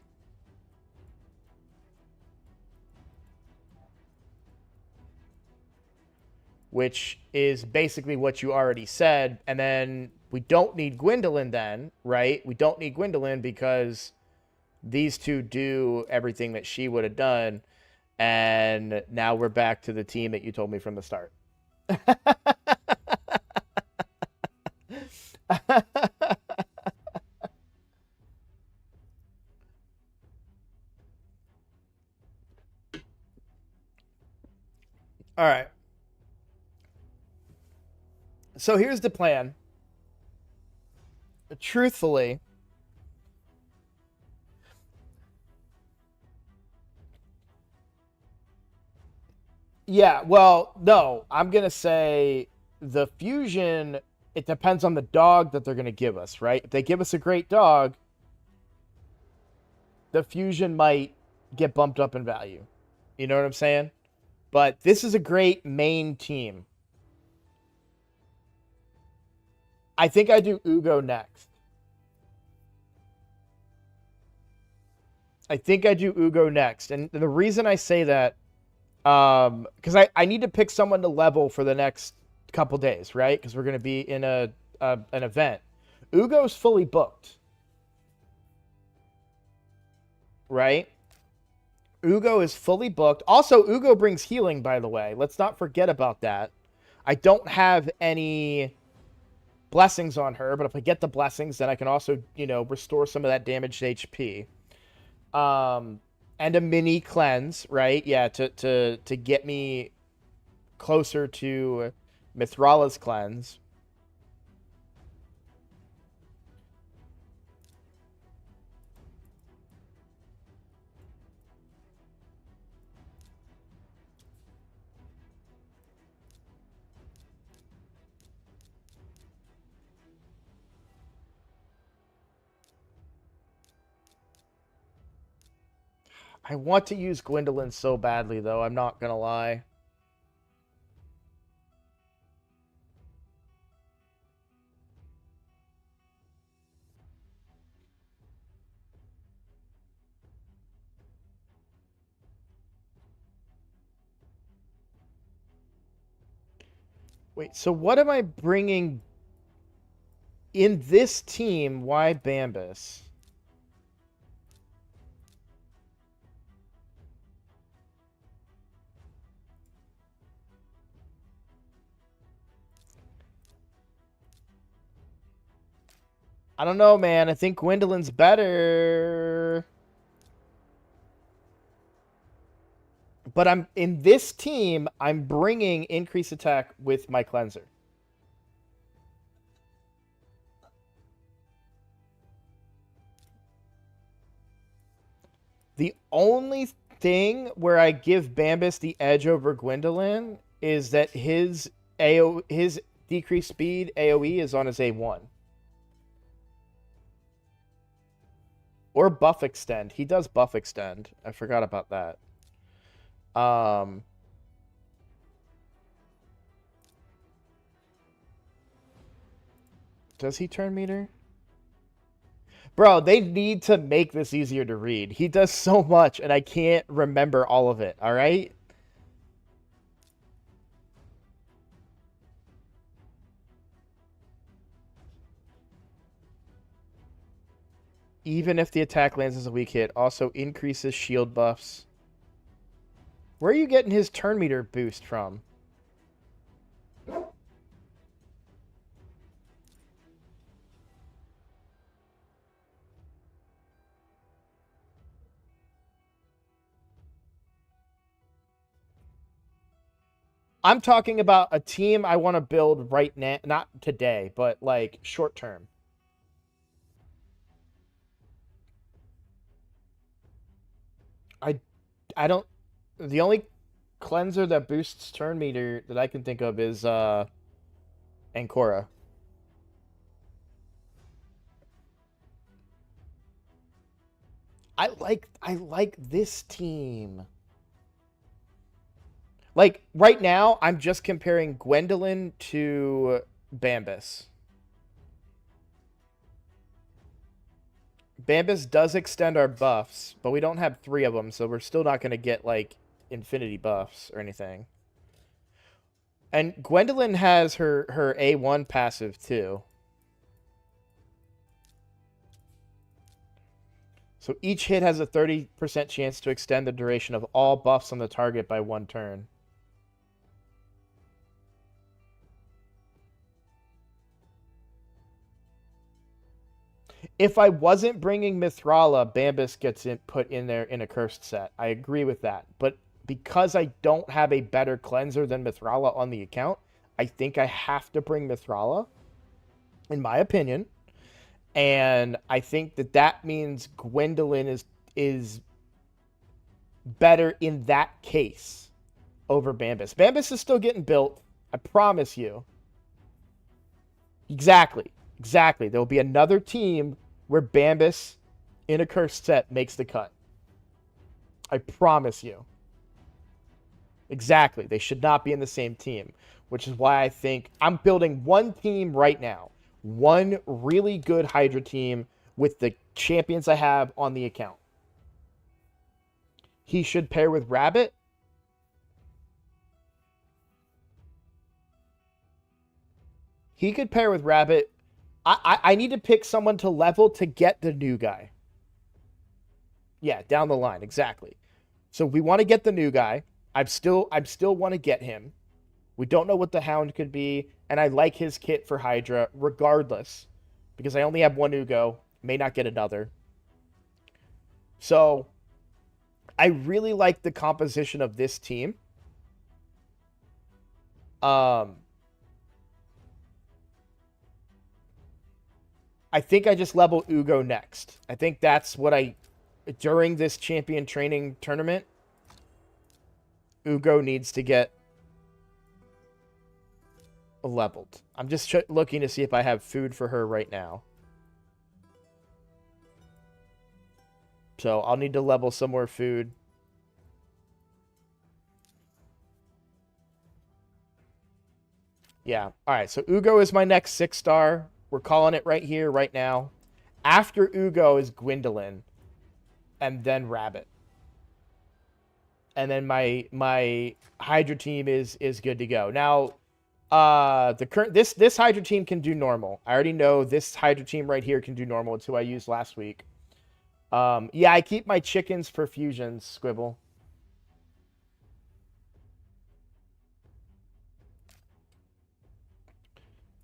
Which is basically what you already said. And then we don't need Gwendolyn then, right? We don't need Gwendolyn because these two do everything that she would have done. And now we're back to the team that you told me from the start. All right. So here's the plan. Truthfully, yeah, well, no, I'm going to say the fusion, it depends on the dog that they're going to give us, right? If they give us a great dog, the fusion might get bumped up in value. You know what I'm saying? But this is a great main team. I think I do Ugo next. I think I do Ugo next. And the reason I say that, because I need to pick someone to level for the next couple days, right? Because we're going to be in an event. Ugo's fully booked, right? Ugo is fully booked. Also, Ugo brings healing, by the way. Let's not forget about that. I don't have any blessings on her, but if I get the blessings, then I can also, restore some of that damaged HP. And a mini cleanse, right? Yeah, to get me closer to Mithrala's cleanse. I want to use Gwendolyn so badly, though. I'm not gonna lie. Wait, so what am I bringing in this team? Why Bambus? I don't know, man. I think Gwendolyn's better. But I'm in this team, I'm bringing increased attack with my cleanser. The only thing where I give Bambus the edge over Gwendolyn is that his decreased speed AoE is on his A1. Or buff extend. He does buff extend. I forgot about that. Does he turn meter? Bro, they need to make this easier to read. He does so much, and I can't remember all of it, alright? Even if the attack lands as a weak hit, also increases shield buffs. Where are you getting his turn meter boost from? I'm talking about a team I want to build right now, not today, but like short term. I don't. The only cleanser that boosts turn meter that I can think of is Ancora. I like this team. Like right now, I'm just comparing Gwendolyn to Bambus. Bambus does extend our buffs, but we don't have 3 of them, so we're still not going to get like infinity buffs or anything. And Gwendolyn has her A1 passive too. So each hit has a 30% chance to extend the duration of all buffs on the target by 1 turn. If I wasn't bringing Mithrala, Bambus gets put in there in a cursed set. I agree with that. But because I don't have a better cleanser than Mithrala on the account, I think I have to bring Mithrala, in my opinion. And I think that means Gwendolyn is better in that case over Bambus. Bambus is still getting built. I promise you. Exactly. There will be another team where Bambus in a cursed set makes the cut. I promise you. Exactly. They should not be in the same team, which is why I think I'm building one team right now. One really good Hydra team with the champions I have on the account. he should pair with Rabbit. He could pair with Rabbit. I need to pick someone to level to get the new guy. Yeah, down the line, exactly. So we want to get the new guy. I'm still want to get him. We don't know what the Hound could be, and I like his kit for Hydra regardless, because I only have one Ugo, may not get another. So I really like the composition of this team. I think I just level Ugo next. I think that's what during this champion training tournament, Ugo needs to get leveled. I'm just looking to see if I have food for her right now. So I'll need to level some more food. Yeah. All right. So Ugo is my next 6-star. We're calling it right here, right now. After Ugo is Gwendolyn, and then Rabbit. And then my Hydra team is good to go. Now, this Hydra team can do normal. I already know this Hydra team right here can do normal. It's who I used last week. Yeah, I keep my chickens for fusions, Squibble.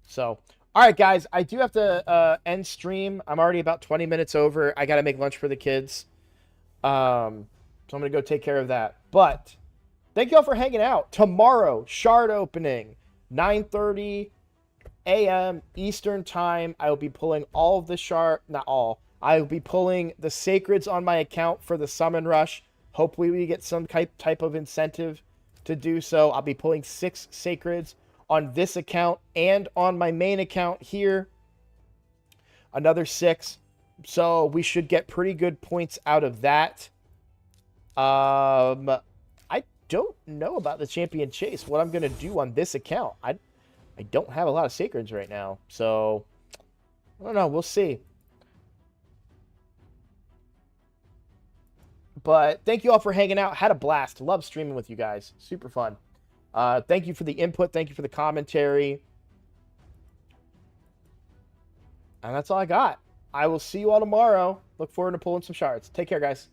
So, all right, guys, I do have to end stream. I'm already about 20 minutes over. I got to make lunch for the kids. So I'm going to go take care of that. But thank you all for hanging out. Tomorrow, shard opening, 9:30 a.m. Eastern time. I will be pulling all of the shard, not all. I will be pulling the sacreds on my account for the summon rush. Hopefully we get some type of incentive to do so. I'll be pulling 6 sacreds on this account and on my main account here. Another 6. So we should get pretty good points out of that. I don't know about the champion chase, what I'm going to do on this account. I don't have a lot of sacreds right now. So I don't know. We'll see. But thank you all for hanging out. Had a blast. Love streaming with you guys. Super fun. Thank you for the input. Thank you for the commentary. And that's all I got. I will see you all tomorrow. Look forward to pulling some shards. Take care, guys.